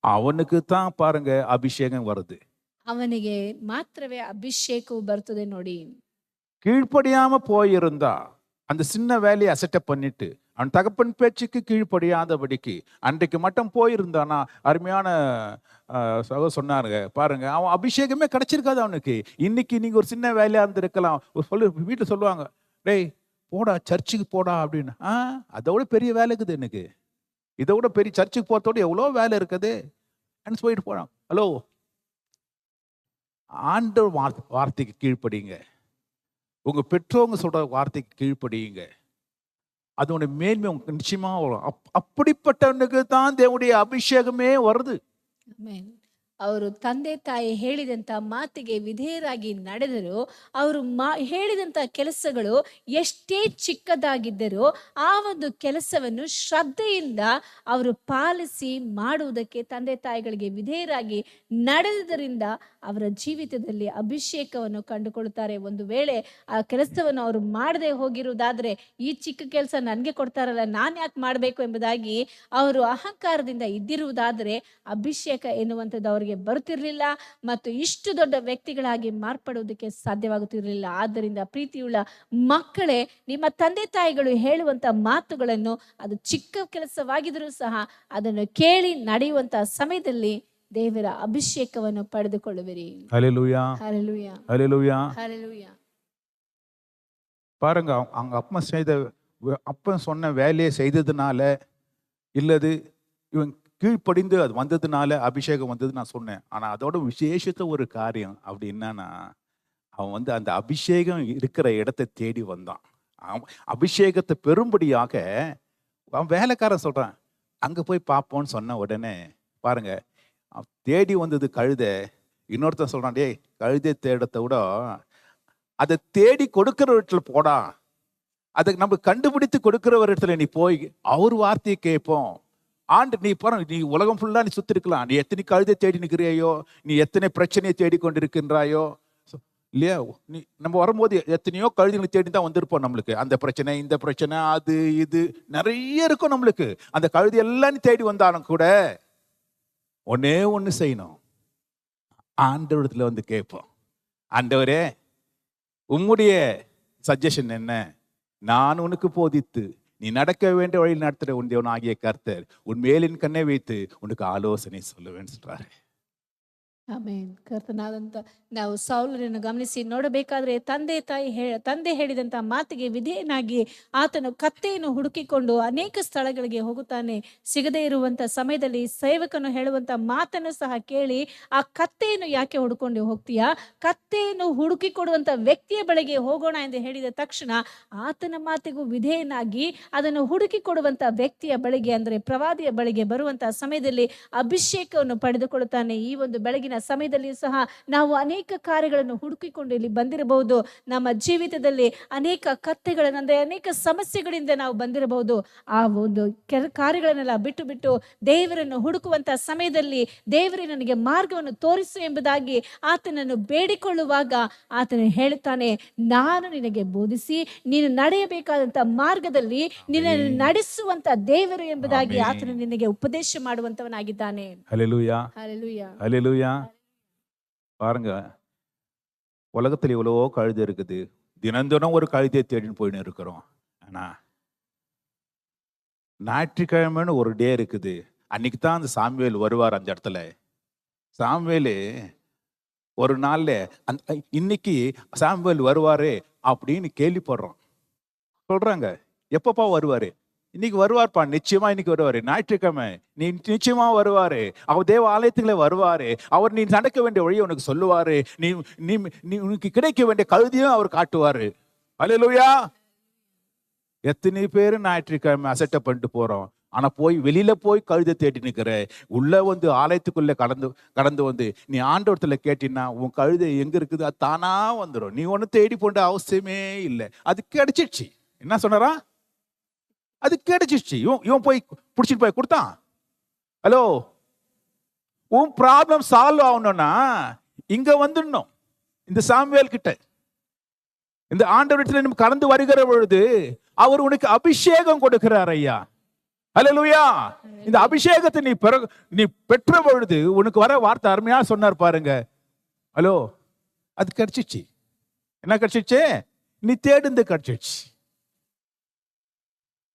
Speaker 3: அவனுக்கு தான் பாருங்க அபிஷேகம் வருது.
Speaker 2: ಅವನಿಗೆ ಮಾತ್ರವೇ ಅಭಿಷೇಕವು ಬರ್ತದೆ ನೋಡಿ.
Speaker 3: கீழ்ப்படியாம போயிருந்தா அந்த சின்ன வேலையை அசட்டப் பண்ணிட்டு அவன் தகப்பன் பேச்சுக்கு கீழ்ப்படியாதபடிக்கு அன்றைக்கு மட்டும் போயிருந்தானா, அருமையான சொன்னாருங்க பாருங்க, அவன் அபிஷேகமே கிடைச்சிருக்காது அவனுக்கு. இன்னைக்கு நீங்க ஒரு சின்ன வேலையா இருந்திருக்கலாம். வீட்டுல சொல்லுவாங்க, டேய் போடா சர்ச்சுக்கு போடா அப்படின்னு. அதோட பெரிய வேலை இருக்குது எனக்கு, இதை விட பெரிய சர்ச்சுக்கு போறதோட எவ்வளோ வேலை இருக்குது. போயிட்டு போறான். ஹலோ, ஆண்டவர் வார்த்தைக்கு கீழ்ப்படிங்க, உங்க பெற்றோங்க சொல்ற வார்த்தைக்கு கீழ்ப்படியுங்க. அதோட மேன்மை உங்களுக்கு நிச்சயமா வரும். அப்படிப்பட்டவனுக்கு தான் தேவனுடைய அபிஷேகமே வருது.
Speaker 2: ಆಮೆನ್. ಅವರು ತಂದೆ ತಾಯಿ ಹೇಳಿದಂತ ಮಾತಿಗೆ ವಿಧೇಯರಾಗಿ ನಡೆದರು. ಅವರು ಹೇಳಿದಂತ ಕೆಲಸಗಳು ಎಷ್ಟೇ ಚಿಕ್ಕದಾಗಿದ್ದರೂ ಆ ಒಂದು ಕೆಲಸವನ್ನು ಶ್ರದ್ಧೆಯಿಂದ ಅವರು ಪಾಲಿಸಿ ಮಾಡುವುದಕ್ಕೆ ತಂದೆ ತಾಯಿಗಳಿಗೆ ವಿಧೇಯರಾಗಿ ನಡೆದುದರಿಂದ ಅವರ ಜೀವಿತದಲ್ಲಿ ಅಭಿಷೇಕವನ್ನು ಕಂಡುಕೊಳ್ಳುತ್ತಾರೆ. ಒಂದು ವೇಳೆ ಆ ಕೆಲಸವನ್ನು ಅವರು ಮಾಡದೆ ಹೋಗಿರುವುದಾದ್ರೆ, ಈ ಚಿಕ್ಕ ಕೆಲಸ ನನಗೆ ಕೊಡ್ತಾರಲ್ಲ, ನಾನು ಯಾಕೆ ಮಾಡಬೇಕು ಎಂಬುದಾಗಿ ಅವರು ಅಹಂಕಾರದಿಂದ ಇದ್ದಿರುವುದಾದರೆ ಅಭಿಷೇಕ ಎನ್ನುವಂಥದ್ದು ಅವರಿಗೆ ಬರುತ್ತಿರಲಿಲ್ಲ ಮತ್ತು ಇಷ್ಟು ದೊಡ್ಡ ವ್ಯಕ್ತಿಗಳಾಗಿ ಮಾರ್ಪಡುವುದಕ್ಕೆ ಸಾಧ್ಯವಾಗುತ್ತಿರಲಿಲ್ಲ. ಆದ್ದರಿಂದ ಪ್ರೀತಿಯುಳ್ಳ ಮಕ್ಕಳೇ, ನಿಮ್ಮ ತಂದೆ ತಾಯಿಗಳು ಹೇಳುವಂತ ಮಾತುಗಳನ್ನು, ಅದು ಚಿಕ್ಕ ಕೆಲಸವಾಗಿದ್ರೂ ಸಹ ಅದನ್ನು ಕೇಳಿ ನಡೆಯುವಂತ ಸಮಯದಲ್ಲಿ ದೇವರ ಅಭಿಷೇಕವನ್ನು ಪಡೆದುಕೊಳ್ಳುವಿರಿ.
Speaker 3: ஹல்லேலூயா,
Speaker 2: ஹல்லேலூயா,
Speaker 3: ஹல்லேலூயா.
Speaker 2: ஹல்லேலூயா.
Speaker 3: பாருங்க, அவங்க அப்பன் சொன்ன வேலையை செய்ததுனால இல்லது இவன் கீழ்ப்படிந்து அது வந்ததுனால அபிஷேகம் வந்தது நான் சொன்னேன். ஆனா அதோட விசேஷத்த ஒரு காரியம் அப்படி என்னன்னா, அவன் அந்த அபிஷேகம் இருக்கிற இடத்தை தேடி வந்தான். அபிஷேகத்தை பெரும்படியாக அவன் வேலைக்காரன் சொல்றான், அங்க போய் பார்ப்போன்னு சொன்ன உடனே பாருங்க, தேடி வந்தது கழுதை. இன்னொருத்தன் சொல்றான், டேய் கழுதை தேடத்தை விட அதை தேடி கொடுக்கிற இடத்துல போடா, அதை நம்ம கண்டுபிடித்து கொடுக்கிற ஒரு இடத்துல நீ போய் அவர் வார்த்தையை கேட்போம். நீ பாருங்க, நீ உலகம் ஃபுல்லா நீ சுத்தி இருக்கலாம், நீ எத்தனை கழுதை தேடி நிற்கிறியோ, நீ எத்தனை பிரச்சனையை தேடிக்கொண்டிருக்கின்றாயோ இல்லையா? நம்ம வரும்போது எத்தனையோ கழுதைகளை தேடி தான் வந்திருப்போம். நம்மளுக்கு அந்த பிரச்சனை, இந்த பிரச்சனை, அது இது நிறைய இருக்கும் நம்மளுக்கு. அந்த கழுதை எல்லாம் நீ தேடி வந்தாலும் கூட ஒன்னே ஒண்ணு செய்யணும், ஆண்டவரிடத்துல வந்து கேட்போம். ஆண்டவரே, உம்முடைய சஜஷன் என்ன? நான் உனக்கு போதித்து நீ நடக்க வேண்டிய வழியில் நடத்துற உன் தேவன் ஆகிய கர்த்தர் உன் மேலின் கண்ணை வைத்து உனக்கு ஆலோசனை சொல்லுவேன்னு சொல்றாரு.
Speaker 2: ಆಮೇನ್. ಕರ್ತನಾದಂತ ನಾವು ಸೌಲನನ್ನು ಗಮನಿಸಿ ನೋಡಬೇಕಾದ್ರೆ, ತಂದೆ ಹೇಳಿದಂತ ಮಾತಿಗೆ ವಿಧೇಯನಾಗಿ ಆತನು ಕತ್ತೆಯನ್ನು ಹುಡುಕಿಕೊಂಡು ಅನೇಕ ಸ್ಥಳಗಳಿಗೆ ಹೋಗುತ್ತಾನೆ. ಸಿಗದೇ ಇರುವಂತ ಸಮಯದಲ್ಲಿ ಸೇವಕನು ಹೇಳುವಂತ ಮಾತನ್ನು ಸಹ ಕೇಳಿ, ಆ ಕತ್ತೆಯನ್ನು ಯಾಕೆ ಹುಡುಕೊಂಡು ಹೋಗ್ತೀಯಾ, ಕತ್ತೆಯನ್ನು ಹುಡುಕಿ ಕೊಡುವಂತ ವ್ಯಕ್ತಿಯ ಬಳಿಗೆ ಹೋಗೋಣ ಎಂದು ಹೇಳಿದ ತಕ್ಷಣ ಆತನ ಮಾತಿಗೂ ವಿಧೇಯನಾಗಿ ಅದನ್ನು ಹುಡುಕಿ ಕೊಡುವಂತ ವ್ಯಕ್ತಿಯ ಬಳಿಗೆ, ಅಂದ್ರೆ ಪ್ರವಾದಿಯ ಬಳಿಗೆ ಬರುವಂತ ಸಮಯದಲ್ಲಿ ಅಭಿಷೇಕವನ್ನು ಪಡೆದುಕೊಳ್ಳುತ್ತಾನೆ. ಈ ಒಂದು ಬೆಳಗಿನ ಸಮಯದಲ್ಲಿ ಸಹ ನಾವು ಅನೇಕ ಕಾರ್ಯಗಳನ್ನು ಹುಡುಕಿಕೊಂಡು ಇಲ್ಲಿ ಬಂದಿರಬಹುದು. ನಮ್ಮ ಜೀವಿತದಲ್ಲಿ ಅನೇಕ ಕತ್ತೆಗಳನ್ನು, ಅಂದ್ರೆ ಅನೇಕ ಸಮಸ್ಯೆಗಳಿಂದ ನಾವು ಬಂದಿರಬಹುದು. ಆ ಒಂದು ಕಾರ್ಯಗಳನ್ನೆಲ್ಲ ಬಿಟ್ಟು ದೇವರನ್ನು ಹುಡುಕುವಂತ ಸಮಯದಲ್ಲಿ, ದೇವರೇ ನನಗೆ ಮಾರ್ಗವನ್ನು ತೋರಿಸು ಎಂಬುದಾಗಿ ಆತನನ್ನು ಬೇಡಿಕೊಳ್ಳುವಾಗ ಆತನು ಹೇಳುತ್ತಾನೆ, ನಾನು ನಿನಗೆ ಬೋಧಿಸಿ ನೀನು ನಡೆಯಬೇಕಾದಂತ ಮಾರ್ಗದಲ್ಲಿ ನಿನ್ನನ್ನು ನಡೆಸುವಂತ ದೇವರು ಎಂಬುದಾಗಿ ಆತನು ನಿನಗೆ ಉಪದೇಶ ಮಾಡುವಂತವನಾಗಿದ್ದಾನೆ.
Speaker 3: ஹல்லேலூயா,
Speaker 2: ஹல்லேலூயா,
Speaker 3: ஹல்லேலூயா. பாருங்க, உலகத்துல எவ்வளவோ கழுதை இருக்குது, தினம் ஒரு கழுதையை தேடின்னு போயின்னு இருக்கிறோம். ஆனா ஞாயிற்றுக்கிழமைன்னு ஒரு டே இருக்குது, அன்னைக்கு தான் அந்த சாமுவேல் வருவார். அந்த இடத்துல சாமுவேல் ஒரு நாள்ல இன்னைக்கு சாமுவேல் வருவாரு அப்படின்னு கேள்விப்படுறோம். சொல்றாங்க, எப்பப்பா வருவாரு? இன்னைக்கு வருவார்ப்பா, நிச்சயமா இன்னைக்கு வருவாரு, ஞாயிற்றுக்கிழமை நீ நிச்சயமா வருவாரு, அவர் தேவ ஆலயத்துக்குள்ள வருவாரு, அவர் நீ நடக்க வேண்டிய வழியை உனக்கு சொல்லுவாரு, நீ நீ உனக்கு கிடைக்க வேண்டிய கழுதியும் அவர் காட்டுவாரு. ஹல்லேலூயா. எத்தனை பேரு ஞாயிற்றுக்கிழமை அசட்டை பண்ணிட்டு போறோம். ஆனா வெளியில போய் கழுதை தேடி நிக்கிற, உள்ள வந்து ஆலயத்துக்குள்ள கடந்து வந்து நீ ஆண்டவரத்துல கேட்டீங்கன்னா உன் கழுதை எங்க இருக்குது அது தானா வந்துடும். நீ ஒண்ணு தேடி போன்ற அவசியமே இல்லை, அது கிடைச்சிடுச்சு. என்ன சொன்னாரா? அது கிடைச்சிடுச்சு. இவன் போய் பிடிச்சிட்டு போய் கொடுத்தான். ஹலோ, உன் ப்ராப்ளம் சால்வ் ஆகணும்னா இங்க வந்துடணும். இந்த சாமுவேல் கிட்ட, இந்த ஆண்டவரிடத்துல நம்ம கடந்து வருகிற பொழுது அவர் உனக்கு அபிஷேகம் கொடுக்கிறார் ஐயா. ஹல்லேலூயா. இந்த அபிஷேகத்தை நீ பெற்ற பொழுது உனக்கு வர வார்த்தை அருமையா சொன்னார் பாருங்க. ஹலோ, அது கிடைச்சிச்சு. என்ன கிடைச்சிச்சு? நீ தேடுந்து கிடைச்சிச்சு.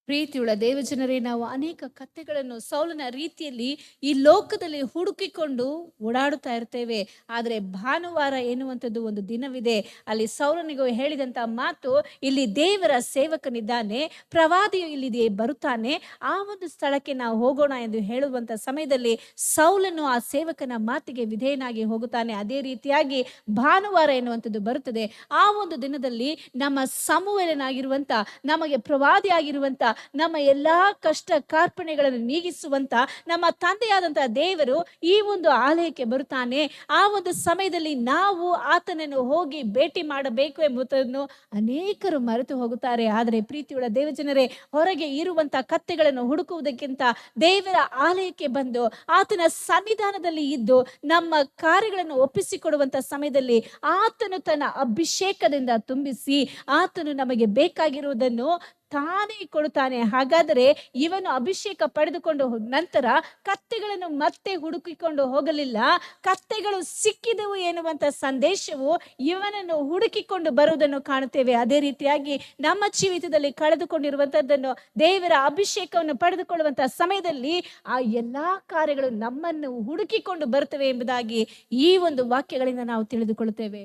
Speaker 2: ಪ್ರೀತಿಯುಳ್ಳ ದೇವಜನರೇ, ನಾವು ಅನೇಕ ಕಥೆಗಳನ್ನು ಸೌಲನ ರೀತಿಯಲ್ಲಿ ಈ ಲೋಕದಲ್ಲಿ ಹುಡುಕಿಕೊಂಡು ಓಡಾಡುತ್ತಾ ಇರ್ತೇವೆ. ಆದರೆ ಭಾನುವಾರ ಎನ್ನುವಂಥದ್ದು ಒಂದು ದಿನವಿದೆ. ಅಲ್ಲಿ ಸೌಲನಿಗೂ ಹೇಳಿದಂತ ಮಾತು, ಇಲ್ಲಿ ದೇವರ ಸೇವಕನಿದ್ದಾನೆ, ಪ್ರವಾದಿಯು ಇಲ್ಲಿ ಬರುತ್ತಾನೆ, ಆ ಒಂದು ಸ್ಥಳಕ್ಕೆ ನಾವು ಹೋಗೋಣ ಎಂದು ಹೇಳುವಂತ ಸಮಯದಲ್ಲಿ ಸೌಲನು ಆ ಸೇವಕನ ಮಾತಿಗೆ ವಿಧೇಯನಾಗಿ ಹೋಗುತ್ತಾನೆ. ಅದೇ ರೀತಿಯಾಗಿ ಭಾನುವಾರ ಎನ್ನುವಂಥದ್ದು ಬರುತ್ತದೆ. ಆ ಒಂದು ದಿನದಲ್ಲಿ ನಮ್ಮ ಸಮುವೇಲನಾಗಿರುವಂತ, ನಮಗೆ ಪ್ರವಾದಿ ಆಗಿರುವಂತ, ನಮ್ಮ ಎಲ್ಲಾ ಕಷ್ಟ ಕಾರ್ಪಣೆಗಳನ್ನು ನೀಗಿಸುವಂತ ನಮ್ಮ ತಂದೆಯಾದಂತಹ ದೇವರು ಈ ಒಂದು ಆಲಯಕ್ಕೆ ಬರುತ್ತಾನೆ. ಆ ಒಂದು ಸಮಯದಲ್ಲಿ ನಾವು ಆತನನ್ನು ಹೋಗಿ ಭೇಟಿ ಮಾಡಬೇಕು ಎಂಬುದನ್ನು ಅನೇಕರು ಮರೆತು ಹೋಗುತ್ತಾರೆ. ಆದರೆ ಪ್ರೀತಿಯುಳ್ಳ ದೇವಜನರೇ, ಹೊರಗೆ ಇರುವಂತ ಕತ್ತೆಗಳನ್ನು ಹುಡುಕುವುದಕ್ಕಿಂತ ದೇವರ ಆಲಯಕ್ಕೆ ಬಂದು ಆತನ ಸನ್ನಿಧಾನದಲ್ಲಿ ಇದ್ದು ನಮ್ಮ ಕಾರ್ಯಗಳನ್ನು ಒಪ್ಪಿಸಿಕೊಡುವಂತ ಸಮಯದಲ್ಲಿ ಆತನು ತನ್ನ ಅಭಿಷೇಕದಿಂದ ತುಂಬಿಸಿ ಆತನು ನಮಗೆ ಬೇಕಾಗಿರುವುದನ್ನು ತಾನೇ ಕೊಡುತ್ತಾನೆ. ಹಾಗಾದರೆ ಇವನು ಅಭಿಷೇಕ ಪಡೆದುಕೊಂಡು ನಂತರ ಕತ್ತೆಗಳನ್ನು ಮತ್ತೆ ಹುಡುಕಿಕೊಂಡು ಹೋಗಲಿಲ್ಲ. ಕತ್ತೆಗಳು ಸಿಕ್ಕಿದವು ಎನ್ನುವಂತ ಸಂದೇಶವು ಇವನನ್ನು ಹುಡುಕಿಕೊಂಡು ಬರುವುದನ್ನು ಕಾಣುತ್ತೇವೆ. ಅದೇ ರೀತಿಯಾಗಿ ನಮ್ಮ ಜೀವಿತದಲ್ಲಿ ಕಳೆದುಕೊಂಡಿರುವಂತದ್ದನ್ನು, ದೇವರ ಅಭಿಷೇಕವನ್ನು ಪಡೆದುಕೊಳ್ಳುವಂತಹ ಸಮಯದಲ್ಲಿ ಆ ಎಲ್ಲಾ ಕಾರ್ಯಗಳು ನಮ್ಮನ್ನು ಹುಡುಕಿಕೊಂಡು ಬರುತ್ತವೆ ಎಂಬುದಾಗಿ ಈ ಒಂದು ವಾಕ್ಯಗಳಿಂದ ನಾವು ತಿಳಿದುಕೊಳ್ಳುತ್ತೇವೆ.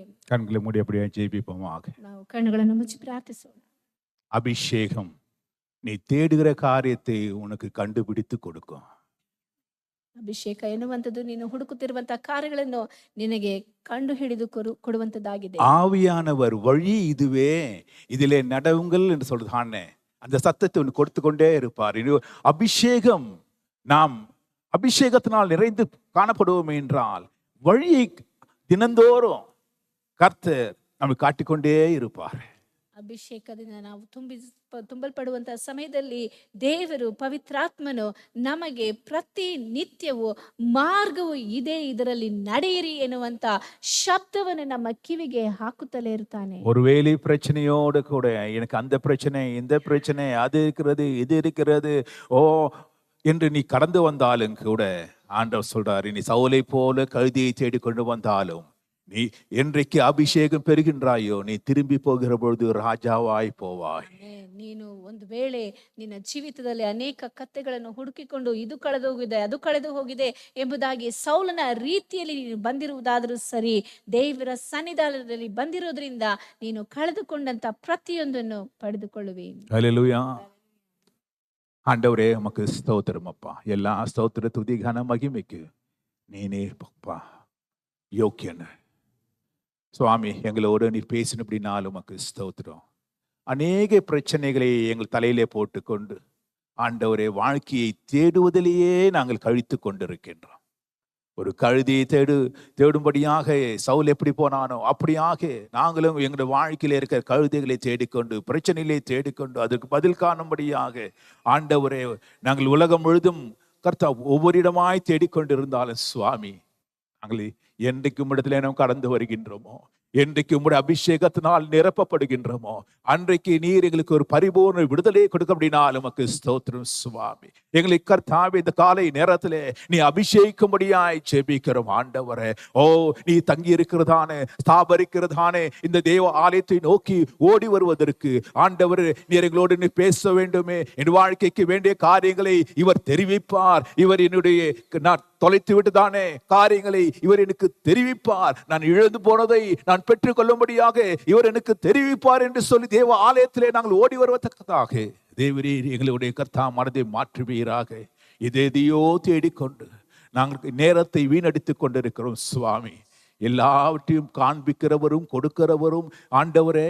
Speaker 2: ನಾವು ಕಣ್ಣುಗಳನ್ನು ಮುಚ್ಚಿ ಪ್ರಾರ್ಥಿಸೋಣ.
Speaker 3: அபிஷேகம் நீ தேடுகிற காரியத்தை உனக்கு கண்டுபிடித்து கொடுக்கும்.
Speaker 2: ಅಭಿಷೇಕ ಎನ್ನುವಂಥದ್ದು ನೀನು ಹುಡುಕುತ್ತಿರುವಂತಹ ಕಾರ್ಯಗಳನ್ನು ನಿನಗೆ ಕಂಡು ಹಿಡಿದು ಕೊಡುವಂತದ್ದಾಗಿದೆ.
Speaker 3: ஆவியானவர் வழி இதுவே, இதிலே நடவுங்கள் என்று சொல்றானே, அந்த சத்தத்தை உனக்கு கொடுத்து கொண்டே இருப்பார். அபிஷேகம், நாம் அபிஷேகத்தினால் நிறைந்து காணப்படுவோம் என்றால் வழியை தினந்தோறும் கர்த்தர் நமக்கு காட்டிக்கொண்டே இருப்பார்.
Speaker 2: ಅಭಿಷೇಕದಿಂದ ನಾವು ತುಂಬಲ್ಪಡುವಂತಹ ಸಮಯದಲ್ಲಿ ದೇವರು, ಪವಿತ್ರಾತ್ಮನು ನಮಗೆ ಪ್ರತಿ ನಿತ್ಯವೂ ಮಾರ್ಗವು ಇದೆ, ಇದರಲ್ಲಿ ನಡೆಯಿರಿ ಎನ್ನುವಂತ ಶಬ್ದವನ್ನು ನಮ್ಮ ಕಿವಿಗೆ ಹಾಕುತ್ತಲೇ ಇರ್ತಾನೆ.
Speaker 3: ஒருவேளை பிரச்சனையோடு கூட எனக்கு அந்த பிரச்சனை, இந்த பிரச்சனை, அது இருக்கிறது, இது இருக்கிறது, ஓ என்று நீ கடந்து வந்தாலும் கூட ஆண்டவர் சொல்றாரு, நீ சவுலை போல கழுதியை தேடி கொண்டு வந்தாலும் நீ என்றைக்கு அபிஷேகம் பெறுகின்றாயோ நீ திரும்பி போகிற பொழுது ராஜாவாய் போவாய்.
Speaker 2: ನೀನು ಒಂದು ವೇಳೆ ನಿನ್ನ ಜೀವಿತದಲ್ಲಿ ಅನೇಕ ಕತ್ತೆಗಳನ್ನು ಹುಡುಕಿಕೊಂಡು ಇದು ಕಳೆದು ಹೋಗಿದೆ, ಅದು ಕಳೆದು ಹೋಗಿದೆ ಎಂಬುದಾಗಿ ಸೌಲನ ರೀತಿಯಲ್ಲಿ ನೀನು ಬಂದಿರುವುದಾದರೂ ಸರಿ, ದೇವರ ಸನ್ನಿಧಾನದಲ್ಲಿ ಬಂದಿರೋದ್ರಿಂದ ನೀನು ಕಳೆದುಕೊಂಡಂತ ಪ್ರತಿಯೊಂದನ್ನು ಪಡೆದುಕೊಳ್ಳುವೆ.
Speaker 3: ஹல்லேலூயா. ஆண்டவரே உமக்கு ஸ்தோத்திரம் அப்பா. எல்லா ஸ்தோத்திர துதி கன மகிமைக்கு நீனே அப்பா யோக்கியன். சுவாமி, எங்களோடு நீர் பேசினபடினாலும் உமக்கு ஸ்தோத்திரம். அநேக பிரச்சனைகளை எங்கள் தலையிலே போட்டுக்கொண்டு ஆண்டவரே வாழ்க்கையை தேடுவதிலேயே நாங்கள் கழித்து கொண்டிருக்கின்றோம். ஒரு கழுதியை தேடும்படியாக சவுல் எப்படி போனானோ அப்படியாக நாங்களும் எங்களுடைய வாழ்க்கையில இருக்கிற கழுதைகளை தேடிக்கொண்டு, பிரச்சனைகளை தேடிக்கொண்டு அதற்கு பதில் காணும்படியாக ஆண்டவரே நாங்கள் உலகம் முழுதும் கர்த்தா ஒவ்வொரு இடமாய் தேடிக்கொண்டிருந்தாலும் சுவாமி, நாங்கள் என்றைக்கு இடத்துல நாம் கடந்து வருகின்றோமோ, என்றைக்கு உம்முடைய அபிஷேகத்தினால் நிரப்பப்படுகின்றோமோ, அன்றைக்கு நீர் எங்களுக்கு ஒரு பரிபூர்ண விடுதலை கொடுக்க அப்படின்னாலும் உமக்கு ஸ்தோத்திரம் சுவாமி. எங்களை கர்த்தாவே இந்த காலை நேரத்திலே நீ அபிஷேகிக்கும்படியாய் ஜெபிக்கிறோம் ஆண்டவரே. ஓ, நீ தங்கி இருக்கிறதானே, ஸ்தாபரிக்கிறதானே இந்த தேவ ஆலயத்தை நோக்கி ஓடி வருவதற்கு ஆண்டவர் நீர் எங்களோடு நீ பேச வேண்டுமே. என் வாழ்க்கைக்கு வேண்டிய காரியங்களை இவர் தெரிவிப்பார். இவர் என்னுடைய நான் தொலைத்து விட்டுதானே காரியங்களை இவர் எனக்கு தெரிவிப்பார். நான் இழந்து போனதை நான் பெற்றுக் கொள்ளும்படியாக இவர் எனக்கு தெரிவிப்பார் என்று சொல்லி தேவ ஆலயத்திலே நாங்கள் ஓடி வருவதற்காக தேவரீர் எங்களுடைய கர்த்தா மனதை மாற்றுவீராக. எதையோ தேடிக்கொண்டு நாங்கள் நேரத்தை வீணடித்துக் கொண்டிருக்கிறோம் சுவாமி. எல்லாவற்றையும் காண்பிக்கிறவரும் கொடுக்கிறவரும் ஆண்டவரே,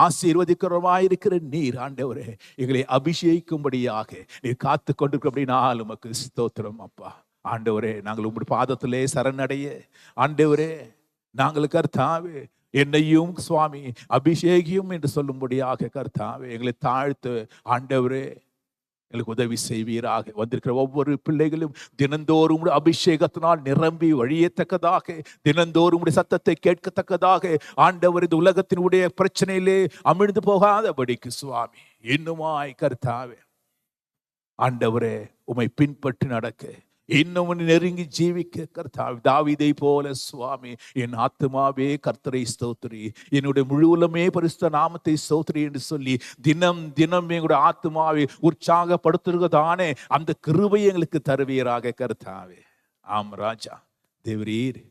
Speaker 3: ஆசீர்வதிக்கிறவராயிருக்கிற நீர் ஆண்டவரே, எங்களை அபிஷேகிக்கும்படியாக நீர் காத்து கொண்டிருக்கிறபடினால் உமக்கு ஸ்தோத்திரம் அப்பா. ஆண்டவரே, நாங்கள் உங்களுடைய பாதத்திலே சரணடைய ஆண்டவரே, நாங்கள் கர்த்தாவே என்னையும் சுவாமி அபிஷேகியும் என்று சொல்லும்படியாக கர்த்தாவே எங்களை தாழ்த்து ஆண்டவரே எங்களுக்கு உதவி செய்வீராக. வந்திருக்கிற ஒவ்வொரு பிள்ளைகளும் தினந்தோறும் அபிஷேகத்தினால் நிரம்பி வழியத்தக்கதாக, தினந்தோறும் சத்தத்தை கேட்கத்தக்கதாக ஆண்டவர் இந்த உலகத்தினுடைய பிரச்சனையிலே அமிழ்ந்து போகாதபடிக்கு சுவாமி இன்னுமாய் கர்த்தாவே ஆண்டவரே உம்மை பின்பற்றி நடக்க இன்னும் நெருங்கி ஜீவிக்க கர்த்தாவே, தாவீதை போல சுவாமி, என் ஆத்துமாவே கர்த்தரை ஸ்தோத்திரி, என்னுடைய முழுவலுமே பரிசுத்த நாமத்தை ஸ்தோத்திரி என்று சொல்லி தினம் தினம் எங்களுடைய ஆத்துமாவை உற்சாகப்படுத்துகிறதானே அந்த கிருபை எங்களுக்கு தருவீராக கர்த்தாவே. ஆம் ராஜா, தேவரீர்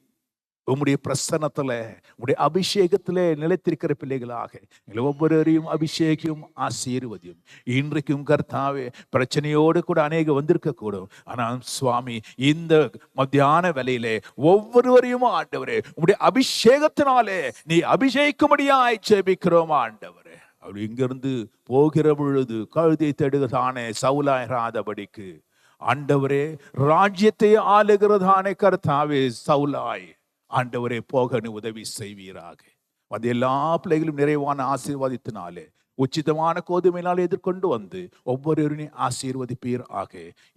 Speaker 3: உம்முடைய பிரசன்னத்துல, உம்முடைய அபிஷேகத்திலே நிலைத்திருக்கிற பிள்ளைகளாக எங்களை ஒவ்வொருவரையும் அபிஷேகம் ஆசீர்வதியும். இன்றைக்கும் கர்த்தாவே, பிரச்சனையோடு கூட அநேக வந்திருக்க கூடும். ஆனால் சுவாமி, இந்த மத்தியான வேளையிலே ஒவ்வொருவரையும் ஆண்டவரே உம்முடைய அபிஷேகத்தினாலே நீ அபிஷேகிக்கும்படியாய் ஜெபிக்கிறோம் ஆண்டவரே. அப்படி இங்கிருந்து போகிற பொழுது கழுதை தேடுகிறதானே சவுலாயிராதபடிக்கு ஆண்டவரே, ராஜ்யத்தை ஆளுகிறதானே கர்த்தாவே சவுலாய் ஆண்டவரே போக உதவி செய்வீராக. அது எல்லா பிள்ளைகளும் நிறைவான ஆசீர்வாதத்தினாலே உச்சிதமான கோதுமையினால் எதிர்கொண்டு வந்து ஒவ்வொருவரையும் ஆசீர்வதிப்பீர் ஆக.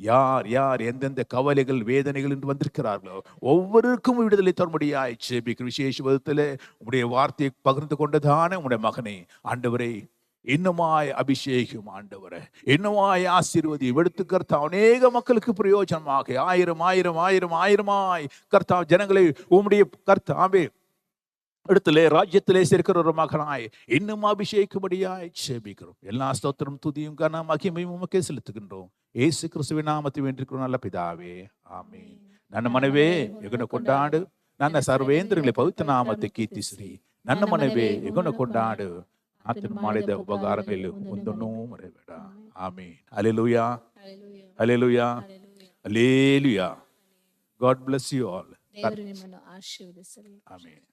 Speaker 3: யார் யார் எந்தெந்த கவலைகள் வேதனைகள் என்று வந்திருக்கிறார்களோ ஒவ்வொருக்கும் விடுதலை தரும்படியாய் ஜெபிக்கிற விசேஷ விதத்தில் உங்களுடைய வார்த்தையை பகிர்ந்து கொண்டதான உங்களுடைய மகனை ஆண்டவரை இன்னுமாய் அபிஷேகம் ஆண்டவரை, இன்னுமாய் ஆசீர்வதி எடுத்து கர்த்தா அநேக மக்களுக்கு பிரயோஜனமாக ஆயிரம் ஆயிரம் ஆயிரம் ஆயிரமாய் கர்த்தா ஜனங்களை உம்முடைய கர்த்தாவே இடத்திலே ராஜ்யத்திலே சேர்க்கிற ஒரு மகனாய் இன்னும் அபிஷேகப்படியாய் ஜெபிக்கிறோம். எல்லா ஸ்தோத்திரம் துதியும் கன மகிமையும் உமக்கே செலுத்துகின்றோம். இயேசு கிறிஸ்துவின் நாமத்தை வேண்டிக்கிறோம் நல்ல பிதாவே, ஆமென். ನನ್ನ ಮನವೇ ಯೆಹೋವನ ಕೊಂಡಾಡು, ನನ್ನ ಸರ್ವೇಂದ್ರಗಳೇ ಪವಿತ್ರ ನಾಮத்தை ಕೀರ್ತಿಸಿರಿ. ನನ್ನ ಮನವೇ ಯೆಹೋವನ ಕೊಂಡಾಡು, ಆತನು ಮಾಡಿದ ಉಪಕಾರಗಳಲ್ಲಿ ಒಂದನ್ನೂ ಮರೆಯಬೇಡ. Amen. Hallelujah, hallelujah, hallelujah. God bless you all.
Speaker 2: ದೇವರು ನಿಮ್ಮನ್ನು ಆಶೀರ್ವದಿಸಲಿ.
Speaker 3: ಆಮೆನ್.